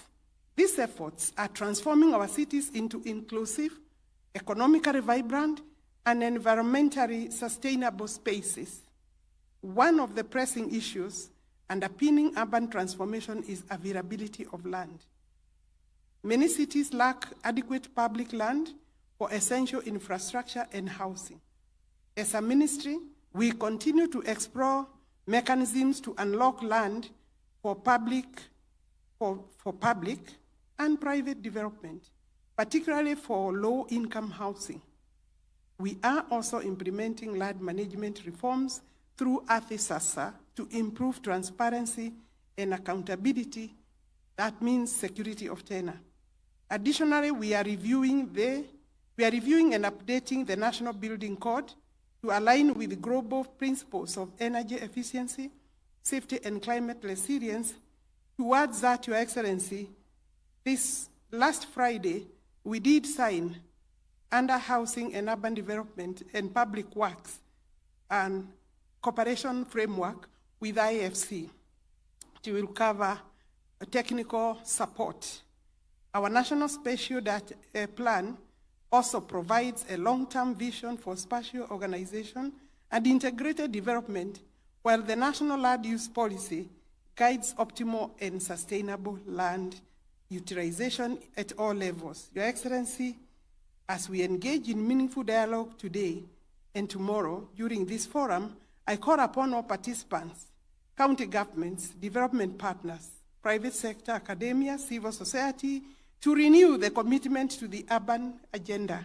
These efforts are transforming our cities into inclusive, economically vibrant, and environmentally sustainable spaces. One of the pressing issues underpinning urban transformation is availability of land. Many cities lack adequate public land for essential infrastructure and housing. As a ministry, we continue to explore mechanisms to unlock land for public and private development, particularly for low-income housing. We are also implementing land management reforms through AFISASA to improve transparency and accountability. That means security of tenure. Additionally, we are reviewing and updating the National Building Code to align with the global principles of energy efficiency, safety, and climate resilience, Towards that, Your Excellency, this last Friday, we did sign under Housing and Urban Development and Public Works and Cooperation Framework with IFC. It will cover technical support. Our National Spatial Plan also provides a long-term vision for spatial organization and integrated development, while the National Land Use Policy guides optimal and sustainable land utilization at all levels. Your Excellency, as we engage in meaningful dialogue today and tomorrow during this forum, I call upon all participants, county governments, development partners, private sector, academia, civil society, to renew the commitment to the urban agenda.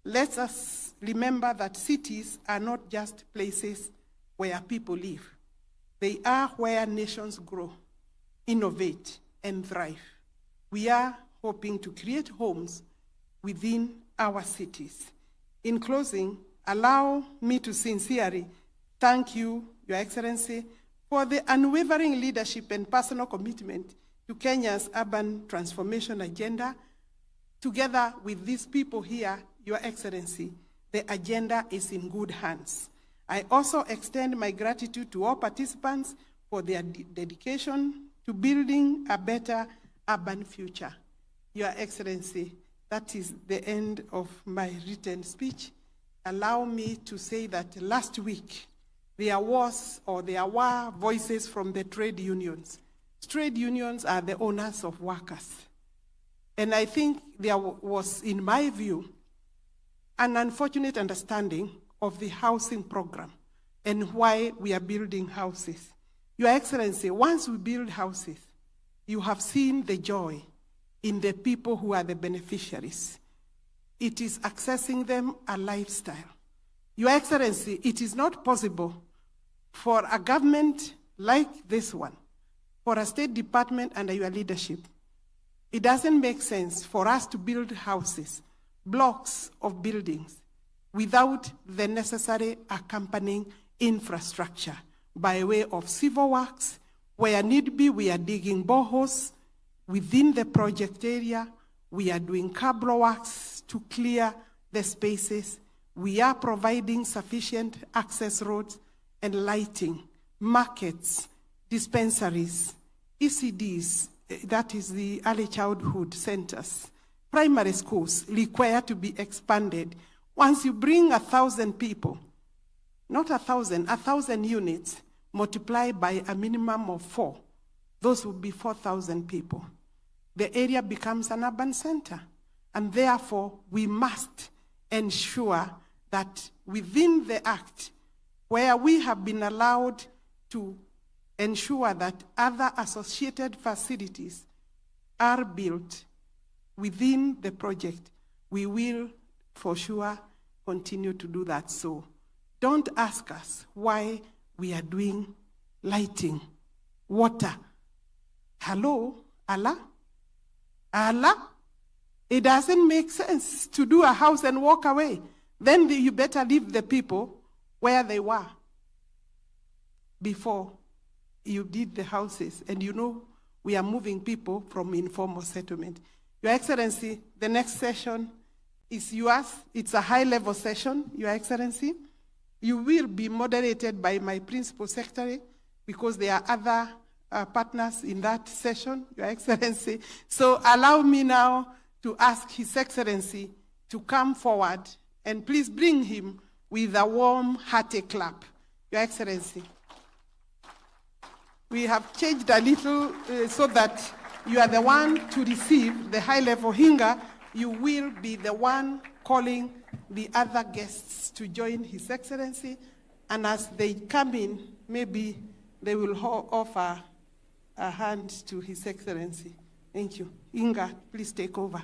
Let us remember that cities are not just places where people live. They are where nations grow, innovate, and thrive. We are hoping to create homes within our cities. In closing, allow me to sincerely thank you, Your Excellency, for the unwavering leadership and personal commitment to Kenya's urban transformation agenda. Together with these people here, Your Excellency, the agenda is in good hands. I also extend my gratitude to all participants for their dedication to building a better urban future. Your Excellency, that is the end of my written speech. Allow me to say that last week, there were voices from the trade unions. Trade unions are the owners of workers. And I think there was, in my view, an unfortunate understanding of the housing program and why we are building houses. Your Excellency, once we build houses, you have seen the joy in the people who are the beneficiaries. It is accessing them a lifestyle. Your Excellency, it is not possible for a government like this one, for a State Department under your leadership. It doesn't make sense for us to build houses, blocks of buildings, without the necessary accompanying infrastructure by way of civil works. Where need be, we are digging boreholes within the project area. We are doing cabro works to clear the spaces. We are providing sufficient access roads and lighting, markets, dispensaries, ECDs, that is the early childhood centers, primary schools require to be expanded. Once you bring 1,000 people, not 1,000 units, multiply by a minimum of 4, those would be 4,000 people. The area becomes an urban center, and therefore we must ensure that within the Act, where we have been allowed to ensure that other associated facilities are built within the project, we will for sure continue to do that. So don't ask us why we are doing lighting, water. Hello, Allah? Allah? It doesn't make sense to do a house and walk away. Then you better leave the people where they were before you did the houses. And you know, we are moving people from informal settlement. Your Excellency, the next session is yours. It's a high-level session, Your Excellency. You will be moderated by my principal secretary because there are other partners in that session, Your Excellency. So allow me now to ask His Excellency to come forward, and please bring him with a warm, hearty clap. Your Excellency. We have changed a little so that you are the one to receive the high-level hinga. You will be the one calling the other guests to join His Excellency. And as they come in, maybe they will offer a hand to His Excellency. Thank you. Inga, please take over.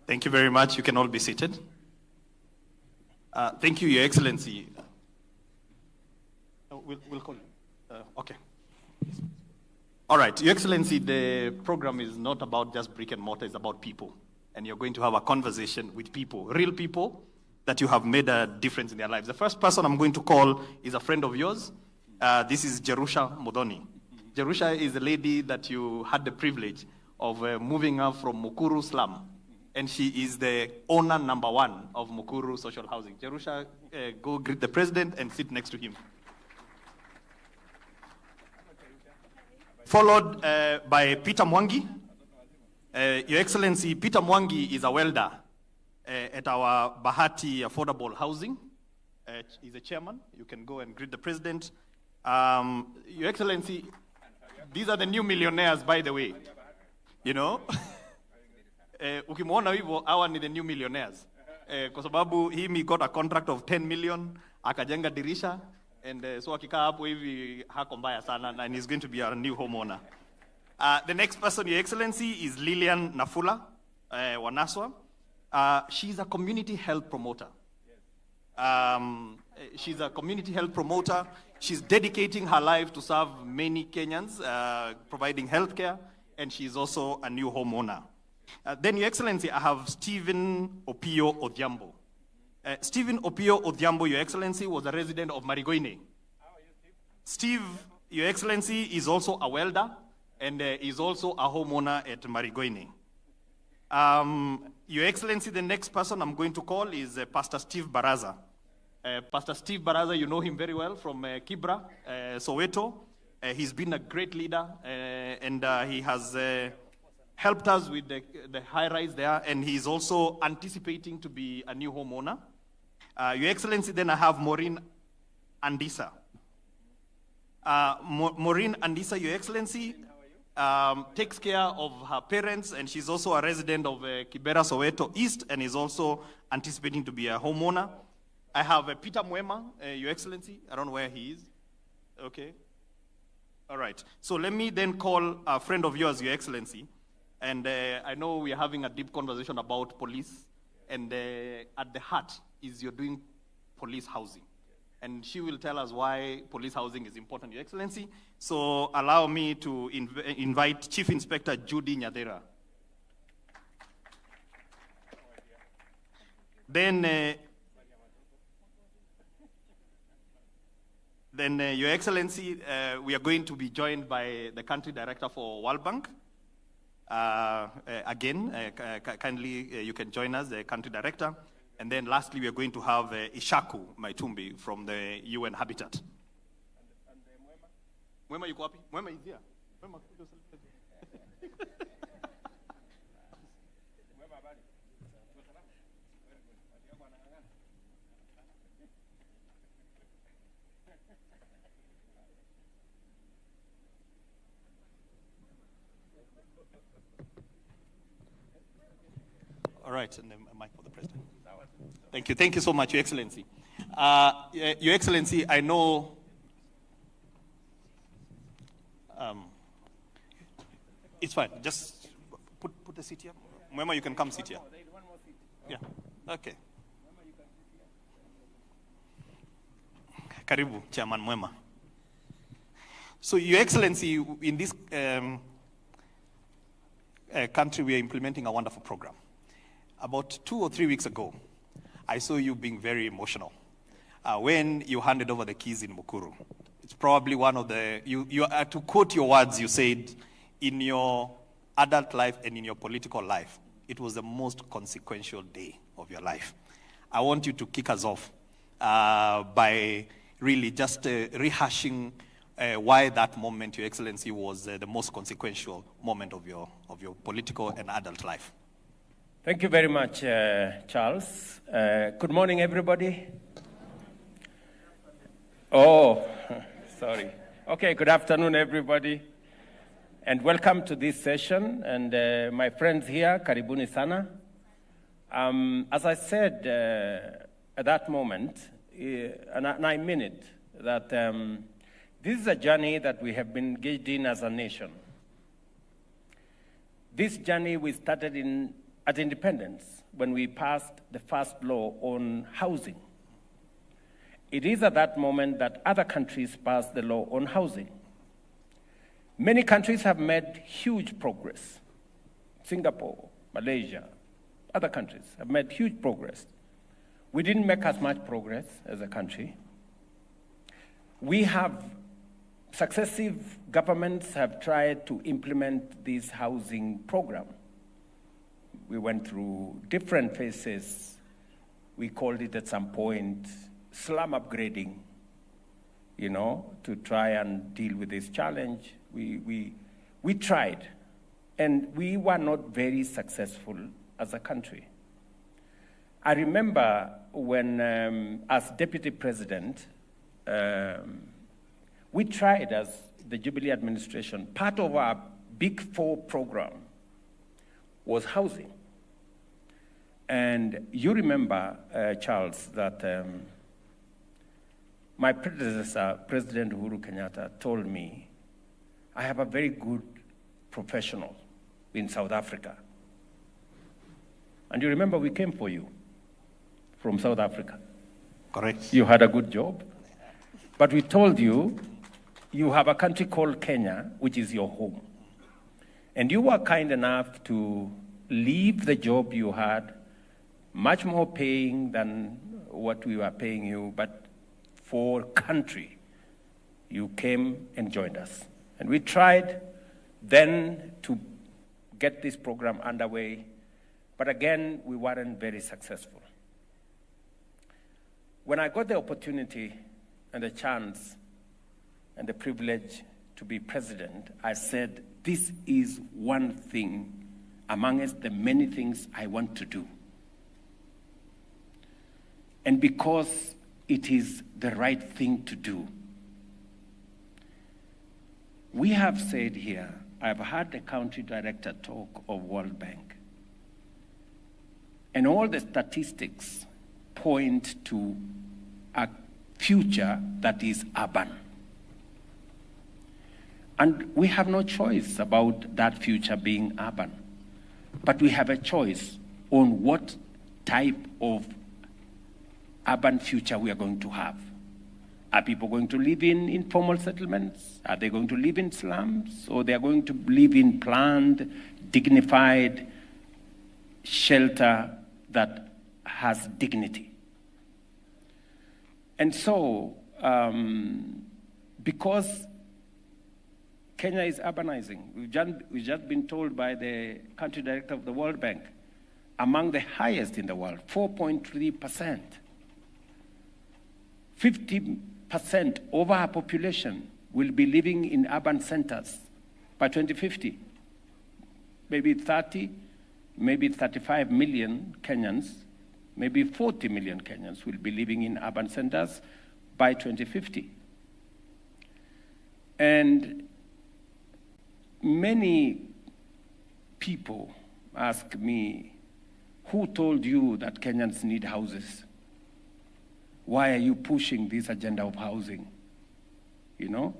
Thank you very much. You can all be seated. Thank you, Your Excellency. We'll call you. Okay. All right, Your Excellency, the program is not about just brick and mortar, it's about people. And you're going to have a conversation with people, real people, that you have made a difference in their lives. The first person I'm going to call is a friend of yours, This is Jerusha Modoni. Jerusha is a lady that you had the privilege of moving her from Mukuru slum. And she is the owner #1 of Mukuru Social Housing. Jerusha, go greet the president and sit next to him. Followed by Peter Mwangi. Your Excellency, Peter Mwangi is a welder at our Bahati Affordable Housing. He's a chairman. You can go and greet the president. Your Excellency, these are the new millionaires, by the way. You know? Ukimwona hivyo, hawa ni the new millionaires. Kwa sababu he got a contract of 10 million, akajenga dirisha, and so akikaa hapo hivi hako mbaya sana, and he's going to be our new homeowner. The next person, Your Excellency, is Lilian Nafula Wanaswa. She's a community health promoter. She's a community health promoter. She's dedicating her life to serve many Kenyans, providing healthcare, and she's also a new homeowner. Then, Your Excellency, I have Stephen Opio Odhiambo. Stephen Opio Odhiambo, Your Excellency, was a resident of Marigoine. Steve, Your Excellency, is also a welder and is also a homeowner at Marigoine. Your Excellency, the next person I'm going to call is Pastor Steve Baraza. Pastor Steve Baraza, you know him very well from Kibra, Soweto. He's been a great leader and he has helped us with the high rise there, and he's also anticipating to be a new homeowner. Your Excellency, then I have Maureen Andisa. Maureen Andisa, Your Excellency, takes care of her parents, and she's also a resident of Kibera, Soweto East, and is also anticipating to be a homeowner. I have Peter Mwema, Your Excellency. I don't know where he is. Okay. All right. So let me then call a friend of yours, Your Excellency. And I know we are having a deep conversation about police, and at the heart is you're doing police housing. And she will tell us why police housing is important, Your Excellency. So allow me to invite Chief Inspector Judy Nyadera. Then, Your Excellency, we are going to be joined by the Country Director for World Bank. Kindly, you can join us, the Country Director. And then lastly, we are going to have Ishaku Maitumbi from the UN Habitat. Mwema yuko wapi? Mwema is here. Mwema. All right, and then a mic for the President. Thank you. Thank you so much, Your Excellency. Your Excellency, I know it's fine. Just put the seat here. Mwema, you can come sit here. Yeah. Okay. Karibu, Chairman Mwema. So, Your Excellency, in this country, we are implementing a wonderful program. About 2 or 3 weeks ago, I saw you being very emotional when you handed over the keys in Mukuru. It's probably one of the, to quote your words, you said, in your adult life and in your political life, it was the most consequential day of your life. I want you to kick us off by really just rehashing why that moment, Your Excellency, was the most consequential moment of your political and adult life. Thank you very much, Charles. Good morning, everybody. Oh, sorry. Okay, good afternoon, everybody. And welcome to this session. And my friends here, karibuni sana. As I said at that moment, and I mean it, that this is a journey that we have been engaged in as a nation. This journey we started at independence when we passed the first law on housing. It is at that moment that other countries passed the law on housing. Many countries have made huge progress. Singapore, Malaysia, other countries have made huge progress. We didn't make as much progress as a country. We have successive governments have tried to implement this housing program. We went through different phases. We called it at some point slum upgrading, you know, to try and deal with this challenge. We tried, and we were not very successful as a country. I remember when, as deputy president, we tried as the Jubilee administration, part of our Big Four program was housing. And you remember, Charles, that my predecessor, President Uhuru Kenyatta, told me, I have a very good professional in South Africa. And you remember we came for you from South Africa. Correct. You had a good job. But we told you, you have a country called Kenya, which is your home. And you were kind enough to leave the job you had, much more paying than what we were paying you, but for country, you came and joined us. And we tried then to get this program underway, but again, we weren't very successful. When I got the opportunity and the chance and the privilege to be president, I said, this is one thing amongst the many things I want to do. And because it is the right thing to do, we have said here, I've heard the country director talk of World Bank, and all the statistics point to a future that is urban. And we have no choice about that future being urban, but we have a choice on what type of urban future we are going to have. Are people going to live in informal settlements? Are they going to live in slums? Or they are going to live in planned, dignified shelter that has dignity? And so, because Kenya is urbanizing, we've just been told by the country director of the World Bank, among the highest in the world, 4.3%. 50% of our population will be living in urban centers by 2050. Maybe 30, maybe 35 million Kenyans, maybe 40 million Kenyans will be living in urban centers by 2050. And many people ask me, who told you that Kenyans need houses? Why are you pushing this agenda of housing? You know,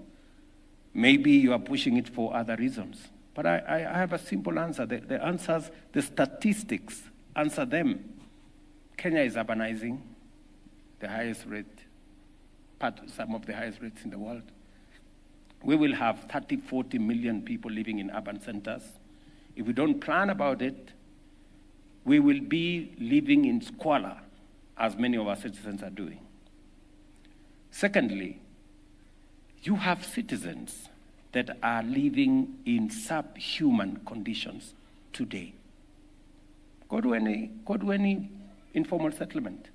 maybe you are pushing it for other reasons. But I have a simple answer. The answers, the statistics answer them. Kenya is urbanizing, the highest rate, some of the highest rates in the world. We will have 30, 40 million people living in urban centers. If we don't plan about it, we will be living in squalor, as many of our citizens are doing. Secondly, you have citizens that are living in subhuman conditions today. Go to any informal settlement.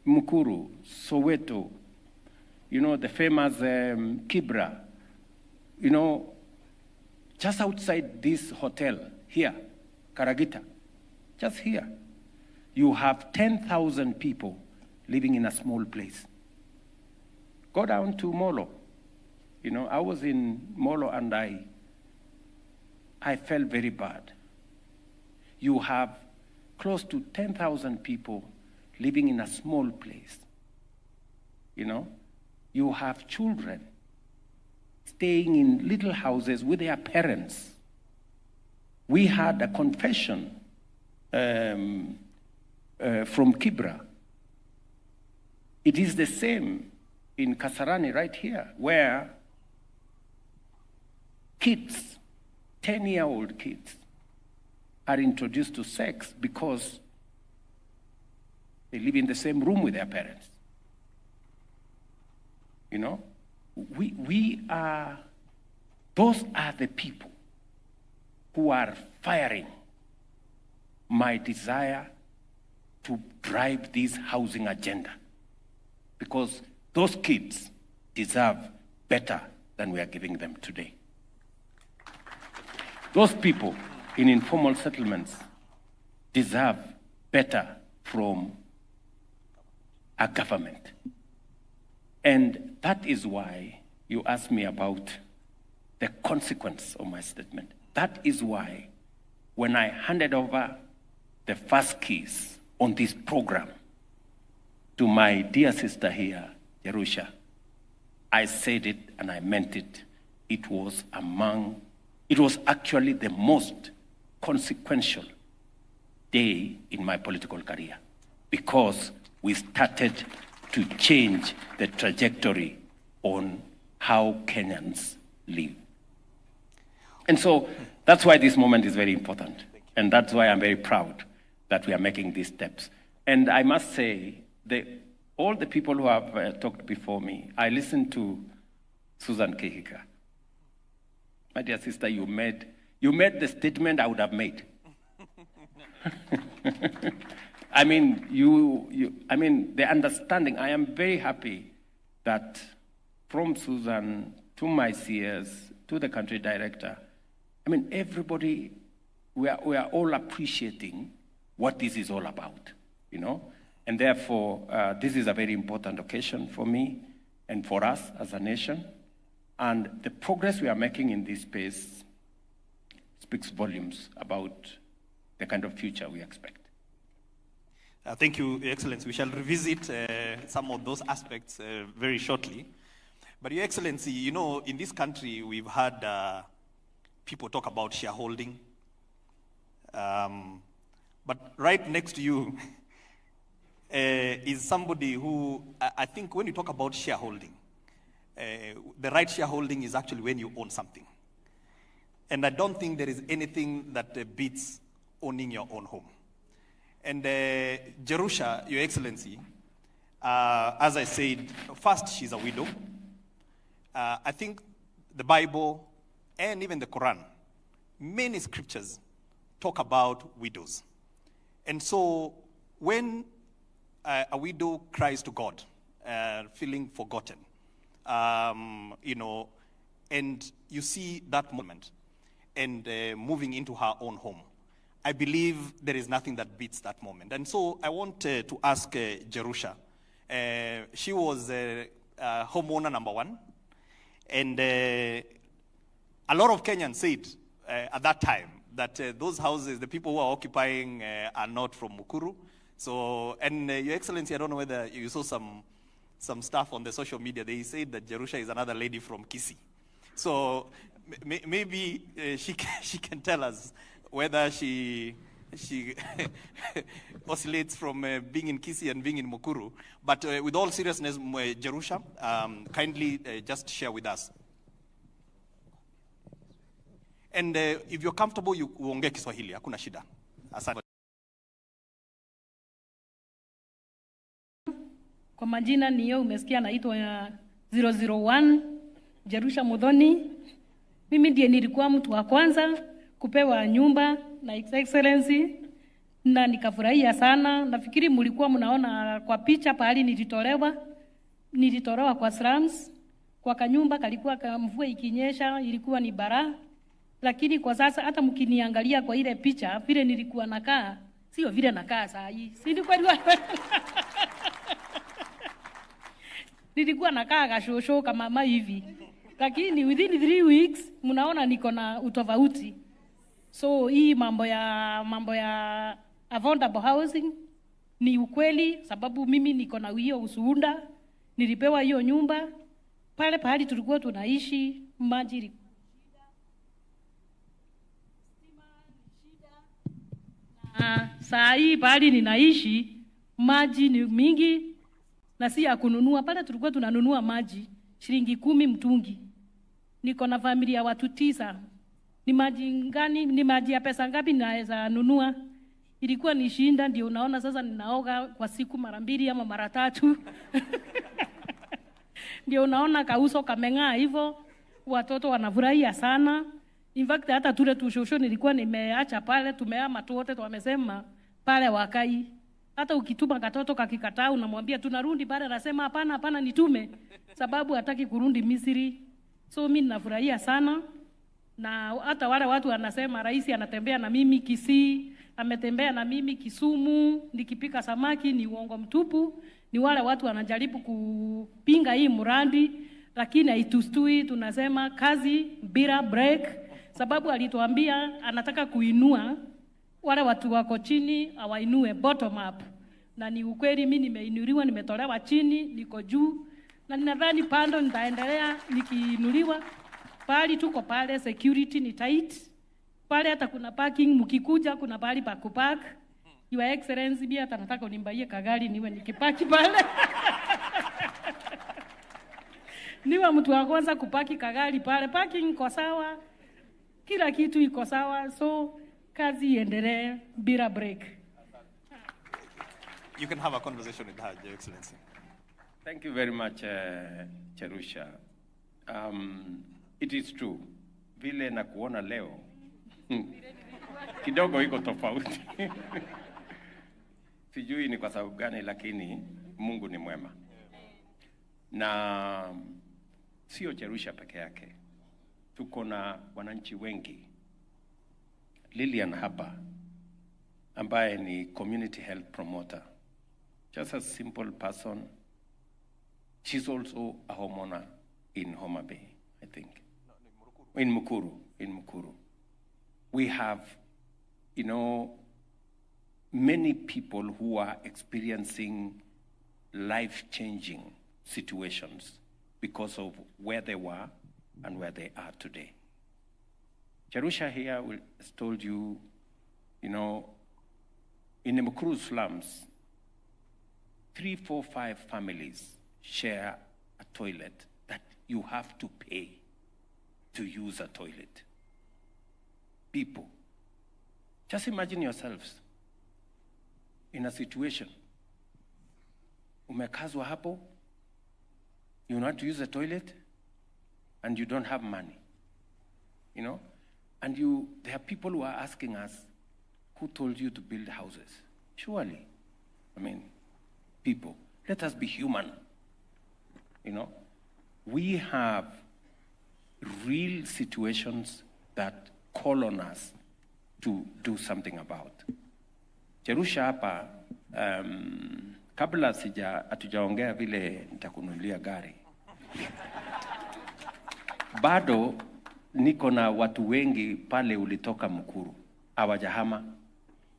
Mukuru, Soweto, you know, the famous Kibra, you know, just outside this hotel here, Karagita, just here, you have 10,000 people living in a small place. Go down to Molo. You know, I was in Molo and I felt very bad. You have close to 10,000 people living in a small place. You know, you have children staying in little houses with their parents. We had a confession from Kibra. It is the same in Kasarani right here, where kids, 10-year-old kids, are introduced to sex because they live in the same room with their parents. You know? those are the people who are firing my desire to drive this housing agenda, because those kids deserve better than we are giving them today. Those people in informal settlements deserve better from a government. And that is why you asked me about the consequence of my statement. That is why when I handed over the first keys on this program to my dear sister here, Jerusha, I said it and I meant it. It was actually the most consequential day in my political career, because we started to change the trajectory on how Kenyans live. And so that's why this moment is very important. And that's why I'm very proud that we are making these steps. And I must say, all the people who have talked before me, I listened to Susan Kehika. My dear sister, you made the statement I would have made. I mean, the understanding, I am very happy that from Susan to my CS to the country director, I mean, everybody, we are all appreciating what this is all about, you know? And therefore, this is a very important occasion for me and for us as a nation. And the progress we are making in this space speaks volumes about the kind of future we expect. Thank you, Your Excellency. We shall revisit some of those aspects very shortly. But Your Excellency, you know, in this country, we've had people talk about shareholding. But right next to you is somebody who, I think when you talk about shareholding, the right shareholding is actually when you own something. And I don't think there is anything that beats owning your own home. And Jerusha, Your Excellency, as I said, first, she's a widow. I think the Bible and even the Quran, many scriptures talk about widows. And so when a widow cries to God, feeling forgotten, you know, and you see that moment and moving into her own home, I believe there is nothing that beats that moment. And so I want to ask Jerusha. She was homeowner number one. And a lot of Kenyans said at that time that those houses, the people who are occupying are not from Mukuru. So, and Your Excellency, I don't know whether you saw some stuff on the social media. They said that Jerusha is another lady from Kisii. So maybe she can tell us whether she oscillates from being in Kisii and being in Mukuru. But with all seriousness, Jerusha, kindly just share with us. And if you're comfortable, you uongee Kiswahili, hakuna shida. Asante. Kwa majina niyo umesikia naitwa 001 Jerusha Muthoni. Mimi ndiye nilikuwa mtu wa kwanza kupewa nyumba na His Excellency na nikafurahia sana. Nafikiri mlikuwa mnaona kwa picha pahali nilitolewa kwa slums, kwa kanyumba kalikuwa mvua ikinyesha, ilikuwa ni bara. Lakini kwa sasa hata mkiniangalia kwa ile picha vile nilikuwa nakaa, sio vile nakaa saa hii. Si ni kweli? Nilikuwa nakaa kashosho kama mama hivi. Lakini within 3 weeks mnaona niko na utofauti. So hii mambo ya affordable housing ni ukweli, sababu mimi niko na hiyo ushuhuda. Nilipewa hiyo nyumba pale pahali tulikuwa tunaishi, maji saa hii pahali ninaishi maji ni mingi na si ya kununua. Pale tulikuwa tunanunua maji shilingi 10 mtungi. Niko na familia watu 9. Ni maji ya pesa ngapi naweza nunua? Ilikuwa ni shinda, ndio unaona sasa ninaoga kwa siku mara 2 ama mara 3. Ndio unaona kauso kameng'aa hivyo, watoto wanafurahia sana. In fact hata tule tushosho nilikuwa nimeacha pale, tumehama tu wote, wamesema pale wakai. Hata ukituma katoto kakikataa unamwambia tunarudi pale, anasema hapana hapana nitume, sababu hataki kurudi Misri. So mimi ninafurahia sana, na hata wale watu wanasema rais anatembea na mimi Kisii, ametembea na mimi Kisumu nikipika samaki, ni uongo mtupu. Ni wale watu wanajaribu kupinga hii mradi, lakini haitustui. Tunasema kazi bila break, sababu alituambia anataka kuinua wale watu wako chini, awainue bottom up. Na ni ukweli, mimi nimeinuliwa, nimetolewa chini, niko juu, na ninadhani pando nitaendelea nikiinuliwa. Pali tuko pale, security ni tight. Pale hata kuna parking, mkikuja kuna pali pa kupark. Your Excellency, pia hata nataka unimbaie kagari niwe nikipaki pale. Niwe mtu wa kwanza kupaki kagari pale. Parking iko sawa, kila kitu iko sawa, so kazi iendelee bila break. You can have a conversation with her, Your Excellency. Thank you very much, Cherusha. It is true. Vile na kuona leo kidogo iko tofauti. Sijui ni kwa sababu gani, lakini Mungu ni mwema. Na sio Cherusha peke yake. Tuko na wananchi wengi. Lilian hapa ambaye ni community health promoter. Just a simple person. She's also a homeowner in Homa Bay, I think. In Mukuru. We have, many people who are experiencing life-changing situations because of where they were and where they are today. Cherusha here has told you, in the Mukuru slums, 3, 4, 5 families share a toilet that you have to pay to use a toilet. People, just imagine yourselves in a situation. Umekazwa hapo, you want to use a toilet, and you don't have money, and there are people who are asking us, who told you to build houses? Surely, people, let us be human. We have real situations that call on us to do something about. Cherusha hapa, kabla hatujaongea vile nitakununulia gari. Bado niko na watu wengi pale ulitoka Mukuru, hawajahama.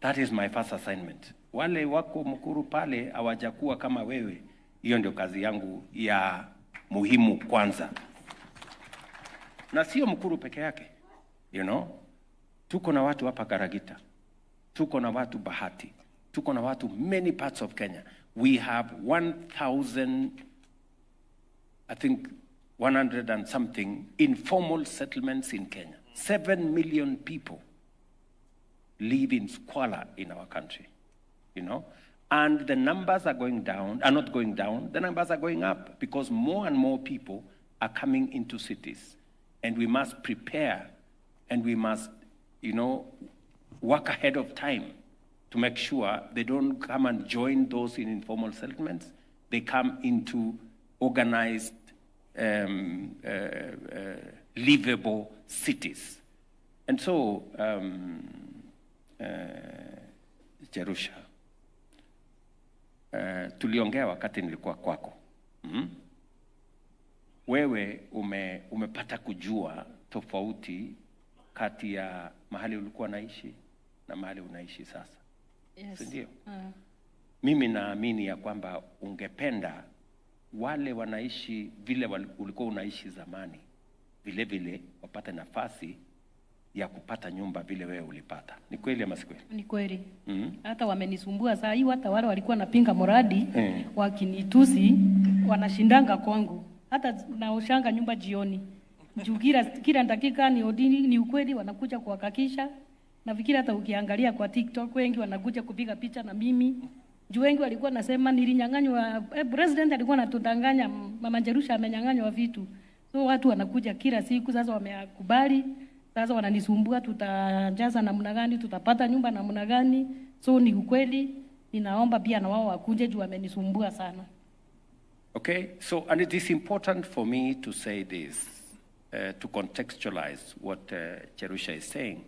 That is my first assignment. Wale wako Mukuru pale hawajakuwa kama wewe, hiyo ndio kazi yangu ya muhimu kwanza. Na sio Mukuru peke yake, tuko na watu hapa Karagita, tuko na watu Bahati, tuko na watu many parts of Kenya. We have 1,000, I think 100 and something informal settlements in Kenya. 7 million people live in squalor in our country, and the numbers are not going down, the numbers are going up because more and more people are coming into cities. And we must prepare, and we must, work ahead of time to make sure they don't come and join those in informal settlements. They come into organized, livable cities. And so, Cherusha, tuliongea wakati nilikuwa kwako. Wewe umepata kujua tofauti kati ya mahali ulikuwa naishi na mahali unaishi sasa. Yes. Ndio? Mimi naamini ya kwamba ungependa wale wanaishi vile ulikuwa unaishi zamani, vile vile wapate nafasi ya kupata nyumba vile wewe ulipata. Ni kweli ama si kweli? Ni kweli. Hata wamenisumbua saa hii, hata wale walikuwa napinga mradi wakinitusi wanashindanga kwangu. Hata naoshanga nyumba jioni. Juu kila dakika ni ukweli, wanakuja kuhakikisha. Nafikiri hata ukiangalia kwa TikTok wengi wanakuja kupiga picha na mimi. Juu wengi walikuwa nasema nilinyang'anywa, president alikuwa anatudanganya, Mama Jerusha amenyang'anywa vitu. So watu wanakuja kila siku, sasa wamekubali, sasa wananisumbua, tutajaza namna gani, tutapata nyumba namna gani. So ni ukweli, ninaomba pia na wao wakuje juu wamenisumbua sana. Okay, so and it is important for me to say this, to contextualize what Jerusha is saying.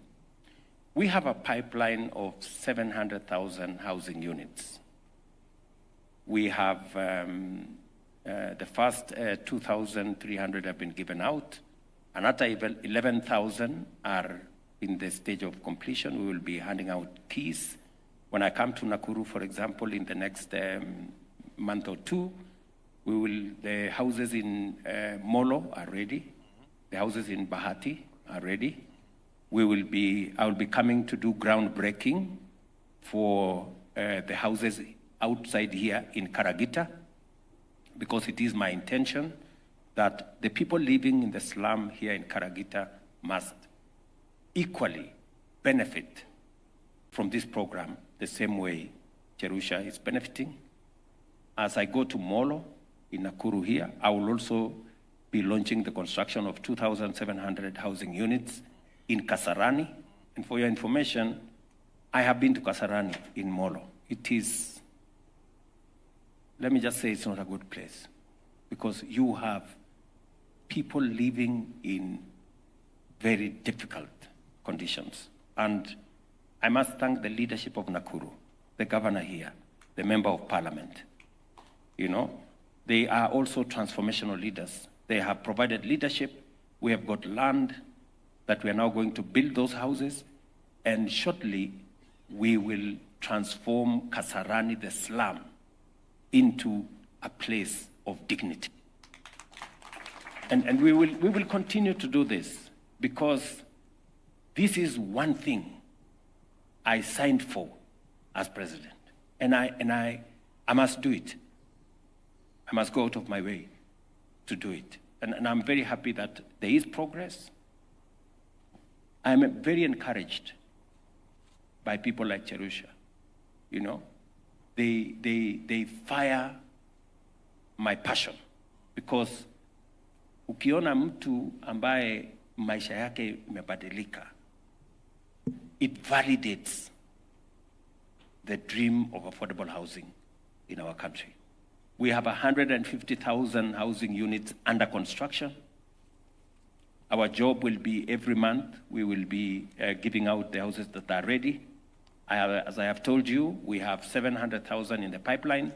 We have a pipeline of 700,000 housing units. We have the first 2,300 have been given out. Another 11,000 are in the stage of completion. We will be handing out keys. When I come to Nakuru, for example, in the next month or two, the houses in Molo are ready. The houses in Bahati are ready. I will be coming to do groundbreaking for the houses outside here in Karagita, because it is my intention that the people living in the slum here in Karagita must equally benefit from this program the same way Jerusha is benefiting. As I go to Molo in Nakuru here, I will also be launching the construction of 2,700 housing units in Kasarani. And for your information, I have been to Kasarani in Molo. It is, let me just say, it's not a good place, because you have people living in very difficult conditions. And I must thank the leadership of Nakuru, the governor here, the member of parliament. You know, they are also transformational leaders. They have provided leadership. We have got land that we are now going to build those houses, and shortly we will transform Kasarani, the slum, into a place of dignity. And we will continue to do this, because this is one thing I signed for as president, and I must do it. I must go out of my way to do it. And I'm very happy that there is progress. I'm very encouraged by people like Jerusha. You know, they fire my passion, because ukiona mtu ambaye maisha yake imebadilika, it validates the dream of affordable housing in our country. We have 150,000 housing units under construction. Our job will be every month, we will be giving out the houses that are ready. As I have told you, we have 700,000 in the pipeline.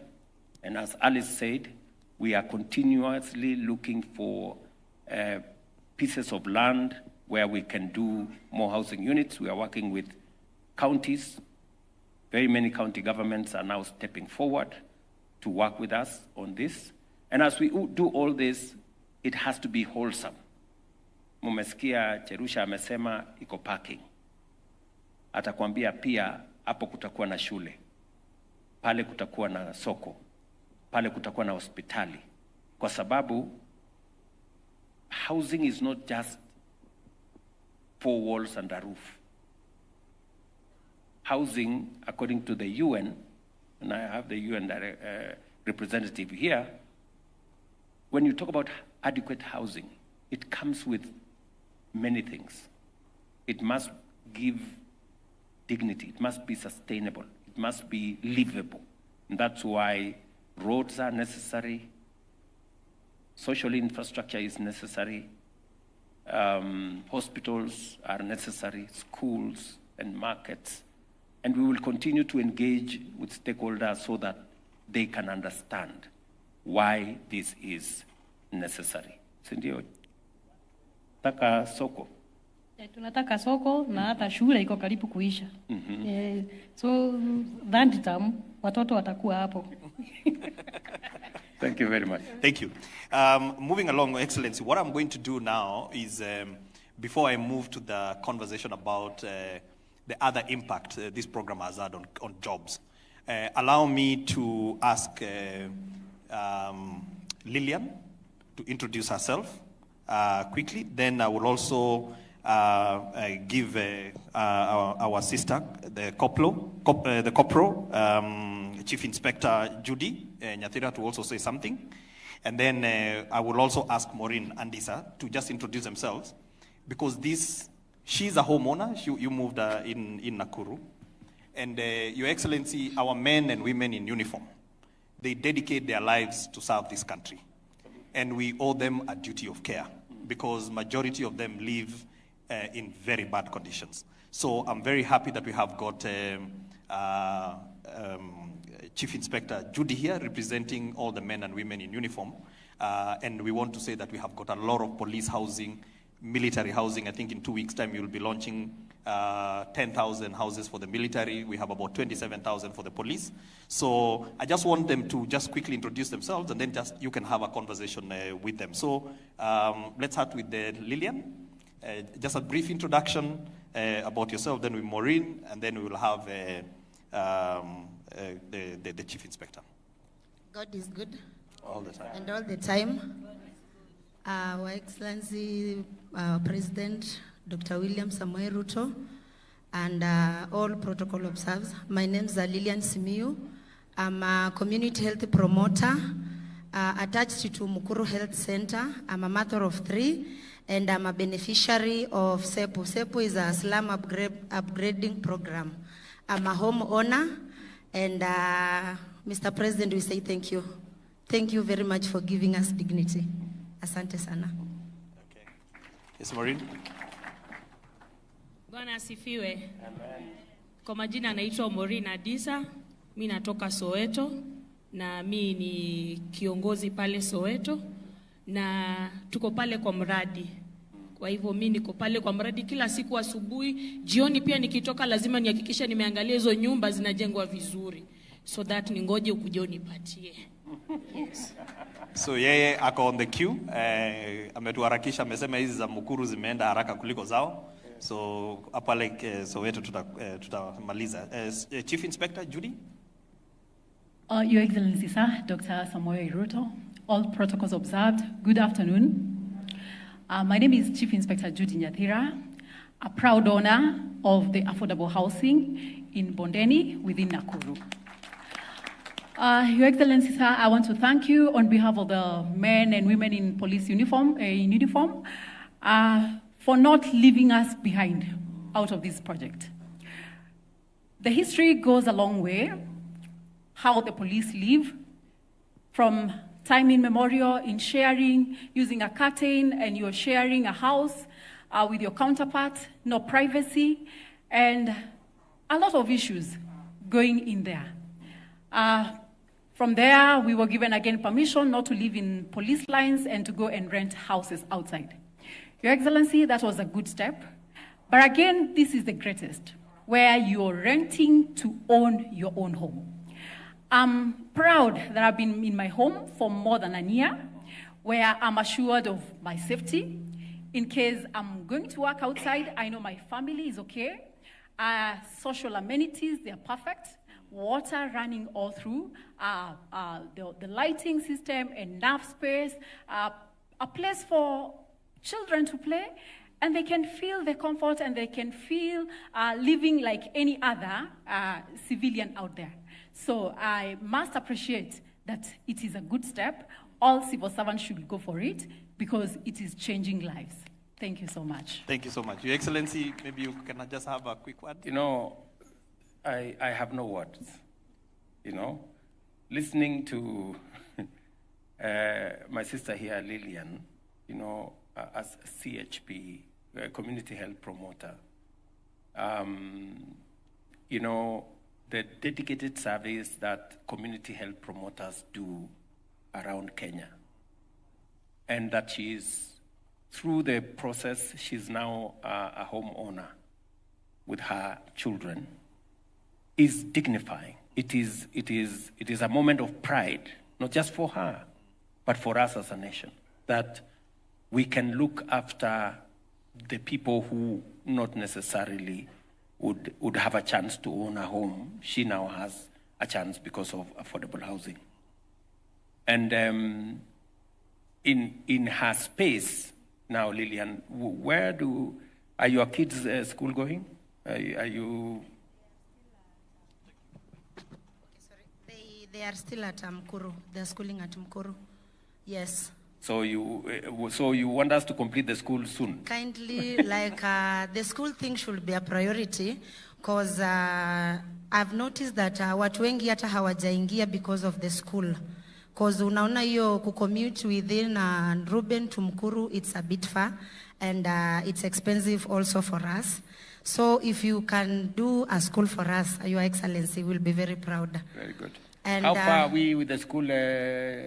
And as Alice said, we are continuously looking for pieces of land where we can do more housing units. We are working with counties. Very many county governments are now stepping forward to work with us on this. And as we do all this, it has to be wholesome. Mumesikia Jerusha amesema iko parking. Atakwambia pia hapo kutakuwa na shule, pale kutakuwa na soko, pale kutakuwa na hospitali. Kwa sababu housing is not just 4 walls and a roof. Housing, according to the UN, and I have the UN representative here, when you talk about adequate housing, it comes with many things. It must give dignity, it must be sustainable, it must be livable. And that's why roads are necessary, social infrastructure is necessary, hospitals are necessary, schools and markets. And we will continue to engage with stakeholders so that they can understand why this is necessary. Sindio? Taka soko. Tunataka soko na hata shule iko karibu kuisha. So that time watoto watakuwa hapo. Thank you very much. Thank you. Moving along, Excellency, what I'm going to do now is, before I move to the conversation about the other impact this program has had on jobs, allow me to ask Lillian to introduce herself quickly. Then I will also give our sister, the corporal, and Chief Inspector Judy Nyathira to also say something. And then I will also ask Maureen and Disa to just introduce themselves, because she's a homeowner. You moved in Nakuru. And Your Excellency, our men and women in uniform, they dedicate their lives to serve this country. And we owe them a duty of care, because majority of them live in very bad conditions. So I'm very happy that we have got Chief Inspector Judy here representing all the men and women in uniform. And we want to say that we have got a lot of police housing, military housing. I think in 2 weeks' time you'll be launching 10,000 houses for the military. We have about 27,000 for the police. So I just want them to just quickly introduce themselves, and then just you can have a conversation with them. So let's start with Lillian. Just a brief introduction about yourself, then with Maureen, and then we will have the Chief Inspector. God is good. All the time. And all the time. Our Excellency President Dr. William Samoei Ruto, and all protocol observers. My name is Lillian Simiyu. I'm a community health promoter attached to Mukuru Health Center. I'm a mother of 3, and I'm a beneficiary of SEPU. SEPU is a slum upgrading program. I'm a homeowner, and Mr. President, we say thank you. Thank you very much for giving us dignity. Asante sana. Okay. Yes, Maureen. Bwana asifiwe. Kwa majina anaitwa Maureen Adisa. Mimi natoka Soweto na mimi ni kiongozi pale Soweto na tuko pale kwa mradi. Kwa hivyo mimi niko pale kwa mradi kila siku asubuhi, jioni pia nikitoka lazima nihakikisha nimeangalia hizo nyumba zinajengwa vizuri, so that ningoje ukuje unipatie. Yes. So yeye ako on the queue. Ametuharakisha, amesema hizi za Mukuru zimeenda haraka kuliko zao. So hapa like Soweto tutamaliza. Chief Inspector Judy. Your Excellency, sir, Dr. Samoei Ruto, all protocols observed. Good afternoon. My name is Chief Inspector Judy Nyathira, a proud owner of the affordable housing in Bondeni within Nakuru. Your Excellency, sir, I want to thank you on behalf of the men and women in police uniform, for not leaving us behind out of this project. The history goes a long way, how the police live, from time immemorial in sharing, using a curtain, and you're sharing a house with your counterpart, no privacy, and a lot of issues going in there. From there, we were given again permission not to live in police lines and to go and rent houses outside. Your Excellency, that was a good step. But again, this is the greatest, where you're renting to own your own home. I'm proud that I've been in my home for more than a year, where I'm assured of my safety. In case I'm going to work outside, I know my family is okay. Social amenities, they're perfect. Water running all through, the lighting system, enough space, a place for children to play, and they can feel the comfort and they can feel living like any other civilian out there. So I must appreciate that it is a good step. All civil servants should go for it because it is changing lives. Thank you so much. Thank you so much. Your Excellency, maybe you can just have a quick word. You know, I have no words, listening to my sister here, Lillian, as CHP, community health promoter, the dedicated service that community health promoters do around Kenya, and that through the process, she's now a homeowner with her children, is dignifying. It is a moment of pride, not just for her, but for us as a nation, that we can look after the people who not necessarily would have a chance to own a home. She now has a chance because of affordable housing. And in her space now, Lillian, are your kids school going? Are you? They are still at Mkuru. They're schooling at Mkuru. Yes. So you want us to complete the school soon? Kindly, like the school thing should be a priority, because I've noticed that watu wengi hata hawajaingia because of the school. Because unaona hiyo kucommute within Ruben to Mkuru, it's a bit far, and it's expensive also for us. So if you can do a school for us, Your Excellency, we'll be very proud. Very good. And, how far are we with the school,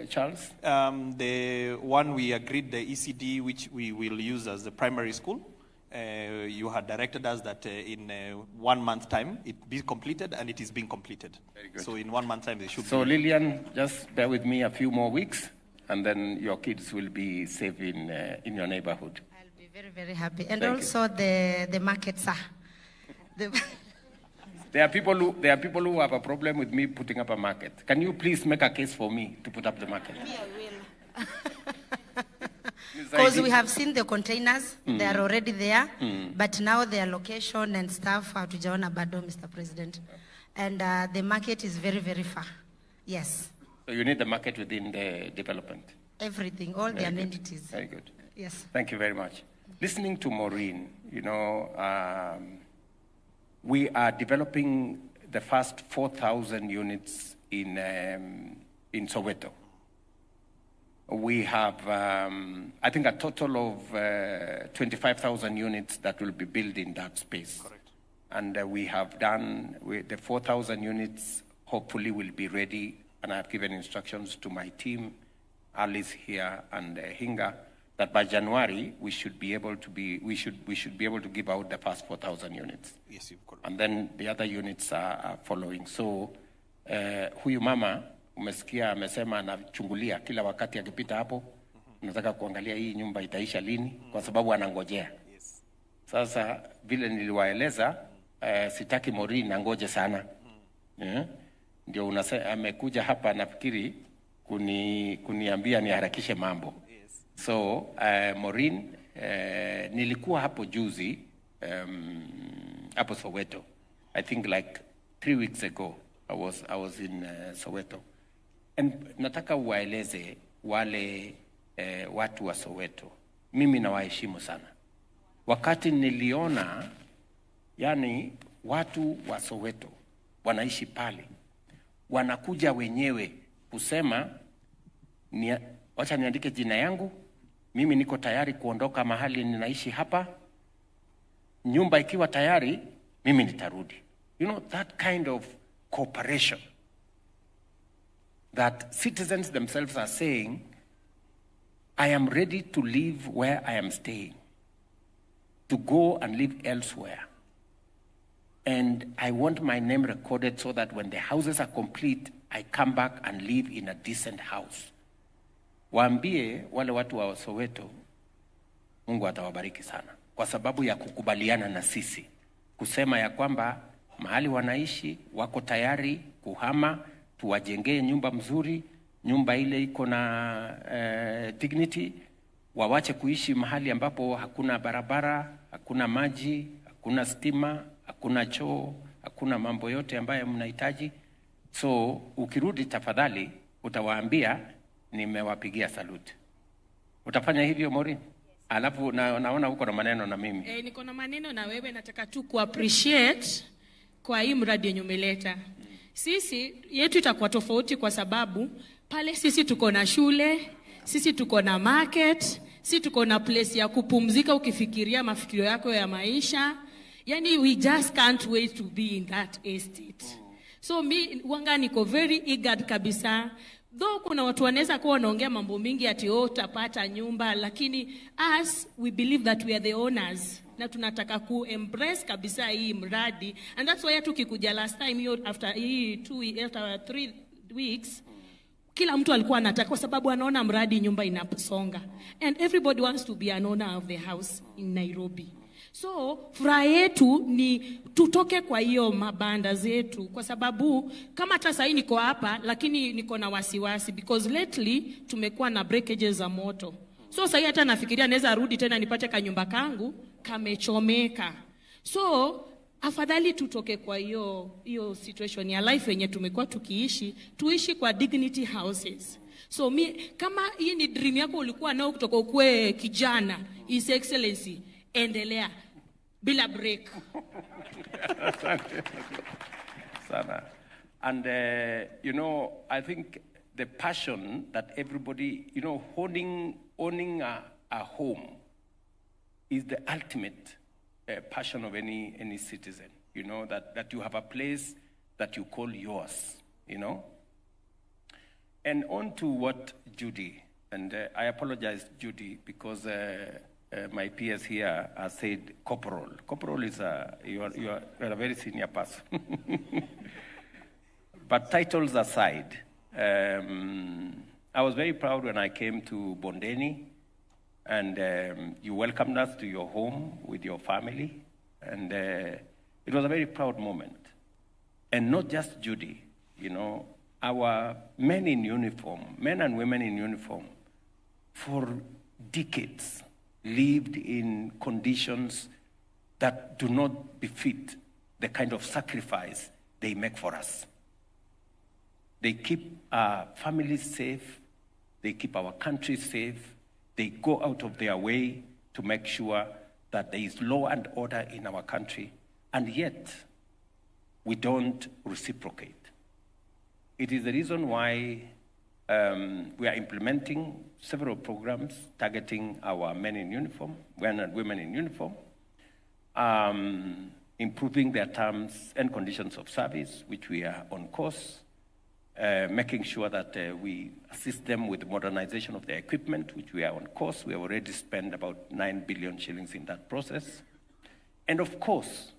Charles? The one we agreed, the ECD, which we will use as the primary school, you had directed us that in 1 month time it be completed, and it is being completed. Very good. So in 1 month time they should So be. Lillian, just bear with me a few more weeks, and then your kids will be safe in your neighborhood. I'll be very, very happy. And Thank also the market, sir. There are people who have a problem with me putting up a market. Can you please make a case for me to put up the market? Me, I will. Because we have seen the containers, they are already there, but now their location and stuff hatujaona bado, Mr. President. And the market is very, very far. Yes. So you need the market within the development. Everything, all the Very good. amenities. Very good. Yes. Thank you very much. Listening to Maureen, you know, we are developing the first 4,000 units in Soweto. We have, I think, a total of 25,000 units that will be built in that space. Correct. And we have done, the 4,000 units hopefully will be ready, and I've given instructions to my team, Alice here and Hinga, that by January we should be able to we should be able to give out the first 4,000 units. Yes, you've got it. And then the other units are following. So huyu mama umesikia amesema anachungulia kila wakati akipita hapo, nataka kuangalia hii nyumba itaisha lini, kwa sababu anangojea. Yes. Sasa vile niliwaeleza, sitaki Maureen angoje sana. Ndio amekuja hapa nafikiri kuniambia niharakishe mambo. So, Maureen, nilikuwa hapo juzi, hapo Soweto. I think like 3 weeks ago, I was in Soweto. And nataka uwaeleze wale watu wa Soweto. Mimi nawaheshimu sana. Wakati niliona, yani watu wa Soweto wanaishi pale, wanakuja wenyewe kusema, wacha niandike jina yangu, mimi niko tayari kuondoka mahali ninaishi hapa, nyumba ikiwa tayari, mimi nitarudi. You know, that kind of cooperation that citizens themselves are saying, I am ready to live where I am staying, to go and live elsewhere. And I want my name recorded so that when the houses are complete, I come back and live in a decent house. Waambie wale watu wa Soweto, Mungu atawabariki sana, kwa sababu ya kukubaliana na sisi, kusema ya kwamba mahali wanaishi wako tayari kuhama, tuwajengee nyumba mzuri, nyumba ile iko na dignity, wawache kuishi mahali ambapo hakuna barabara, hakuna maji, hakuna stima, hakuna choo, hakuna mambo yote ambayo mnahitaji. So ukirudi tafadhali utawaambia nimewapigia salute. Utafanya hivyo Maureen? Alafu naona uko na maneno na mimi. Niko na maneno na wewe, nataka tu kuappreciate kwa hii mradi yenye umeleta. Sisi yetu itakuwa tofauti kwa sababu pale sisi tuko na shule, sisi tuko na market, sisi tuko na place ya kupumzika ukifikiria mafikirio yako ya maisha. Yani we just can't wait to be in that estate. So mi wanga niko very eager kabisa. Though kuna watu wanaweza kuwa wanaongea mambo mingi ati utapata nyumba, lakini us we believe that we are the owners na tunataka ku embrace kabisa hii mradi, and that's why tukikuja last time after 3 weeks kila mtu alikuwa anataka, kwa sababu anaona mradi nyumba inasonga, and everybody wants to be an owner of the house in Nairobi. So furaha yetu ni tutoke kwa hiyo mabanda zetu, kwa sababu kama hata sasa niko hapa lakini niko na wasiwasi because lately tumekuwa na breakages za moto. So sasa hata nafikiria naweza rudi tena nipate kanyumba kangu kamechomeka. So afadhali tutoke kwa hiyo situation ya life yenye tumekuwa tukiishi, tuishi kwa dignity houses. So kama hii ni dream yako ulikuwa nao kutoka ukue kijana, His Excellency, endelea bila break. Sana. And you know, I think the passion that everybody, you know, owning a home is the ultimate passion of any citizen. You know, that you have a place that you call yours, you know. And on to what Judy, and I apologize, Judy, because my peers here have said corporal. Corporal is you are a very senior person. But titles aside, I was very proud when I came to Bondeni, and you welcomed us to your home with your family, and it was a very proud moment. And not just Judy, you know, our men in uniform, men and women in uniform, for decades lived in conditions that do not befit the kind of sacrifice they make for us. They keep our families safe, they keep our country safe, they go out of their way to make sure that there is law and order in our country, and yet we don't reciprocate. It is the reason why we are implementing several programs targeting our men in uniform, men and women in uniform, improving their terms and conditions of service, which we are on course, making sure that we assist them with the modernization of their equipment, which we are on course. We have already spent about 9 billion shillings in that process. And of course,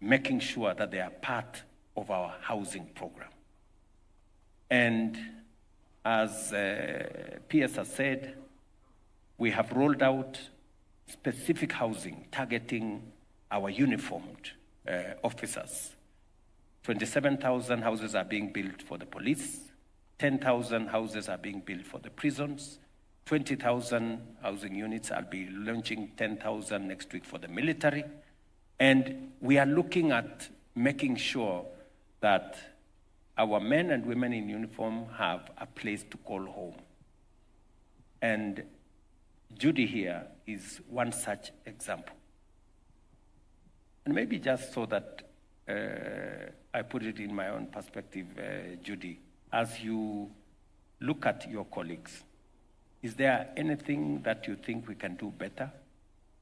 making sure that they are part of our housing program. And as PS has said, we have rolled out specific housing targeting our uniformed officers. 27,000 houses are being built for the police, 10,000 houses are being built for the prisons, 20,000 housing units. I'll be launching 10,000 next week for the military. And we are looking at making sure that our men and women in uniform have a place to call home. And Judy here is one such example. And maybe just so that I put it in my own perspective, Judy, as you look at your colleagues, is there anything that you think we can do better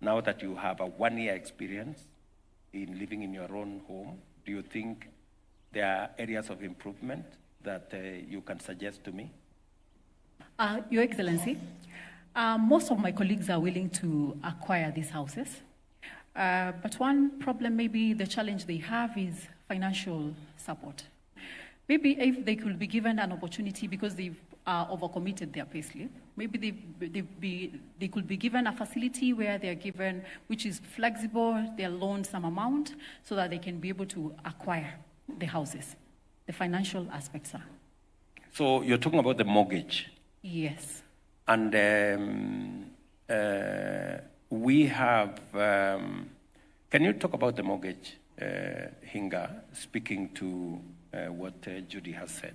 now that you have a one-year experience in living in your own home? Do you think there are areas of improvement that you can suggest to me? Your Excellency, most of my colleagues are willing to acquire these houses. But one problem, maybe the challenge they have is financial support. Maybe if they could be given an opportunity because they've overcommitted their payslip, maybe they could be given a facility where they're given, which is flexible, they're loaned some amount so that they can be able to acquire the houses. The financial aspects are. So you're talking about the mortgage? Yes. And we have, can you talk about the mortgage, Hinga, speaking to what Judy has said?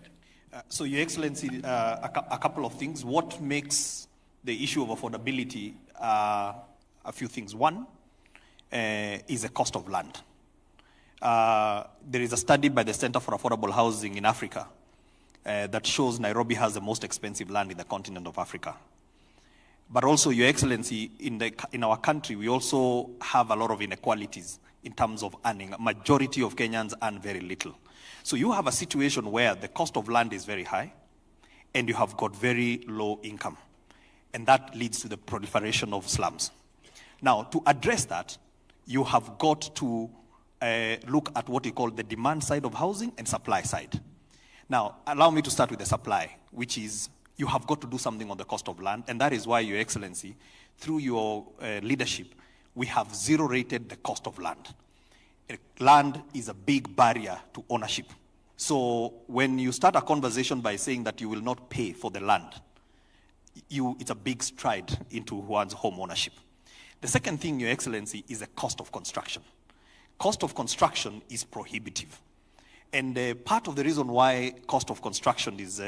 So, Your Excellency, a couple of things. What makes the issue of affordability a few things? One is the cost of land. There is a study by the Center for Affordable Housing in Africa that shows Nairobi has the most expensive land in the continent of Africa. But also, Your Excellency, in our country, we also have a lot of inequalities in terms of earning. A majority of Kenyans earn very little. So you have a situation where the cost of land is very high, and you have got very low income. And that leads to the proliferation of slums. Now, to address that, you have got to look at what you call the demand side of housing and supply side. Now, allow me to start with the supply, which is you have got to do something on the cost of land, and that is why, Your Excellency, through your leadership, we have zero-rated the cost of land. Land is a big barrier to ownership. So when you start a conversation by saying that you will not pay for the land, it's a big stride into one's home ownership. The second thing, Your Excellency, is the cost of construction. cost of construction is prohibitive. And part of the reason why cost of construction is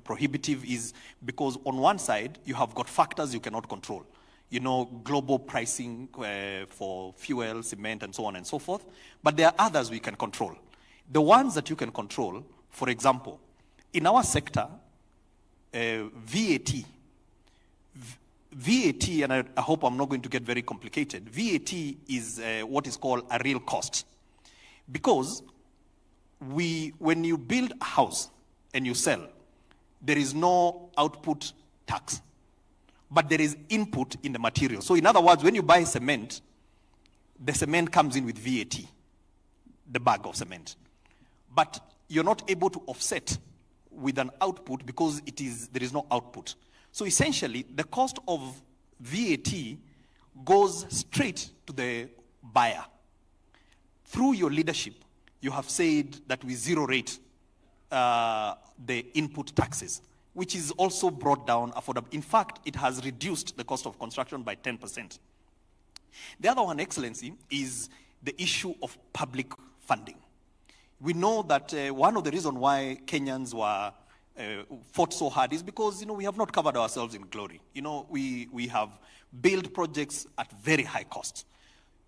prohibitive is because on one side, you have got factors you cannot control. You know, global pricing for fuel, cement, and so on and so forth. But there are others we can control. The ones that you can control, for example, in our sector, VAT, and I hope I'm not going to get very complicated, VAT is what is called a real cost. Because when you build a house and you sell, there is no output tax, but there is input in the material. So in other words, when you buy cement, the cement comes in with VAT, the bag of cement. But you're not able to offset with an output because there is no output. So essentially, the cost of VAT goes straight to the buyer. Through your leadership, you have said that we zero rate the input taxes, which is also brought down affordable. In fact, it has reduced the cost of construction by 10%. The other one, Excellency, is the issue of public funding. We know that one of the reasons why Kenyans were fought so hard is because, you know, we have not covered ourselves in glory. You know, we have built projects at very high cost.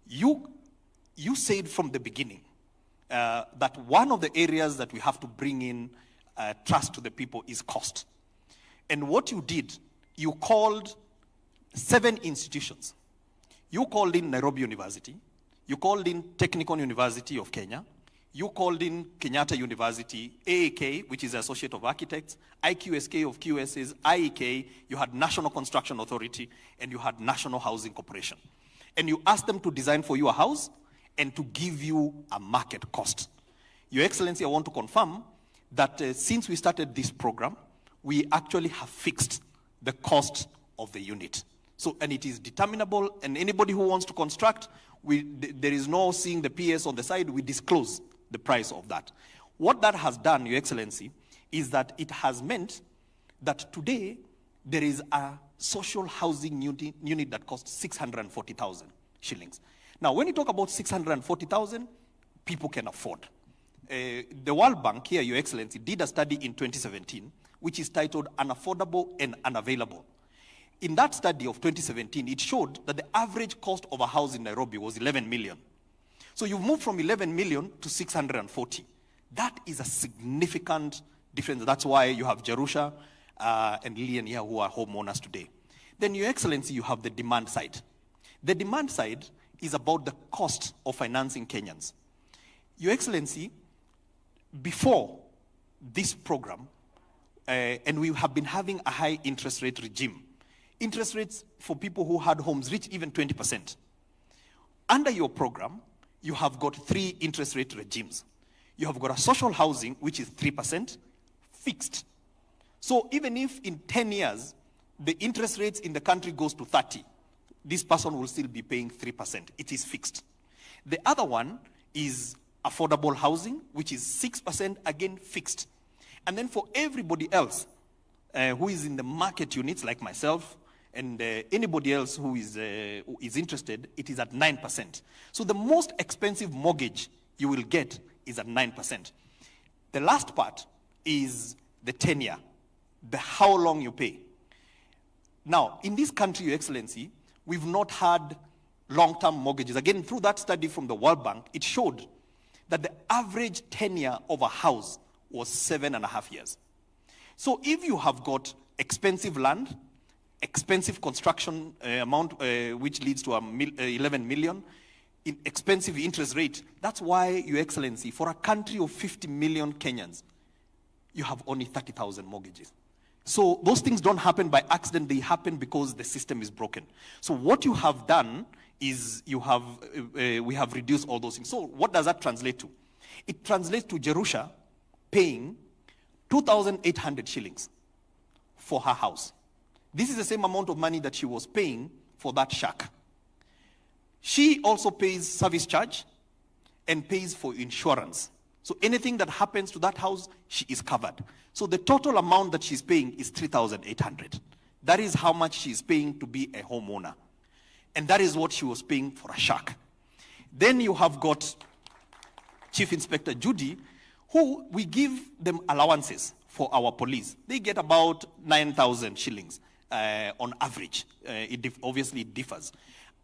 You said from the beginning that one of the areas that we have to bring in trust to the people is cost. And what you did, you called 7 institutions. You called in Nairobi University. You called in Technical University of Kenya. You called in Kenyatta University, AAK, which is the Associate of Architects, IQSK of QSs, IEK, you had National Construction Authority, and you had National Housing Corporation. And you asked them to design for you a house and to give you a market cost. Your Excellency, I want to confirm that since we started this program, we actually have fixed the cost of the unit. So, and it is determinable, and anybody who wants to construct, there is no seeing the PS on the side, we disclose the price of that. What that has done, Your Excellency, is that it has meant that today there is a social housing unit that costs 640,000 shillings. Now, when you talk about 640,000, people can afford. The World Bank here, Your Excellency, did a study in 2017, which is titled Unaffordable and Unavailable. In that study of 2017, it showed that the average cost of a house in Nairobi was 11 million. So you've moved from 11 million to 640. That is a significant difference. That's why you have Jerusha and Lillian here who are homeowners today. Then, Your Excellency, you have the demand side. The demand side is about the cost of financing Kenyans. Your Excellency, before this program, and we have been having a high interest rate regime, interest rates for people who had homes reach even 20%. Under your program, you have got 3 interest rate regimes. You have got a social housing, which is 3%, fixed. So even if in 10 years, the interest rates in the country goes to 30, this person will still be paying 3%. It is fixed. The other one is affordable housing, which is 6%, again fixed. And then for everybody else who is in the market units, like myself, and anybody else who is interested, it is at 9%. So the most expensive mortgage you will get is at 9%. The last part is the tenure, the how long you pay. Now, in this country, Your Excellency, we've not had long-term mortgages. Again, through that study from the World Bank, it showed that the average tenure of a house was 7.5 years. So if you have got expensive land, expensive construction amount, which leads to 11 million, in expensive interest rate, that's why, Your Excellency, for a country of 50 million Kenyans, you have only 30,000 mortgages. So those things don't happen by accident, they happen because the system is broken. So what you have done is we have reduced all those things. So what does that translate to? It translates to Jerusha paying 2,800 shillings for her house. This is the same amount of money that she was paying for that shack. She also pays service charge and pays for insurance. So anything that happens to that house, she is covered. So the total amount that she's paying is 3,800. That is how much she's paying to be a homeowner. And that is what she was paying for a shack. Then you have got Chief Inspector Judy, who we give them allowances for our police. They get about 9,000 shillings on average. Obviously, it differs.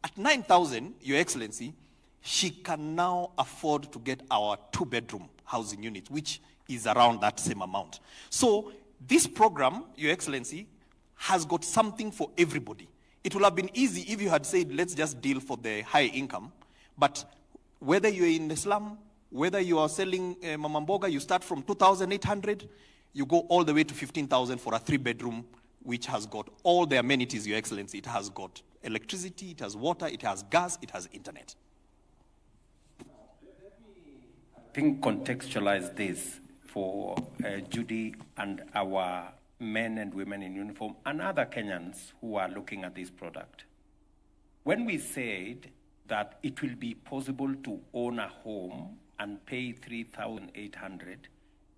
At 9,000, Your Excellency, she can now afford to get our 2-bedroom housing unit, which is around that same amount. So this program, Your Excellency, has got something for everybody. It would have been easy if you had said, let's just deal for the high income. But whether you're in the slum, whether you are selling mama mboga, you start from 2,800, you go all the way to 15,000 for a 3-bedroom, which has got all the amenities, Your Excellency. It has got electricity, it has water, it has gas, it has internet. I think contextualize this for Judy and our men and women in uniform and other Kenyans who are looking at this product. When we said that it will be possible to own a home and pay 3,800,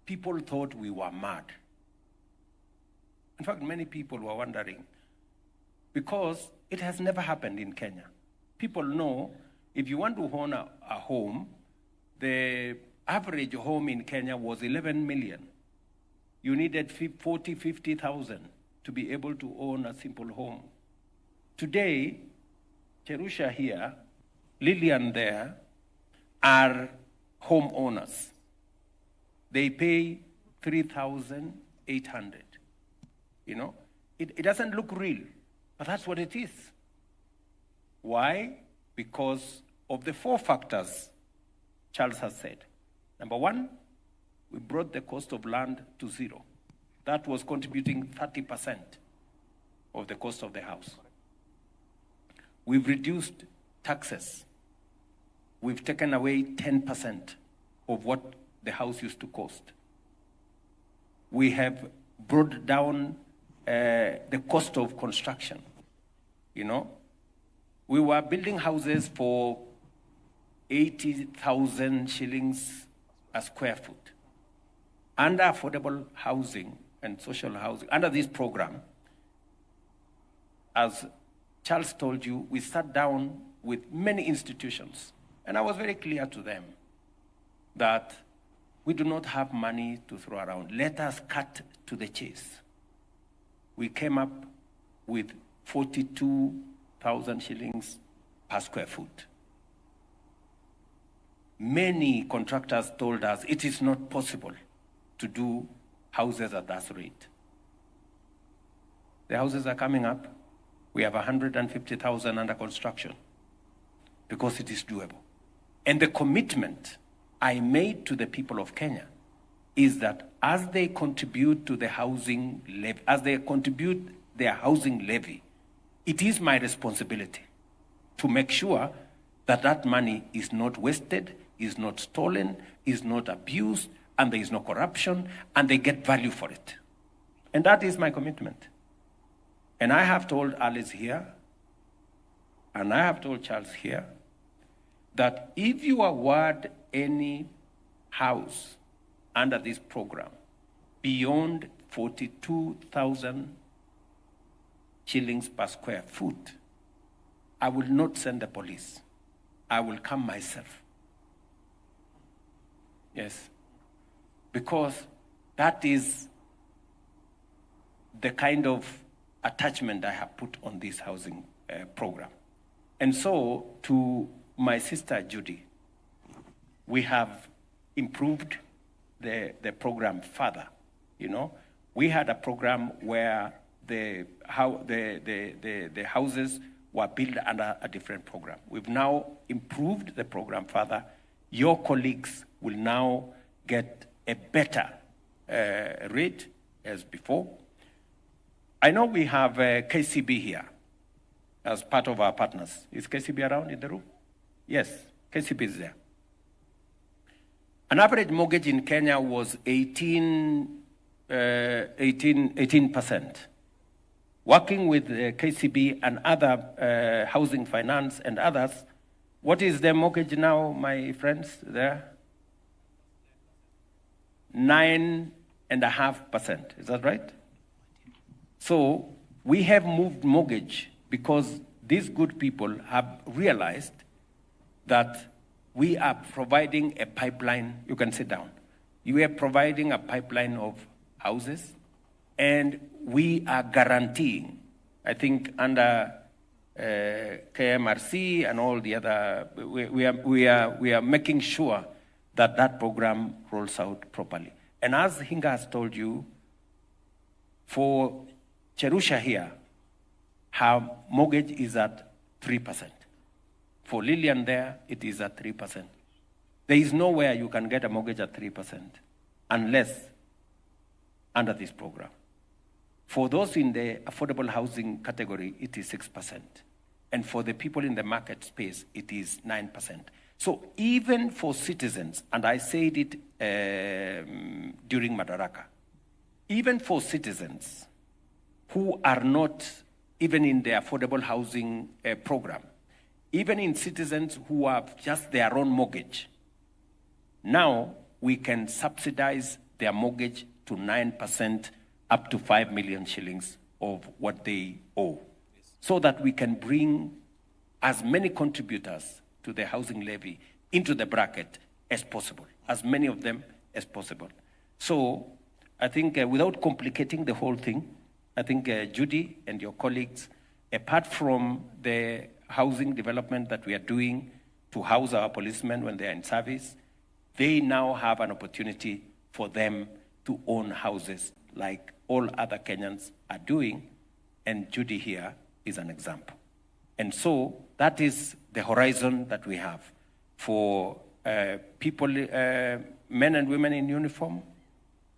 people thought we were mad. In fact, many people were wondering, because it has never happened in Kenya. People know if you want to own a home, the average home in Kenya was 11 million. You needed 40, 50,000 to be able to own a simple home. Today, Cherusha here, Lillian there, are homeowners. They pay 3,800. You know, it doesn't look real, but that's what it is. Why? Because of the 4 factors Charles has said. Number 1, we brought the cost of land to 0. That was contributing 30% of the cost of the house. We've reduced taxes. We've taken away 10% of what the house used to cost. We have brought down the cost of construction. You know, we were building houses for 80,000 shillings a square foot. Under affordable housing and social housing, under this program, as Charles told you, we sat down with many institutions, and I was very clear to them that we do not have money to throw around. Let us cut to the chase. We came up with 42,000 shillings per square foot. Many contractors told us it is not possible to do houses at that rate. The houses are coming up. We have 150,000 under construction because it is doable. And the commitment I made to the people of Kenya is that as they contribute to the housing levy, as they contribute their housing levy, it is my responsibility to make sure that that money is not wasted, is not stolen, is not abused, and there is no corruption, and they get value for it. And that is my commitment. And I have told Alice here, and I have told Charles here, that if you award any house under this program beyond 42,000 shillings per square foot, I will not send the police. I will come myself. Yes. Because that is the kind of attachment I have put on this housing program. And so, to my sister Judy, we have improved the program further. You know, we had a program where the houses were built under a different program. We've now improved the program further. Your colleagues will now get a better rate as before. I know we have KCB here as part of our partners. Is KCB around in the room? Yes, KCB is there. An average mortgage in Kenya was 18%. Working with KCB and other housing finance and others, what is the mortgage now, my friends, there? 9.5%, is that right? So we have moved mortgage because these good people have realized that we are providing a pipeline. You can sit down. We are providing a pipeline of houses, and we are guaranteeing, I think under KMRC and all the other, we are making sure that that program rolls out properly. And as Hinga has told you, for Cherusha here, her mortgage is at 3%. For Lillian there, it is at 3%. There is nowhere you can get a mortgage at 3% unless under this program. For those in the affordable housing category, it is 6%. And for the people in the market space, it is 9%. So even for citizens, and I said it during Madaraka, even for citizens who are not even in the affordable housing program, even in citizens who have just their own mortgage, now we can subsidize their mortgage to 9% up to 5 million shillings of what they owe, so that we can bring as many contributors to the housing levy into the bracket as possible, as many of them as possible. So I think without complicating the whole thing, I think Judy and your colleagues, apart from the housing development that we are doing to house our policemen when they are in service, they now have an opportunity for them to own houses like all other Kenyans are doing, and Judy here is an example. And so that is the horizon that we have for people, men and women in uniform.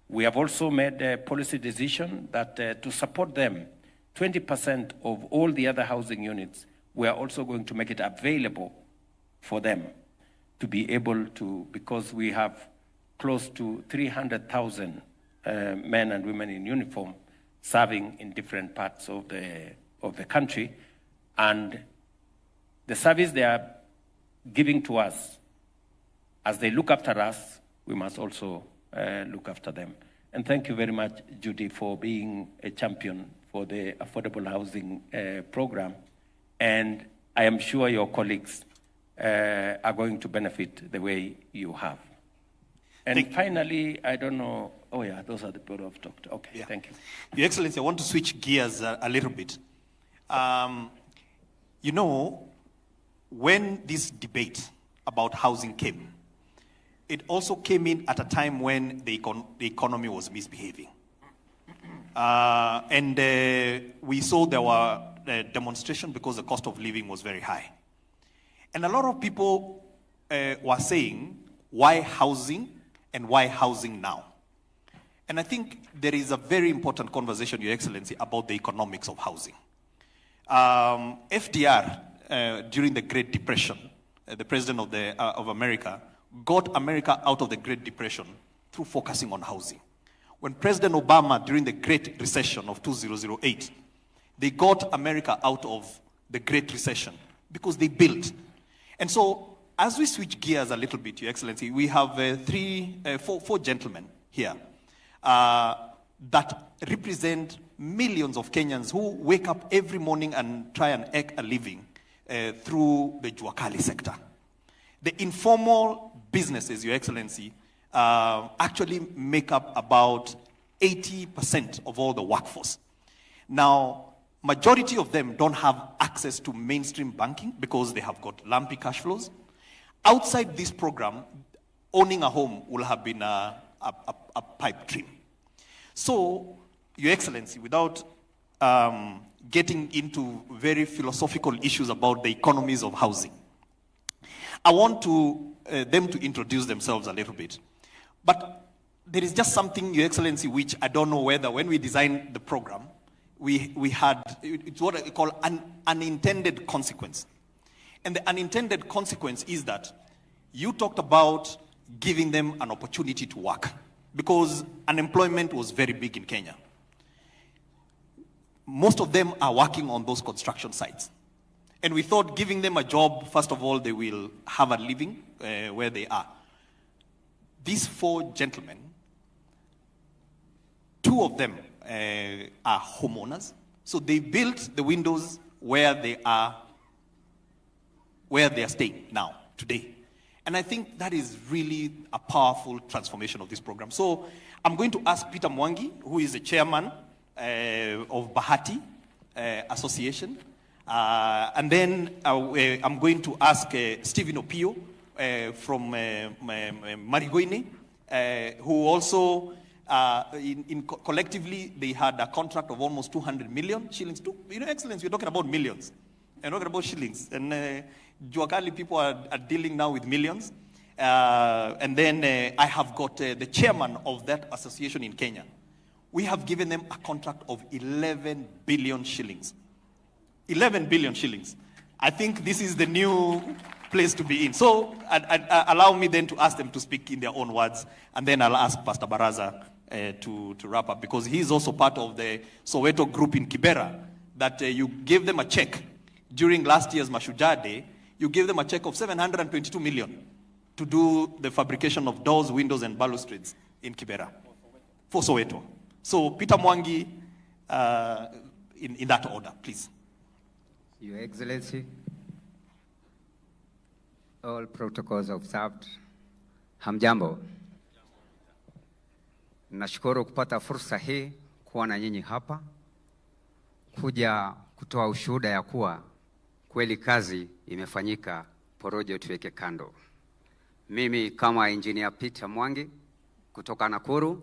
We have also made a policy decision that to support them, 20% of all the other housing units, we are also going to make it available for them to be able to, because we have close to 300,000 men and women in uniform serving in different parts of the country, and the service they are giving to us, as they look after us, we must also look after them. And thank you very much, Judy, for being a champion for the affordable housing program. And I am sure your colleagues are going to benefit the way you have. And finally, I don't know, oh yeah, those are the board of doctors. Okay, yeah. Thank you. Your Excellency, I want to switch gears a little bit. You know, when this debate about housing came, it also came in at a time when the economy was misbehaving. And we saw there were demonstrations because the cost of living was very high. And a lot of people were saying, why housing and why housing now? And I think there is a very important conversation, Your Excellency, about the economics of housing. FDR, during the Great Depression, the president of America, got America out of the Great Depression through focusing on housing. When President Obama, during the Great Recession of 2008, they got America out of the Great Recession because they built. And so, as we switch gears a little bit, Your Excellency, we have four gentlemen here that represent millions of Kenyans who wake up every morning and try and make a living through the Juakali sector. The informal businesses, Your Excellency, actually make up about 80% of all the workforce. Now, majority of them don't have access to mainstream banking because they have got lumpy cash flows. Outside this program, owning a home will have been a pipe dream. So, Your Excellency, without getting into very philosophical issues about the economies of housing, I want them to introduce themselves a little bit. But there is just something, Your Excellency, which I don't know whether when we designed the program, we had, it's what I call an unintended consequence. And the unintended consequence is that you talked about giving them an opportunity to work because unemployment was very big in Kenya. Most of them are working on those construction sites. And we thought giving them a job, first of all, they will have a living where they are. These four gentlemen, two of them are homeowners. So they built the windows where they are staying now, today. And I think that is really a powerful transformation of this program. So I'm going to ask Peter Mwangi, who is the chairman of Bahati Association. And then I'm going to ask Stephen Opio from Marigoine, who also, collectively, they had a contract of almost 200 million shillings. You know, Excellency, we're talking about millions. We're talking about shillings. And Juakali people are dealing now with millions. And then I have got the chairman of that association in Kenya. We have given them a contract of 11 billion shillings. 11 billion shillings. I think this is the new place to be in. So allow me then to ask them to speak in their own words, and then I'll ask Pastor Baraza to wrap up, because he's also part of the Soweto group in Kibera, that you gave them a check during last year's Mashujaa Day. You gave them a check of 722 million to do the fabrication of doors, windows, and balustrades in Kibera for Soweto. So Peter Mwangi, in that order, please. Your Excellency, all protocols observed. Hamjambo. Nashukuru kupata fursa hii kuwa na nyinyi hapa, kuja kutoa ushuhuda ya kuwa kweli kazi imefanyika, porojo tuweke kando. Mimi kama Engineer Peter Mwangi kutoka Nakuru,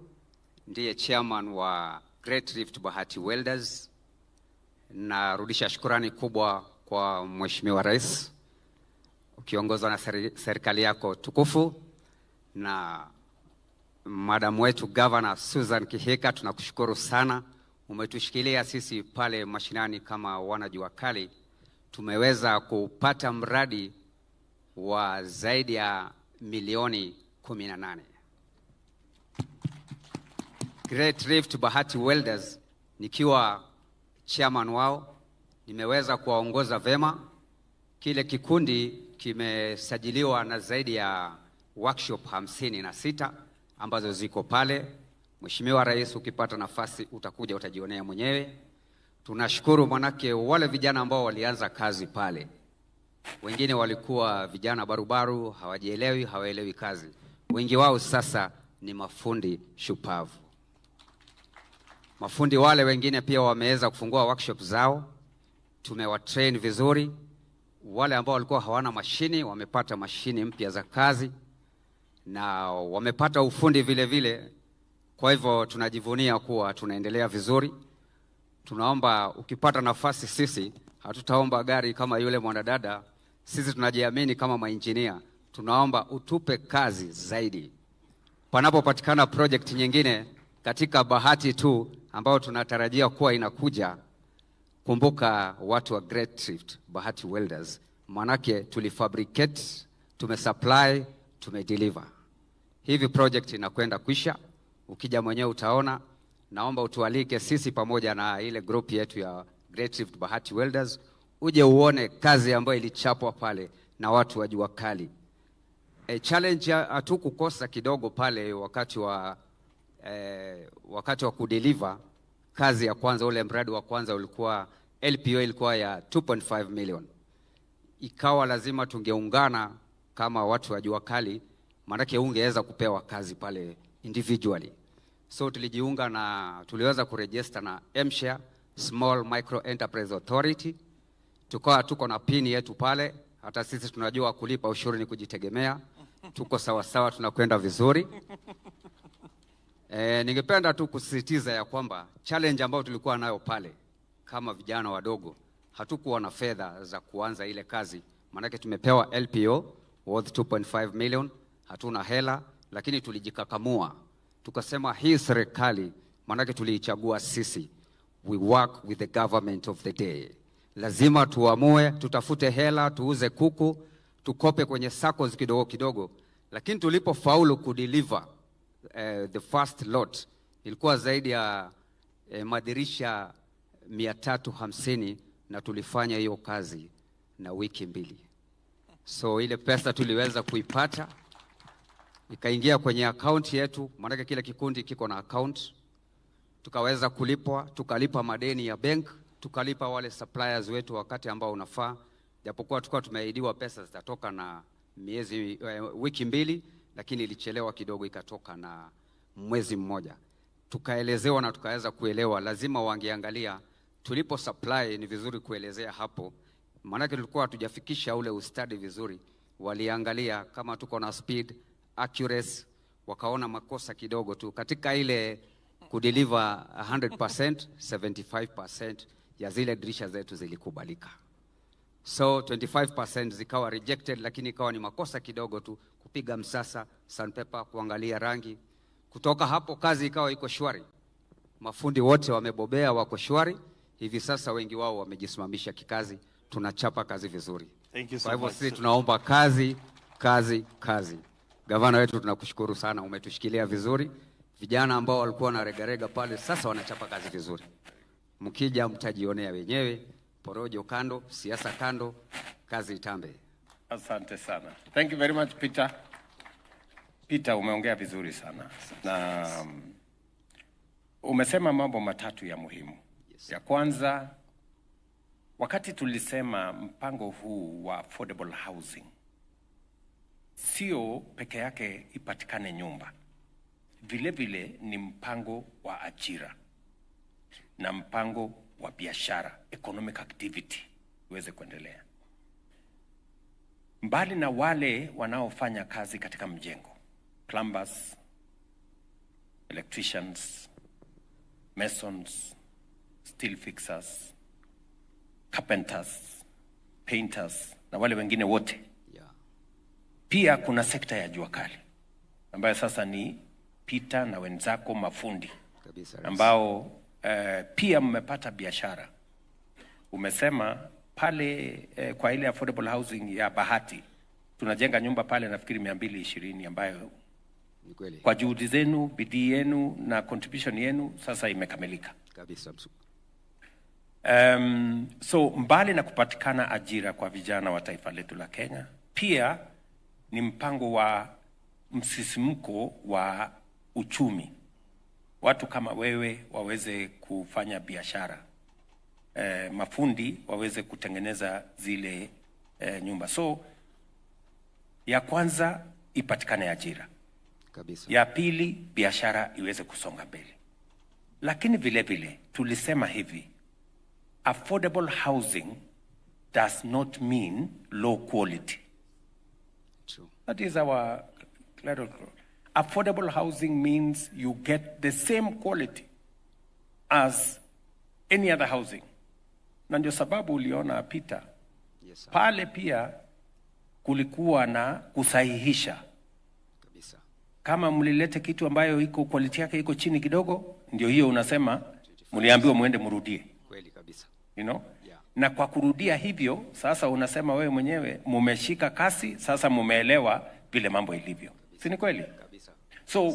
ndiye chairman wa Great Rift Bahati Welders. Narudisha shukrani kubwa kwa Mheshimiwa Rais, ukiongozwa na serikali yako tukufu, na madam wetu Governor Susan Kihika, tunakushukuru sana. Umetushikilia sisi pale mashinani kama wanajua kali. Tumeweza kupata mradi wa zaidi ya milioni 18. Great Rift Bahati Welders, nikiwa chairman wao, nimeweza kuwaongoza vema. Kile kikundi kimesajiliwa na zaidi ya workshop 56 ambazo ziko pale. Mheshimiwa Rais, ukipata nafasi utakuja utajionea mwenyewe. Tunashukuru manake wale vijana ambao walianza kazi pale, wengine walikuwa vijana barubaru, hawaelewi kazi. Wengi wao sasa ni mafundi shupavu. Mafundi wale wengine pia wameweza kufungua workshop zao. Tumewatrain vizuri. Wale ambao walikuwa hawana mashini wamepata mashini mpya za kazi, na wamepata ufundi vile vile. Kwa hivyo tunajivunia kuwa tunaendelea vizuri. Tunaomba ukipata nafasi, sisi hatutaomba gari kama yule mwanadada. Sisi tunajiamini kama maengineer. Tunaomba utupe kazi zaidi. Panapopatikana project nyingine katika Bahati tu ambao tunatarajia kuwa inakuja, kumbuka watu wa Great Rift Bahati Welders, manake tulifabricate, tumesupply, tumedeliver. Hivi project inakwenda kwisha. Ukija mwenyewe utaona. Naomba utualike sisi pamoja na ile group yetu ya Great Rift Bahati Welders, uje uone kazi ambayo ilichapwa pale na watu wa jua kali. Challenge hatukukosa kidogo pale wakati wa kudeliver kazi ya kwanza. Ule mradi wa kwanza ulikuwa LPO ilikuwa ya 2.5 million. Ikawa lazima tungeungana kama watu wa jua kali, maanake ungeweza kupewa kazi pale individually. So tulijiunga na tuliweza kuregister na MSHA, Small Micro Enterprise Authority. Tukawa tuko na pini yetu pale. Hata sisi tunajua kulipa ushuru ni kujitegemea. Tuko sawa sawa, tunakwenda vizuri. Ningependa tu kusisitiza ya kwamba challenge ambayo tulikuwa nayo pale kama vijana wadogo, hatukuwa na fedha za kuanza ile kazi. Maanake tumepewa LPO worth 2.5 million, hatuna hela, lakini tulijikakamua. Tukasema hii serikali, maanake tuliichagua sisi, we work with the government of the day. Lazima tuamue, tutafute hela, tuuze kuku, tukope kwenye SACCOs kidogo kidogo. Lakini tulipofaulu kudeliver the first lot, ilikuwa zaidi ya madirisha 350, na tulifanya hiyo kazi na wiki 2. So ile pesa tuliweza kuipata, ikaingia kwenye account yetu, maana kile kikundi kiko na account. Tukaweza kulipwa, tukalipa madeni ya bank, tukalipa wale suppliers wetu wakati ambao unafaa. Japokuwa tulikuwa tumeahidiwa pesa zitatoka na wiki mbili, lakini ilichelewa kidogo ikatoka na mwezi mmoja. Tukaelezewa na tukaweza kuelewa lazima wangeangalia tulipo supply. Ni vizuri kuelezea hapo, maana tulikuwa hatujafikisha ule ustadi vizuri. Waliangalia kama tuko na speed, accuracy, wakaona makosa kidogo tu katika ile kudeliver 100%, 75% ya zile dirisha zetu zilikubalika. So 25% zikawa rejected, lakini ikawa ni makosa kidogo tu, kupiga msasa, sandpaper, kuangalia rangi. Kutoka hapo kazi ikawa iko shwari. Mafundi wote wamebobea, wako shwari. Hivi sasa wengi wao wamejisimamisha kikazi, tunachapa kazi vizuri. Thank you so Kwa hivyo much. sisi tunaomba kazi, kazi, kazi. Gavana wetu tunakushukuru sana, umetushikilia vizuri. Vijana ambao walikuwa na regarega pale sasa wanachapa kazi vizuri. Mkija mtajionea wenyewe, porojo kando, siasa kando, kazi itambe. Asante sana. Thank you very much, Peter. Peter, umeongea vizuri sana. Na umesema mambo matatu ya muhimu. Ya kwanza, wakati tulisema mpango huu wa affordable housing, sio peke yake ipatikane nyumba. Vile vile ni mpango wa ajira na mpango wa biashara, economic activity, uweze kuendelea. Mbali na wale wanaofanya kazi katika mjengo, plumbers, electricians, masons, steel fixers, carpenters, painters na wale wengine wote. Pia kuna sekta ya jua kali ambayo sasa ni Peter na wenzako mafundi ambao pia mmepata biashara. Umesema pale kwa ile affordable housing ya Bahati tunajenga nyumba pale nafikiri 220 ambayo kwa juhudi zenu, bidii yenu na contribution yenu sasa imekamilika kabisa. So mbali na kupatikana ajira kwa vijana wa taifa letu la Kenya, pia ni mpango wa msisimko wa uchumi. Watu kama wewe waweze kufanya biashara, mafundi waweze kutengeneza zile nyumba. So ya kwanza ipatikane ajira kabisa. Ya pili biashara iweze kusonga mbele. Lakini vile vile tulisema hivi, affordable housing does not mean low quality. True. That is our affordable housing means you get the same quality as any other housing. Na ndio sababu uliona Peter, yes, pale pia kulikuwa na kusahihisha kabisa. Kama mlilete kitu ambayo iko quality yake iko chini kidogo, ndio hiyo unasema mliambiwa muende mrudie. Kweli kabisa. You know? Yeah. Na kwa kurudia hivyo sasa unasema wewe mwenyewe mumeshika kasi, sasa mumeelewa vile mambo ilivyo. Si ni kweli? Kabisa. So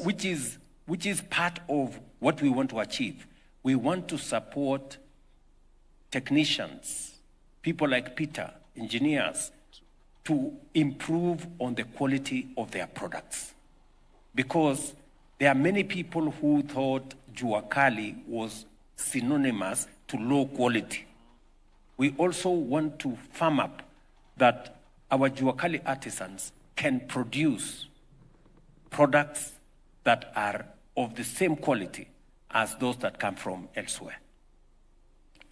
which is part of what we want to achieve. We want to support technicians, people like Peter, engineers, to improve on the quality of their products. Because there are many people who thought jua kali was synonymous to low quality. We also want to firm up that our jua kali artisans can produce products that are of the same quality as those that come from elsewhere.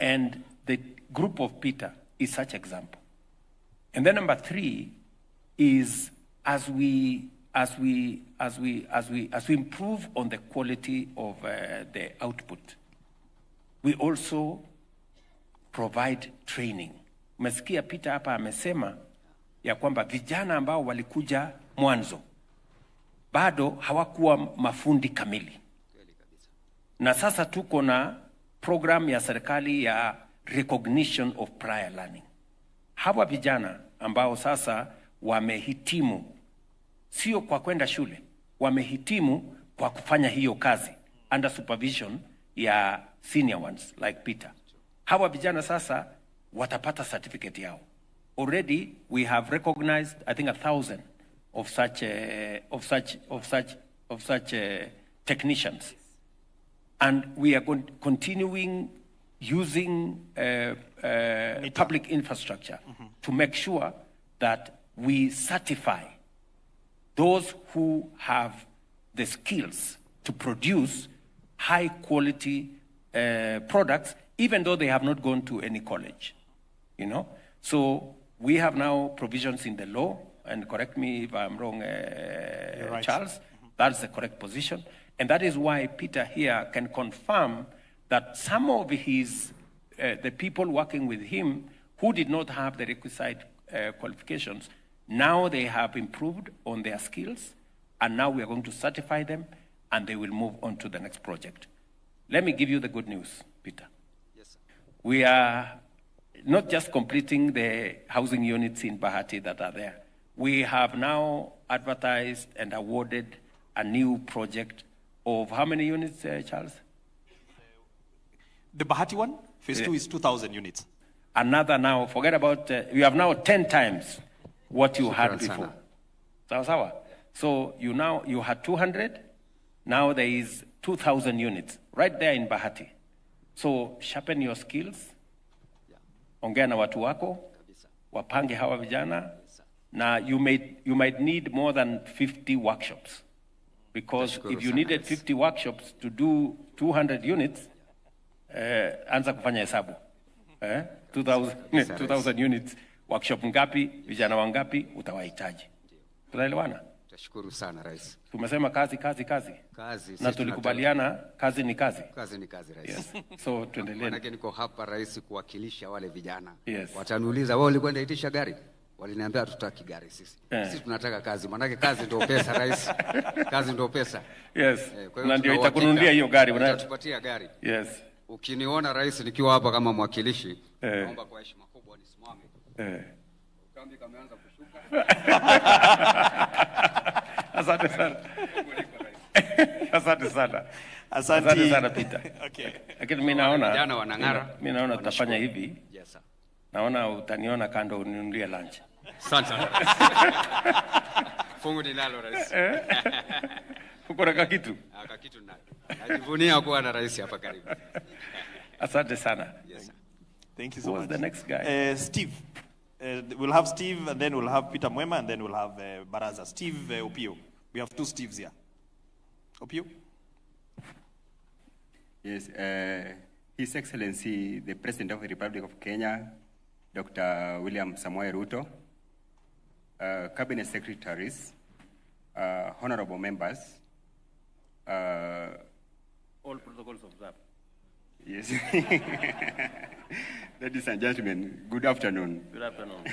And the group of Peter is such example. And then number 3 is as we improve on the quality of the output, we also provide training. Umesikia Peter hapa amesema ya kwamba vijana ambao walikuja mwanzo bado hawakuwa mafundi kamili. Na sasa tuko na program ya serikali ya recognition of prior learning. Hawa vijana ambao sasa wamehitimu, sio kwa kwenda shule, wamehitimu kwa kufanya hiyo kazi under supervision ya senior ones like Peter. Hawa vijana sasa watapata certificate yao. Already we have recognized I think 1,000 of such technicians, and we are continuing using public infrastructure to make sure that we certify those who have the skills to produce high quality products, even though they have not gone to any college, you know? So we have now provisions in the law, and correct me if I'm wrong, right. Charles, that's the correct position. And that is why Peter here can confirm that some of his, the people working with him who did not have the requisite qualifications, now they have improved on their skills, and now we are going to certify them, and they will move on to the next project. Let me give you the good news, Peter. Yes, sir. We are not just completing the housing units in Bahati that are there. We have now advertised and awarded a new project of how many units, Charles? The Bahati one, phase 2 is 2,000 units. Another now, forget about, you have now 10 times what you had before. Sawa. So you had 200, now there is 2,000 units right there in Bahati. So sharpen your skills, ongea na watu wako, wapange hawa vijana, na you might need more than 50 workshops. Because if you needed 50 workshops to do 200 units, anza kufanya hesabu. 2,000 units, workshop ngapi, vijana wangapi, utawahitaji. Tunaelewana? Tashukuru sana Rais. Tumesema kazi. Na tulikubaliana kazi ni kazi. Kazi ni kazi, Rais. Yes. So tuendelee. Manake niko hapa Rais kuwakilisha wale vijana. Yes. Wataniuliza wao ulikwenda itisha gari? Waliniambia hatutaki gari sisi. Sisi tunataka kazi. Manake kazi ndio pesa, Rais. Kazi ndio pesa. Yes. Na ndio itakununulia hiyo gari unatupatia gari. Yes. Ukiniona Rais nikiwa hapa kama mwakilishi, naomba kwa heshima kubwa nisimame. Ukambi kameanza kushuka. Asante sana. Asante sana Peter. Okay. Lakini mimi naona vijana wanang'ara. Mimi naona tutafanya hivi. Yes sir. Naona utaniona kando uninunulie lunch. Asante. Fungu ninalo Rais. Uko na kitu? Kitu ninayo. Najivunia kuwa na Rais hapa karibu. Asante sana. Yes sir. Thank you so much. Who's the next guy? Steve. We'll have Steve, and then we'll have Peter Mwema, and then we'll have Baraza. Steve Opio. We have 2 Steves here. Opio? Yes, His Excellency, the President of the Republic of Kenya, Dr. William Samoei Ruto, Cabinet Secretaries, honorable members, all protocols observed. Yes. Ladies and gentlemen, good afternoon. Good afternoon.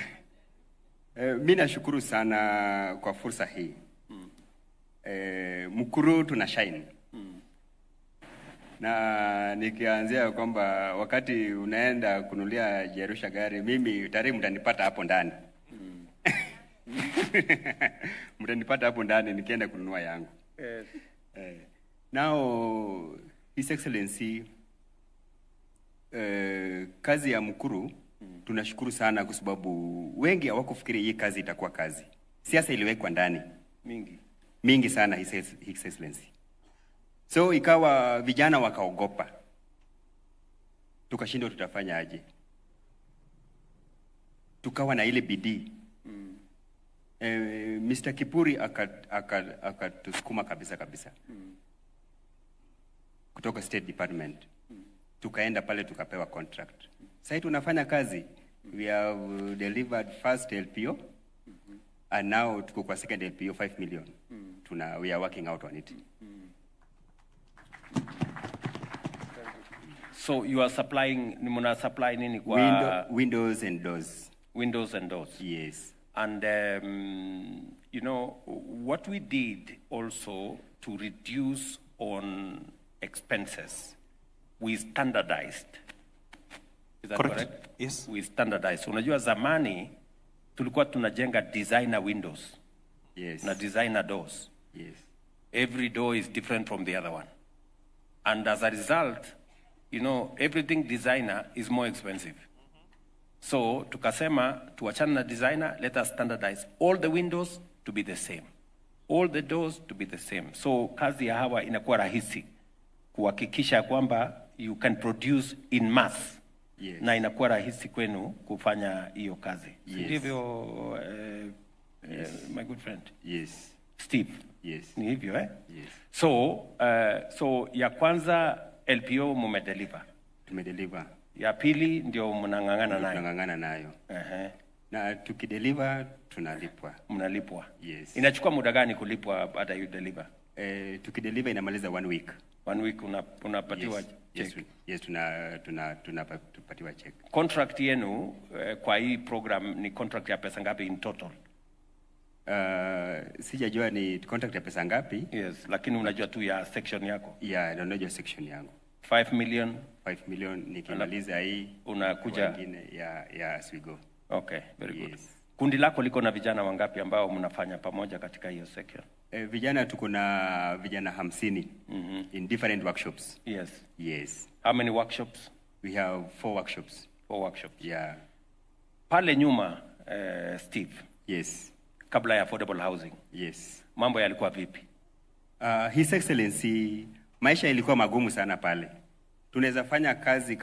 Mimi nashukuru sana kwa fursa hii. Mkuru tuna shine. Na nikianzia kwamba wakati unaenda kunulia Jerusha gari, mimi tayari mtanipata hapo ndani. Mtanipata hapo ndani nikienda kununua yangu. Now, His Excellency, kazi ya Mkuru tunashukuru sana kwa sababu wengi hawakufikiri hii kazi itakuwa kazi. Siasa iliwekwa ndani mingi sana, His Excellency. So ikawa vijana wakaogopa, tukashindwa tutafanya aje. Tukawa na ile bidii. Mr. Kipuri akatusukuma kabisa. Kutoka State Department. Tukaenda pale tukapewa contract. Sasa tunafanya kazi. We have delivered first LPO and now tuko kwa second LPO 5 million. We are working out on it. So you are supplying, muna supply nini kwa windows and doors. Windows and doors. Yes. And you know what we did also to reduce on expenses, we standardized. Is that correct? Yes. We standardized. Unajua zamani tulikuwa tunajenga designer windows. Yes. Na designer doors. Yes. Every door is different from the other one. And as a result, you know, everything designer is more expensive. So tukasema tuachane na designer, let us standardize all the windows to be the same. All the doors to be the same. So kazi ya hawa inakuwa rahisi kuhakikisha kwamba you can produce in mass. Yes. Na inakuwa rahisi kwenu kufanya hiyo kazi. Yes. Ndivyo my good friend. Yes. Steve. Yes. Ni hivyo eh? Yes. So ya kwanza LPO mumedeliver. Tumedeliver. Ya pili ndio mnang'ang'ana nayo. Tunang'ang'ana nayo. Na tukideliver tunalipwa. Mnalipwa. Yes. Inachukua muda gani kulipwa baada you deliver? Tukideliver inamaliza 1 week. 1 week unapatiwa check. Yes, tunapatiwa check. Contract yenu kwa hii program ni contract ya pesa ngapi in total? Sijajua ni contract ya pesa ngapi. Yes, lakini unajua tu ya section yako. Yeah, unajua section yangu. 5 million. 5 million nikimaliza hii unakuja wengine ya as we go. Okay, very good. Kundi lako liko na vijana wangapi ambao mnafanya pamoja katika hiyo section? Vijana tuko na vijana 50 in different workshops. Yes. Yes. How many workshops? We have 4 workshops. 4 workshops. Yeah. Pale nyuma Steve. Yes. Kabla ya affordable housing. Yes. Mambo yalikuwa vipi? His Excellency, maisha ilikuwa magumu sana pale. Tunaweza fanya kazi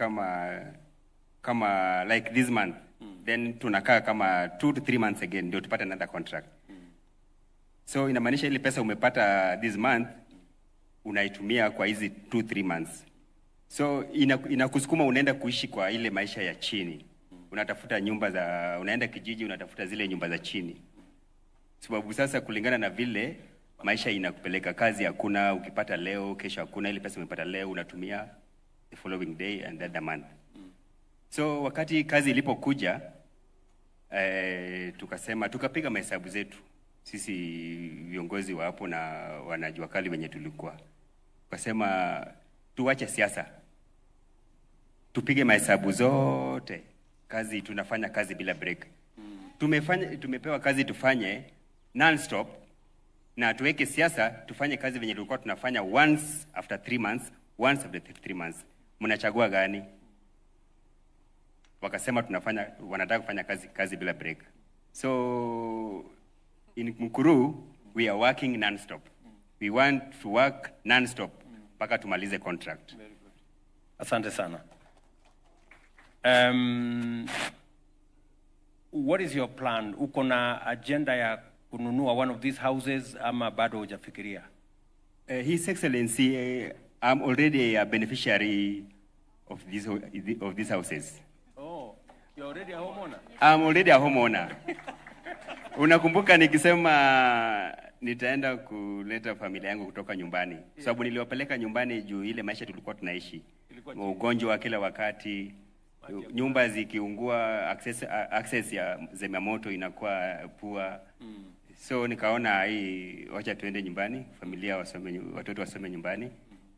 kama like this month. Then tunakaa kama 2 to 3 months again ndio tupate another contract. So inamaanisha ile pesa umepata this month unaitumia kwa hizi 2-3 months. So inakusukuma unaenda kuishi kwa ile maisha ya chini. Unatafuta nyumba unaenda kijiji unatafuta zile nyumba za chini. Sababu sasa kulingana na vile maisha inakupeleka, kazi hakuna, ukipata leo kesho hakuna, ile pesa umepata leo unatumia the following day and the month. So wakati kazi ilipokuja tukasema tukapiga mahesabu zetu sisi viongozi wa hapo na wanajua kali wenye tulikuwa. Tukasema tuache siasa. Tupige mahesabu zote. Kazi tunafanya kazi bila break. Tumepewa kazi tufanye non-stop na tuweke siasa tufanye kazi venye tulikuwa tunafanya once after 3 months, once after 3 months. Mnachagua gani? Wakasema wanataka kufanya kazi bila break. So in Mukuru we are working non-stop. We want to work non-stop mpaka tumalize contract. Asante sana. What is your plan? Uko na agenda ya kununua one of these houses ama bado hujafikiria? His Excellency, I'm already a beneficiary of these houses. Oh, you're already a homeowner? I'm already a homeowner. Unakumbuka nikisema nitaenda kuleta familia yangu kutoka nyumbani. Sababu niliwapeleka nyumbani juu ile maisha tulikuwa tunaishi. Ugonjwa kila wakati, nyumba zikiungua, access ya zimamoto inakuwa poor. So nikaona hii wacha tuende nyumbani, familia watoto wasome nyumbani.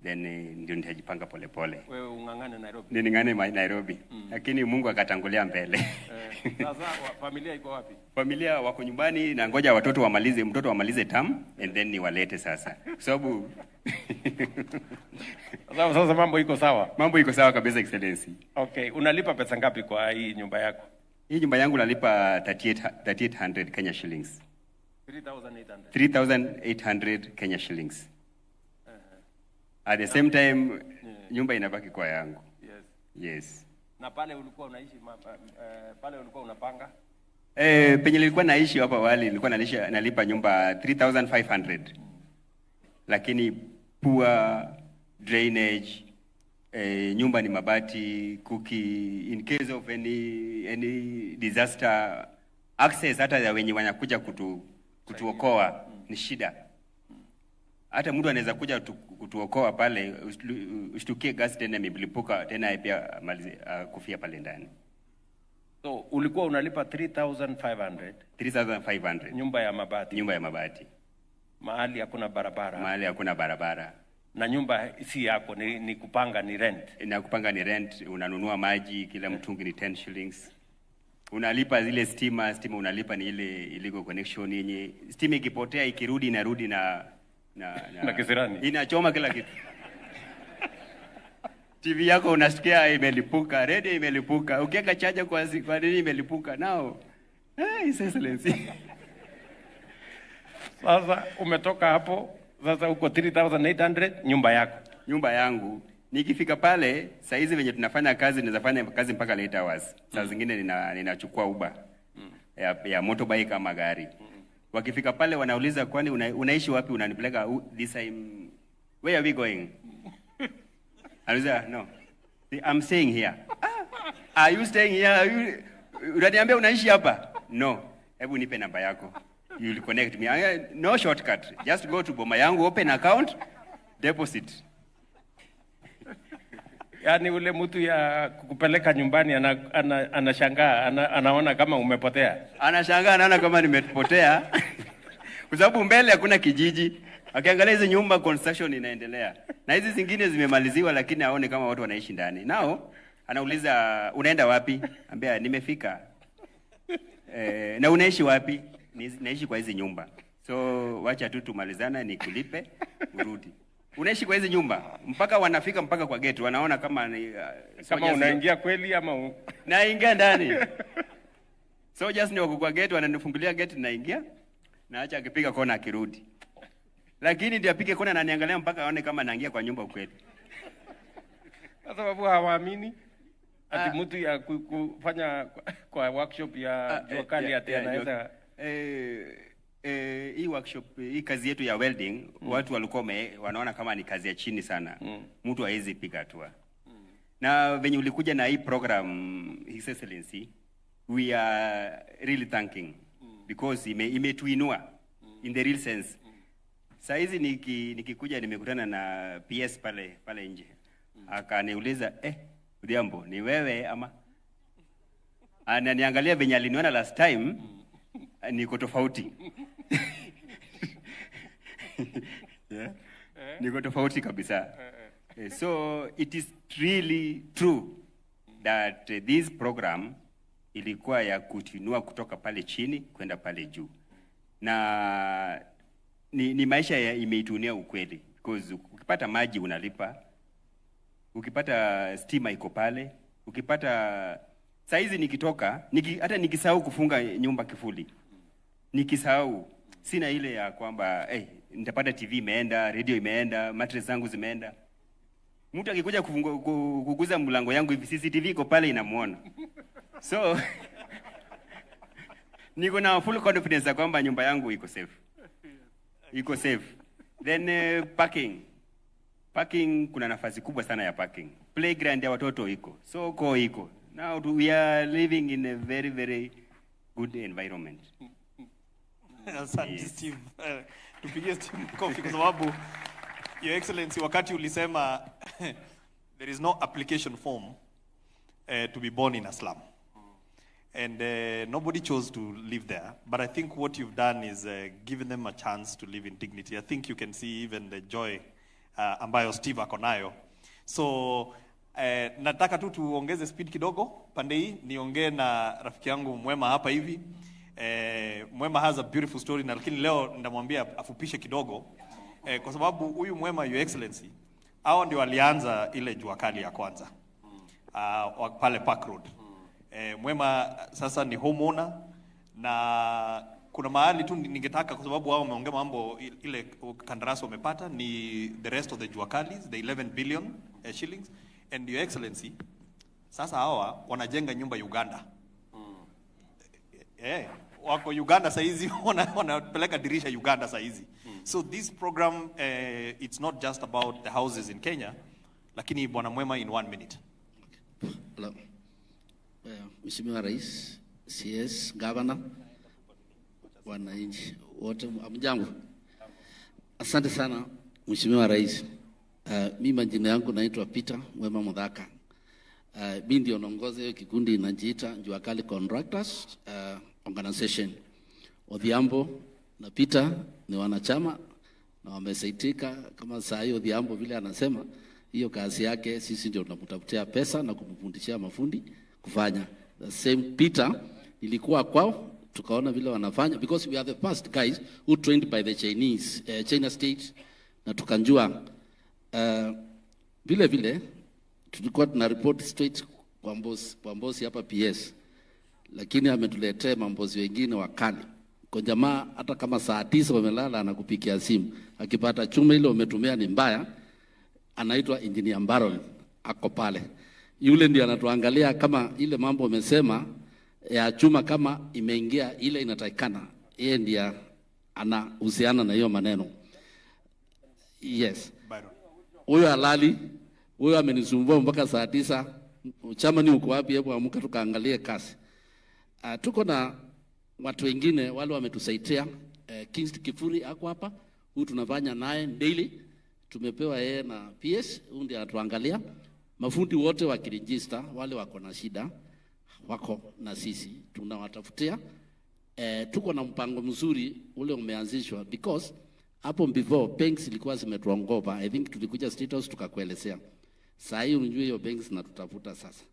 Then ndio nitajipanga polepole. Wewe ungangane Nairobi. Ningane Nairobi. Lakini Mungu akatangulia mbele. Sasa familia iko wapi? Familia wako nyumbani na ngoja mtoto wamalize term and then niwalete sasa. Sababu sasa mambo iko sawa. Mambo iko sawa kabisa Excellency. Okay, unalipa pesa ngapi kwa hii nyumba yako? Hii nyumba yangu nalipa 3800 Kenya shillings. 3800 Kenya shillings. At the same time nyumba inabaki kwa yangu. Yes. Yes. Na pale ulikuwa unaishi pale ulikuwa unapanga? Penye nilikuwa naishi hapa awali nilikuwa nalipa nyumba 3500. Lakini poor drainage, nyumba ni mabati, in case of any disaster, access hata ya wenye wanakuja kutuokoa ni shida. Hata mtu anaweza kuja kutuokoa pale, ushtukie gas tena imelipuka tena pia kufia pale ndani. So ulikuwa unalipa 3500? 3500. Nyumba ya mabati. Nyumba ya mabati. Mahali hakuna barabara. Mahali hakuna barabara. Na nyumba si yako, ni kupanga, ni rent. Na kupanga ni rent, unanunua maji kila mtungi ni 10 shillings. Unalipa zile stima unalipa ni ile illegal connection yenye stima ikipotea ikirudi inarudi na kisirani. Inachoma kila kitu. TV yako unasikia imelipuka, radio imelipuka, ukiweka charger kwa nini imelipuka nao. His Excellency. Sasa umetoka hapo, sasa uko 3800 nyumba yako. Nyumba yangu. Nikifika pale, saa hizi venye tunafanya kazi, naweza fanya kazi mpaka late hours. Saa zingine ninachukua Uber ya motorbike ama gari. Wakifika pale wanauliza kwani unaishi wapi, unanipeleka this time, where are we going? Anauliza no, I'm staying here. Are you staying here? Unaniambia unaishi hapa? No. Hebu nipe namba yako. You will connect me. No shortcut. Just go to boma yangu, open account, deposit. Yaani ule mtu ya kukupeleka nyumbani anashangaa, anaona kama umepotea. Anashangaa anaona kama nimepotea. Kwa sababu mbele hakuna kijiji. Akiangalia hizo nyumba construction inaendelea. Na hizi zingine zimemaliziwa lakini aone kama watu wanaishi ndani. Nao anauliza unaenda wapi? Ambia nimefika. Na unaishi wapi? Naishi kwa hizi nyumba. So wacha tu tumalizana nikulipe urudi. Unaishi kwa hizi nyumba mpaka wanafika mpaka kwa gate wanaona kama ni kama unaingia kweli ama naingia ndani. So just ni wako kwa gate wananifungulia gate naingia na acha akipiga kona akirudi. Lakini ndio apige kona na niangalia mpaka aone kama naingia kwa nyumba kweli. Kwa sababu hawaamini ati mtu ya kufanya kwa workshop ya jua kali ati anaweza hii workshop, hii kazi yetu ya welding, watu walikuwa wanaona kama ni kazi ya chini sana. Mtu hawezi piga hatua. Na venye ulikuja na hii program, His Excellency, we are really thanking because imetuinua in the real sense. Saa hizi nikikuja nimekutana na PS pale nje. Akaniuliza, Odhiambo, ni wewe ama? Ananiangalia venye aliniona last time, niko tofauti. Yeah. Niko tofauti kabisa. So it is really true that this program ilikuwa ya kutinua kutoka pale chini kwenda pale juu. Na ni maisha imeitunia ukweli because ukipata maji unalipa, ukipata stima iko pale, ukipata saizi nikitoka hata nikisahau kufunga nyumba kifuli, nikisahau sina ile ya kwamba nitapata TV imeenda, radio imeenda, mattress zangu zimeenda. Mtu akikuja kuguza mlango yangu hivi CCTV iko pale inamuona. So niko na full confidence kwamba nyumba yangu iko safe. Iko safe. Then parking kuna nafasi kubwa sana ya parking. Playground ya watoto iko. Soko iko. Now we are living in a very very good environment. Asante Steve. Tupigie Steve kofi kwa sababu Your Excellency wakati ulisema there is no application form to be born in a slum. And nobody chose to live there. But I think what you've done is given them a chance to live in dignity. I think you can see even the joy ambayo Steve akonayo. So nataka tu tuongeze speed kidogo. Pande hii niongee na rafiki yangu Mwema hapa hivi. Mwema has a beautiful story na lakini leo ndamwambia afupishe kidogo. Kwa sababu huyu Mwema, Your Excellency, hao ndio walianza ile jua kali ya kwanza. Pale Park Road. Mwema sasa ni homeowner na kuna mahali tu ningetaka kwa sababu wao wameongea mambo ile kandarasi wamepata ni the rest of the juakalis, the 11 billion shillings. And Your Excellency, sasa hawa wanajenga nyumba Uganda. Wako Uganda saizi wanapeleka dirisha Uganda saizi. So this program it's not just about the houses in Kenya, lakini Bwana Mwema in 1 minute. Hello. Mheshimiwa Rais, CS, Governor, wananchi wote amjambo. Asante sana Mheshimiwa Rais. Mimi majina yangu naitwa Peter Mwema Mudhaka. Mimi ndio naongoza hiyo kikundi inajiita Jua Kali Contractors Organization. Odhiambo na Peter ni wanachama na wamesaitika kama saa hiyo Odhiambo vile anasema hiyo kazi yake sisi ndio tunamtafutia pesa na kumfundishia mafundi kufanya. The same Peter ilikuwa kwao tukaona vile wanafanya because we are the first guys who trained by the Chinese China state na tukanjua vile tulikuwa tuna report straight kwa mbosi hapa PS, lakini ametuletea mambozi wengine wakali kwa jamaa. Hata kama saa 9 wamelala anakupikia simu, akipata chuma ile umetumia ni mbaya, anaitwa Engineer Baron ako pale. Yule ndiye anatuangalia kama ile mambo umesema ya chuma kama imeingia ile inatakikana, yeye ndiye anahusiana na hiyo maneno. Yes. Huyo halali, huyo amenisumbua mpaka saa 9. Chama ni uko wapi? Hebu amka tukaangalie kazi. Tuko na watu wengine wale wametusaidia. Kings Kifuri ako hapa, huyu tunafanya naye daily. Tumepewa yeye na PS, huyu ndiye atuangalia. Mafundi wote wakiregister, wale wako na shida wako na sisi tunawatafutia. Tuko na mpango mzuri ule umeanzishwa because hapo before banks ilikuwa zimetuongopa. I think tulikuja State House tukakuelezea. Sasa hii unajua hiyo banks na tutafuta sasa.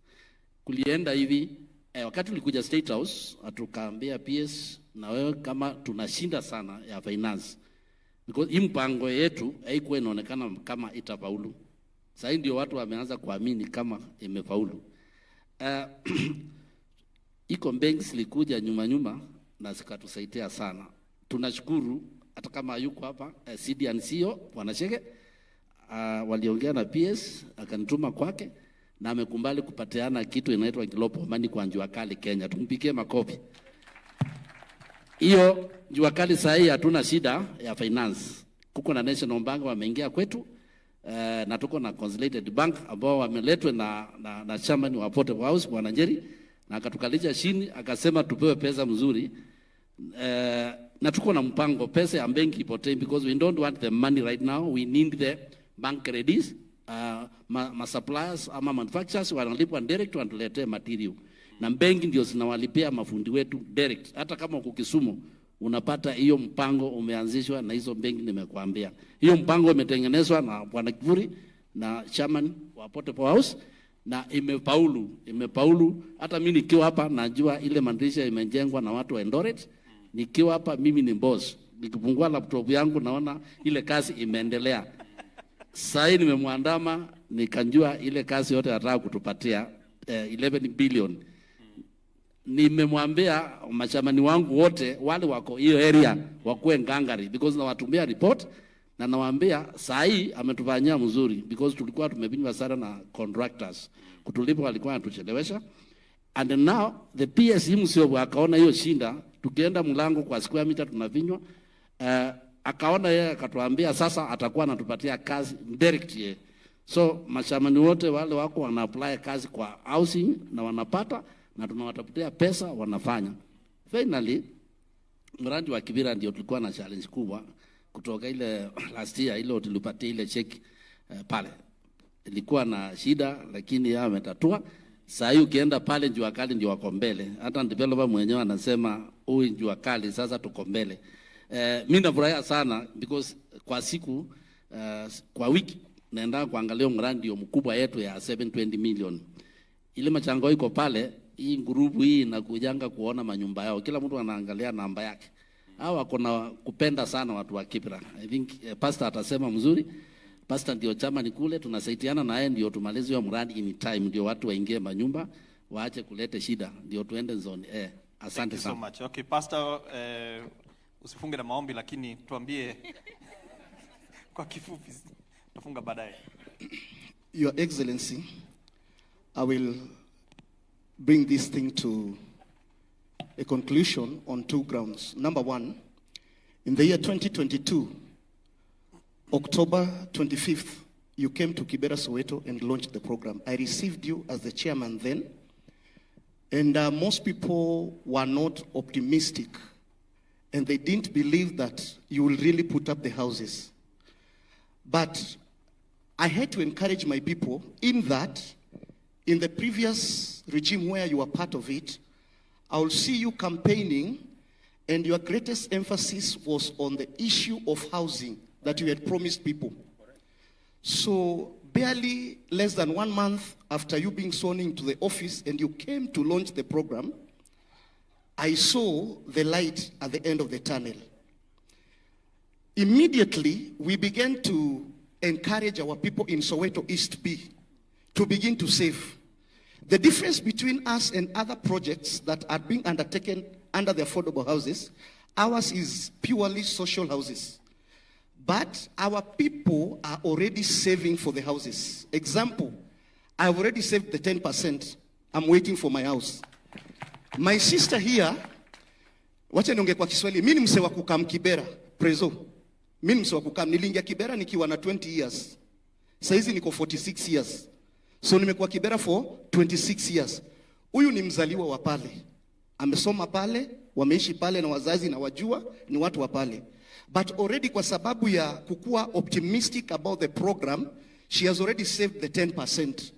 Kulienda hivi wakati tulikuja State House atukaambia PS na wewe kama tunashinda sana ya finance because hii mpango yetu haikuwa inaonekana kama itafaulu. Sasa ndio watu wameanza kuamini kama imefaulu. Iko banks likuja nyuma na zikatusaidia sana. Tunashukuru hata kama yuko hapa CDNCO wanashege waliongea na PS akanituma kwake na amekumbali kupatiana kitu inaitwa global money kwa Jua Kali Kenya. Tumpigie makofi. Hiyo Jua Kali sasa hii hatuna shida ya finance. Kuko na National Bank wameingia kwetu na tuko na Consolidated Bank ambao wameletwa na chairman wa Port House Bwana Njeri na akatukalisha chini akasema tupewe pesa mzuri. Na tuko na mpango pesa ya benki ipotee because we don't want the money right now. We need the bank credits. Suppliers ama manufacturers wanalipwa direct wanatuletee material. Na benki ndio zinawalipia mafundi wetu direct. Hata kama uko Kisumu unapata hiyo mpango umeanzishwa na hizo benki nimekuambia. Hiyo mpango umetengenezwa na Bwana Kivuri na chairman wa Port House na imepaulu. Hata mimi nikiwa hapa najua ile mandisha imejengwa na watu wa Eldoret. Nikiwa hapa mimi ni boss. Nikifungua laptop yangu naona ile kazi imeendelea. Sasa nimemwandama nikanjua ile kazi yote anataka kutupatia 11 billion. Nimemwambia machamani wangu wote wale wako hiyo area wakuwe ngangari because na watumia report na nawaambia saa hii ametufanyia mzuri because tulikuwa tumebinywa sana na contractors kutulipa walikuwa wanatuchelewesha. And now the PS himself akaona hiyo shinda, tukienda mlango kwa square meter tunavinywa. Akaona yeye akatuambia sasa atakuwa anatupatia kazi direct yeye. So mashamani wote wale wako wana apply kazi kwa housing na wanapata na tunawatafutia pesa wanafanya. Finally mradi wa Kibera ndio tulikuwa na challenge kubwa kutoka ile last year ile tulipatia ile check pale. Ilikuwa na shida lakini yeye ametatua. Sasa hiyo ukienda pale Jua Kali ndio wako mbele. Hata developer mwenyewe anasema huyu Jua Kali sasa tuko mbele. Mimi nafurahia sana because kwa siku kwa wiki naenda kuangalia mradi ndio mkubwa yetu ya 720 million. Ile machango iko pale, hii grupu hii inakujanga kuona manyumba yao. Kila mtu anaangalia namba yake. Hao wako na kupenda sana watu wa Kibra. I think pastor atasema mzuri. Pastor ndio chama ni kule tunasaidiana na yeye ndio tumalize hiyo mradi in time ndio watu waingie manyumba waache kuleta shida ndio tuende zone asante sana. Thank you so much. Okay, pastor usifunge na maombi lakini tuambie kwa kifupi tufunga baadaye. Your Excellency, I will bring this thing to a conclusion on 2 grounds. Number 1, in the year 2022, October 25th, you came to Kibera, Soweto and launched the program. I received you as the chairman then, and most people were not optimistic, and they didn't believe that you will really put up the houses. But I had to encourage my people in that, in the previous regime where you were part of it, I will see you campaigning, and your greatest emphasis was on the issue of housing that you had promised people. So barely less than 1 month after you being sworn into the office and you came to launch the program, I saw the light at the end of the tunnel. Immediately, we began to encourage our people in Soweto East B to begin to save. The difference between us and other projects that are being undertaken under the affordable houses, ours is purely social houses. But our people are already saving for the houses. Example, I've already saved the 10%. I'm waiting for my house. My sister here Wacha niongee kwa Kiswahili. Mimi ni mse wa kukam Kibera, Prezo. Mimi ni mse wa kukam. Niliingia Kibera nikiwa na 20 years. Saizi niko 46 years. So nimekuwa Kibera for 26 years. Huyu ni mzaliwa wa pale. Amesoma pale, wameishi pale na wazazi na wajua ni watu wa pale. But already kwa sababu ya kukua optimistic about the program, she has already saved the 10%.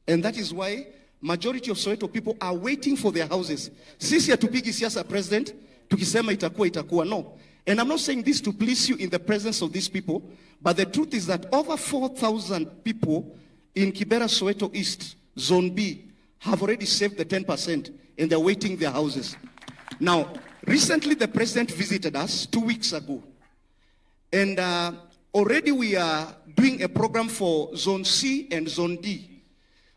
And that is why majority of Soweto people are waiting for their houses. Sisi hatupigi siasa president, tukisema itakuwa. No. And I'm not saying this to please you in the presence of these people, but the truth is that over 4,000 people in Kibera, Soweto East, Zone B, have already saved the 10% and they're waiting their houses. Now, recently the president visited us 2 weeks ago. And already we are doing a program for Zone C and Zone D,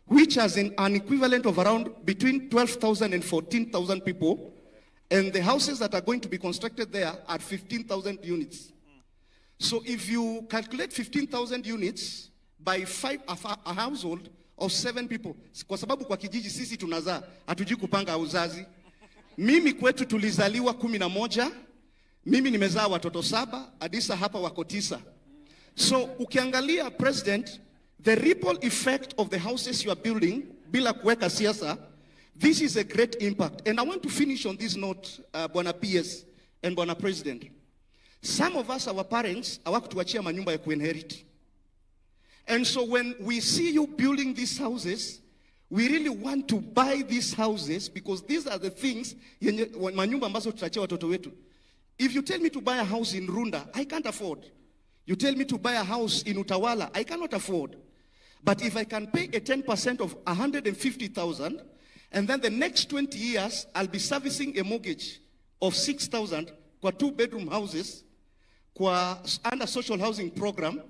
which has an equivalent of around between 12,000 and 14,000 people. And the houses that are going to be constructed there are 15,000 units. So if you calculate 15,000 units by a household of 7 people, kwa sababu kwa kijiji sisi tunazaa, hatujui kupanga uzazi. Mimi kwetu tulizaliwa 11, mimi nimezaa watoto 7, Adisa hapa wako 9. So ukiangalia president, the ripple effect of the houses you are building, bila kuweka siasa, this is a great impact. And I want to finish on this note, Bwana PS and Bwana President. Some of us, our parents, hawakutuachia manyumba ya kuinherit. And so when we see you building these houses, we really want to buy these houses because these are the things, manyumba ambazo tutachia watoto wetu. If you tell me to buy a house in Runda, I can't afford. You tell me to buy a house in Utawala, I cannot afford. But if I can pay a 10% of 150,000, and then the next 20 years, I'll be servicing a mortgage of 6,000 kwa 2-bedroom houses, kwa under social housing program,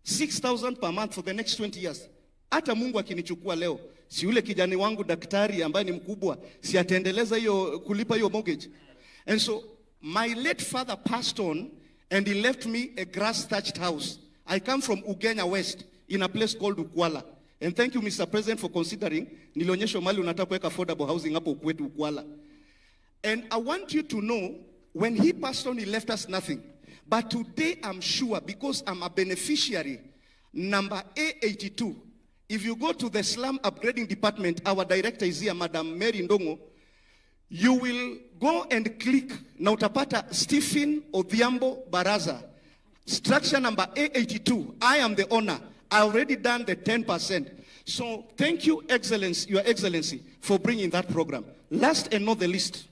6,000 per month for the next 20 years. Hata Mungu akinichukua leo, si yule kijana wangu daktari ambaye ni mkubwa, si ataendeleza hiyo kulipa hiyo mortgage. And so my late father passed on and he left me a grass-thatched house. I come from Ugenya West in a place called Ukwala. And thank you, Mr. President, for considering nilionyesha mali unataka kuweka affordable housing hapo kwetu Ukwala. And I want you to know, when he passed on, he left us nothing. But today I'm sure, because I'm a beneficiary, number A82, if you go to the slum upgrading department, our director is here, Madam Mary Ndongo, you will go and click, na utapata Stephen Odhiambo Baraza, structure number A82, I am the owner. I already done the 10%. So thank you, Excellency, Your Excellency, for bringing that program. Last and not the least,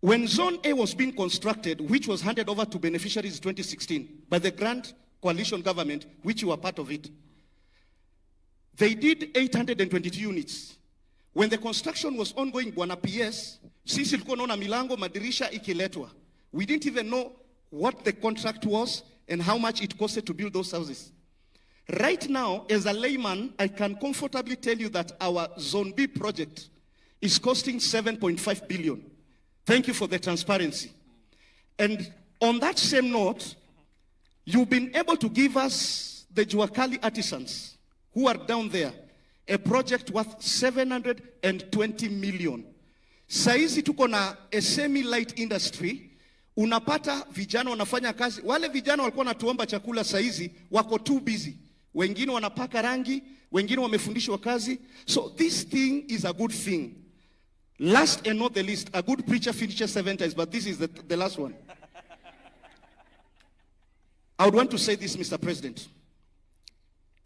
when Zone A was being constructed, which was handed over to beneficiaries in 2016 by the Grand Coalition government, which you were part of it, they did 822 units. When the construction was ongoing, Bwana PS, sisi tulikuwa naona milango madirisha ikiletwa. We didn't even know what the contract was and how much it costed to build those houses. Right now, as a layman, I can comfortably tell you that our Zone B project is costing 7.5 billion. Thank you for the transparency. And on that same note, you've been able to give us the Juakali artisans who are down there a project worth 720 million. Saizi tuko na a semi-light industry. Unapata vijana wanafanya kazi. Wale vijana walikuwa natuomba chakula saizi wako too busy. Wengine wanapaka rangi, wengine wamefundishwa kazi. So this thing is a good thing. Last and not the least, a good preacher finishes 7 times, but this is the last one. I would want to say this, Mr. President.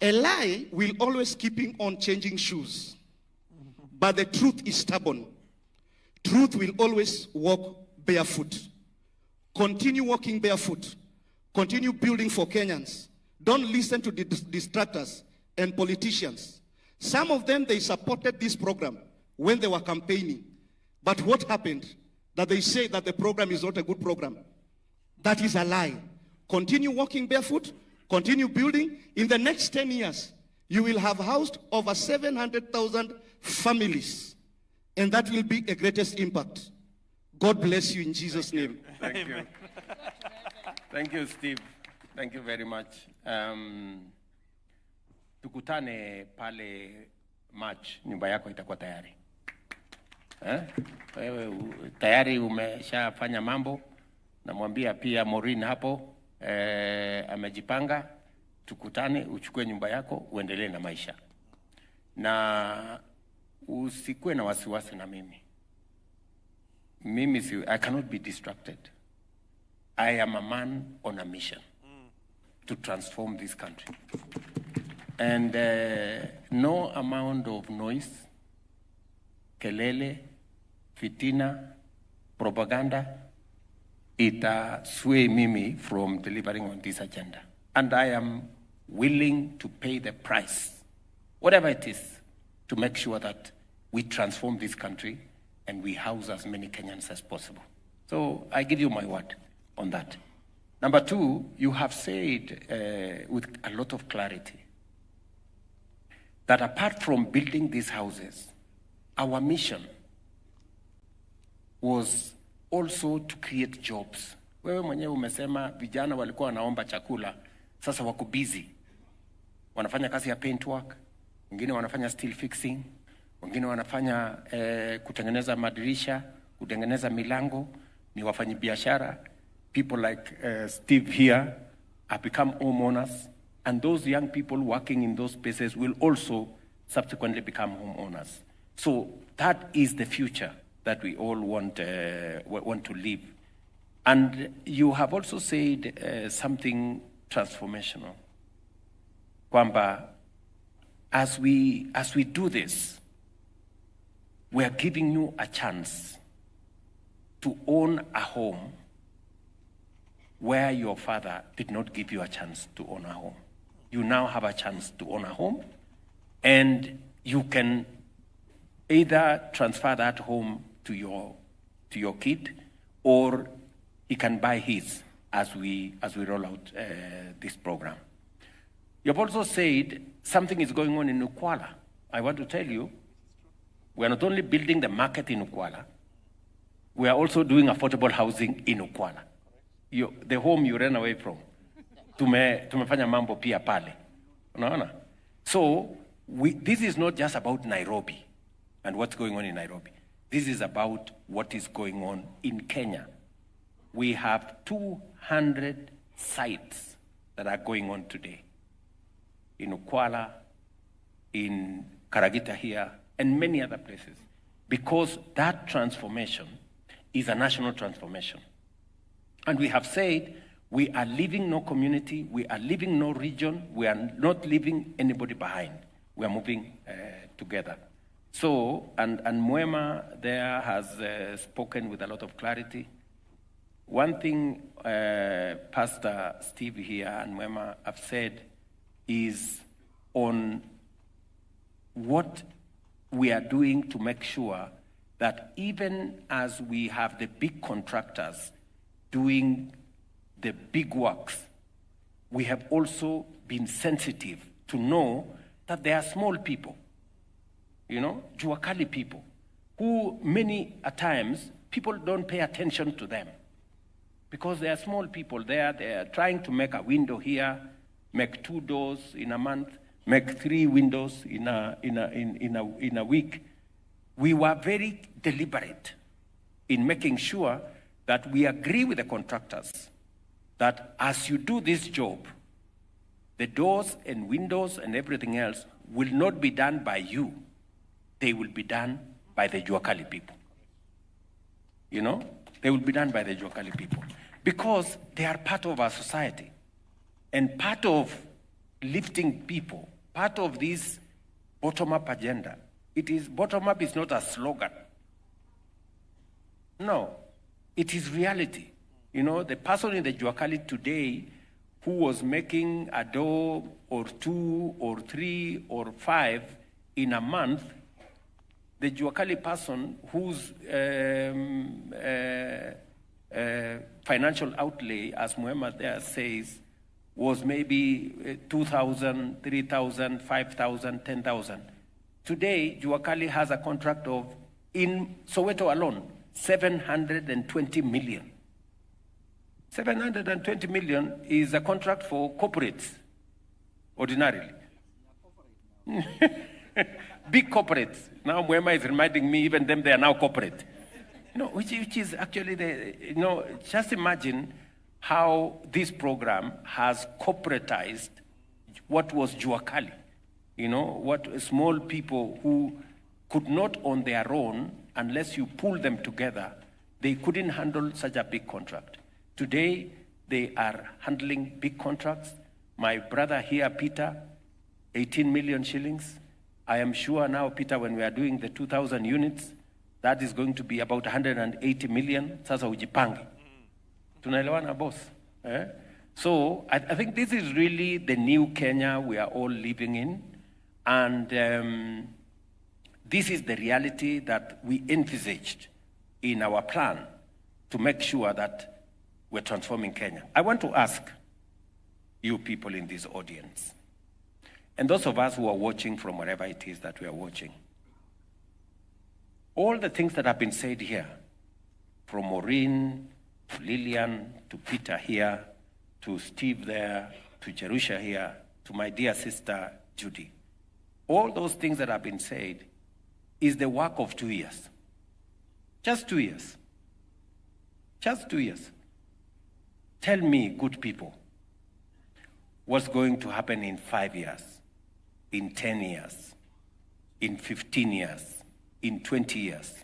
A lie will always keep on changing shoes. But the truth is stubborn. Truth will always walk barefoot. Continue walking barefoot. Continue building for Kenyans. Don't listen to the distractors and politicians. Some of them, they supported this program when they were campaigning. But what happened? That they say that the program is not a good program. That is a lie. Continue walking barefoot. Continue building. In the next 10 years, you will have housed over 700,000 families. And that will be a greatest impact. God bless you in Jesus' name. Thank you. Thank you, Steve. Thank you very much. Tukutane pale March, nyumba yako itakuwa tayari. Wewe tayari umeshafanya mambo. Namwambia pia Maureen hapo amejipanga, tukutane, uchukue nyumba yako, uendelee na maisha. Na usikue na wasiwasi na mimi. I cannot be distracted. I am a man on a mission to transform this country. And no amount of noise, kelele, fitina, propaganda, sway mimi from delivering on this agenda. And I am willing to pay the price, whatever it is, to make sure that we transform this country and we house as many Kenyans as possible. So I give you my word on that. Number two, you have said with a lot of clarity that apart from building these houses, our mission was also to create jobs. Wewe mwenyewe umesema vijana walikuwa wanaomba chakula, sasa wako busy. Wanafanya kazi ya paint work, wengine wanafanya steel fixing, wengine wanafanya kutengeneza madirisha, kutengeneza milango, ni wafanyabiashara. People like Steve here have become homeowners, and those young people working in those spaces will also subsequently become homeowners. So that is the future that we all want to live. And you have also said something transformational. Kwamba, as we do this, we are giving you a chance to own a home where your father did not give you a chance to own a home. You now have a chance to own a home, and you can either transfer that home to your kid, or he can buy his as we roll out this program. You have also said something is going on in Ukwala. I want to tell you, we are not only building the market in Ukwala, we are also doing affordable housing in Ukwala. The home you ran away from. Tumefanya mambo pia pale. Unaona? So, this is not just about Nairobi and what's going on in Nairobi. This is about what is going on in Kenya. We have 200 sites that are going on today. In Ukwala, in Karagita here, and many other places. Because that transformation is a national transformation. And we have said, we are leaving no community, we are leaving no region, we are not leaving anybody behind. We are moving together. So, and Mwema there has spoken with a lot of clarity. One thing Pastor Steve here and Mwema have said is on what we are doing to make sure that even as we have the big contractors doing the big works, we have also been sensitive to know that there are small people, Juakali people, who many a times people don't pay attention to them because they are small people there. They are trying to make a window here, make 2 doors in a month, make 3 windows in a week. We were very deliberate in making sure that we agree with the contractors that as you do this job, the doors and windows and everything else will not be done by you. They will be done by the Juakali people. They will be done by the Juakali people because they are part of our society. And part of lifting people, part of this bottom-up agenda, bottom-up is not a slogan. No, it is reality. The person in the Juakali today who was making a door or 2 or 3 or 5 in a month, the Juakali person whose financial outlay, as Muhammad there says, was maybe 2,000, 3,000, 5,000, 10,000. Today, Juakali has a contract of, in Soweto alone, 720 million. 720 million is a contract for corporates, ordinarily. big corporates. Now Mwema is reminding me, even them, they are now corporate. Which is actually just imagine how this program has corporatized what was Juakali. What small people who could not on their own, unless you pull them together, they couldn't handle such a big contract. Today, they are handling big contracts. My brother here, Peter, 18 million shillings. I am sure now, Peter, when we are doing the 2,000 units, that is going to be about 180 million. Sasa ujipange. Tunaelewana, boss? So I think this is really the new Kenya we are all living in. And this is the reality that we envisaged in our plan to make sure that we're transforming Kenya. I want to ask you people in this audience, and those of us who are watching from wherever it is that we are watching, all the things that have been said here, from Maureen to Lillian to Peter here, to Steve there, to Jerusha here, to my dear sister Judy, all those things that have been said is the work of 2 years. Just 2 years. Just 2 years. Tell me, good people, what's going to happen in 5 years, in 10 years, in 15 years, in 20 years.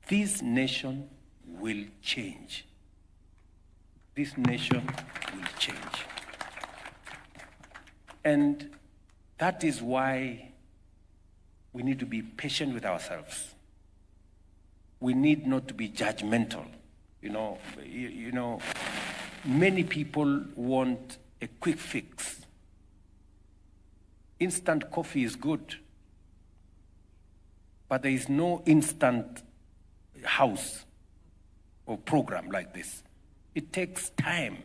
This nation will change. This nation will change. And that is why we need to be patient with ourselves. We need not to be judgmental. Many people want a quick fix. Instant coffee is good, but there is no instant house or program like this. It takes time.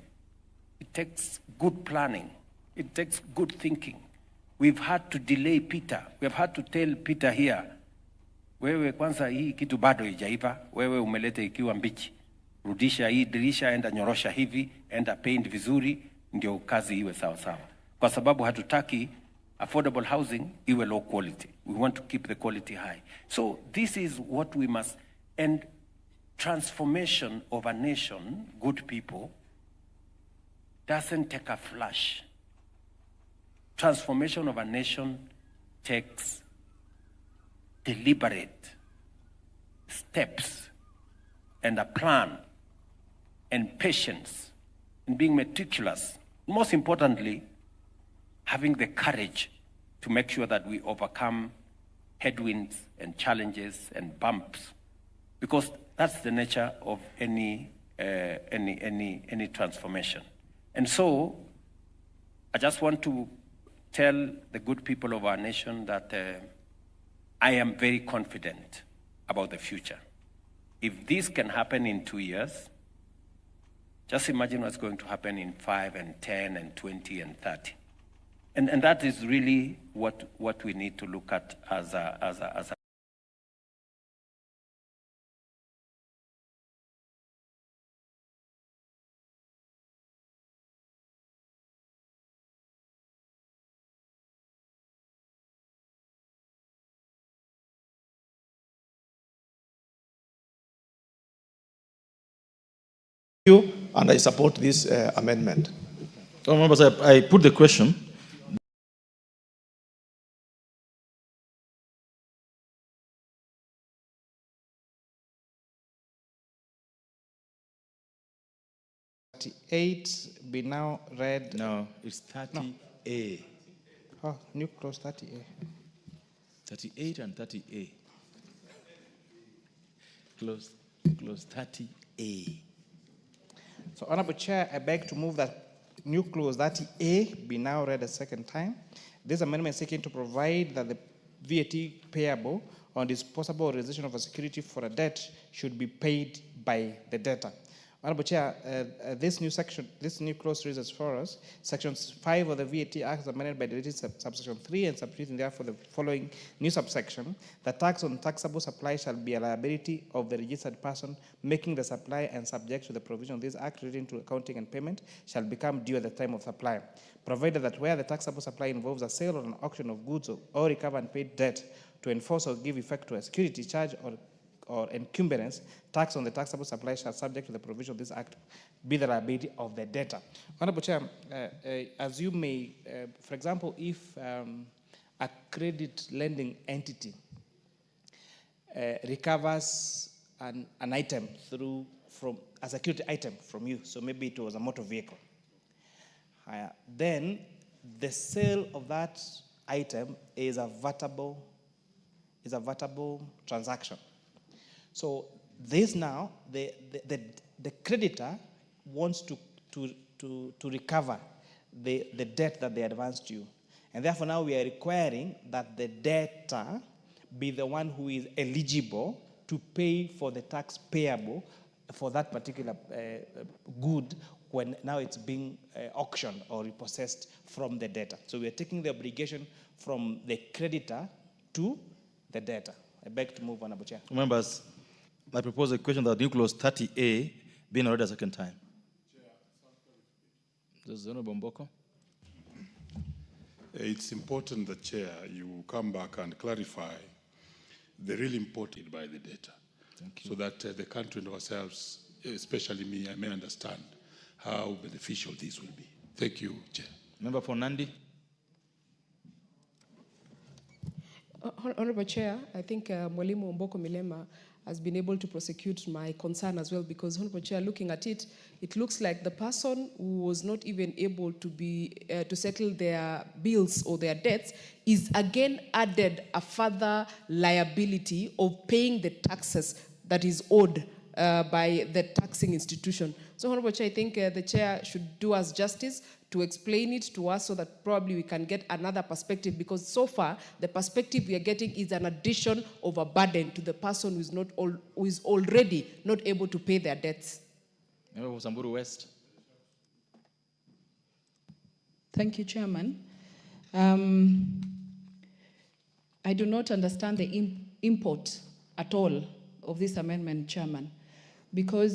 It takes good planning. It takes good thinking. We've had to delay Peter. We've had to tell Peter here, wewe kwanza hii kitu bado haijaiva, wewe umeleta ikiwa mbichi. Rudisha hii dirisha, enda nyorosha hivi, enda paint vizuri, ndio kazi iwe sawa sawa. Kwa sababu hatutaki affordable housing iwe low quality. We want to keep the quality high. So this is what we must, and transformation of a nation, good people, doesn't take a flash. Transformation of a nation takes deliberate steps and a plan and patience and being meticulous. Most importantly, having the courage to make sure that we overcome headwinds and challenges and bumps, because that's the nature of any transformation. And so I just want to tell the good people of our nation that I am very confident about the future. If this can happen in 2 years, just imagine what's going to happen in 5 and 10 and 20 and 30. And that is really what we need to look at as a you, and I support this amendment. So, members, I put the question. Be now read. No, it's 30A. No. Oh, new clause 30A. 38 and 30A. Clause 30A. So, Honorable Chair, I beg to move that new clause 30A be now read a second time. This amendment is seeking to provide that the VAT payable on disposable realization of a security for a debt should be paid by the debtor. Honorable Chair, this new clause reads as follows. Section 5 of the VAT Act is amended by deleting subsection 3 and substituting therefore the following new subsection. The tax on taxable supply shall be a liability of the registered person making the supply and subject to the provision of this act relating to accounting and payment shall become due at the time of supply. Provided that where the taxable supply involves a sale or an auction of goods or recover unpaid debt to enforce or give effect to a security charge or encumbrance tax on the taxable supply shall, subject to the provision of this act, be the liability of the debtor. Honorable Chair, as you may, for example, if a credit lending entity recovers an item from a security item from you, so maybe it was a motor vehicle, then the sale of that item is a vatable transaction. So this now, the creditor wants to recover the debt that they advanced you. And therefore now we are requiring that the debtor be the one who is eligible to pay for the tax payable for that particular good when now it's being auctioned or repossessed from the debtor. So we are taking the obligation from the creditor to the debtor. I beg to move, Honorable Chair. Members, I propose a question that new clause 30A being read a second time. This is Honorable Mboko. It's important that, Chair, you come back and clarify the really important by the data, so that the country and ourselves, especially me, I may understand how beneficial this will be. Thank you, Chair. Member for Nandi. Honorable Chair, I think Mwalimu Mboko Milema has been able to prosecute my concern as well, because, Honorable Chair, looking at it, it looks like the person who was not even able to to settle their bills or their debts is again added a further liability of paying the taxes that is owed by the taxing institution. So, Honorable Chair, I think the Chair should do us justice to explain it to us so that probably we can get another perspective, because so far the perspective we are getting is an addition of a burden to the person who is already not able to pay their debts. Member for Samburu West. Thank you, Chairman. I do not understand the import at all of this amendment, Chairman, because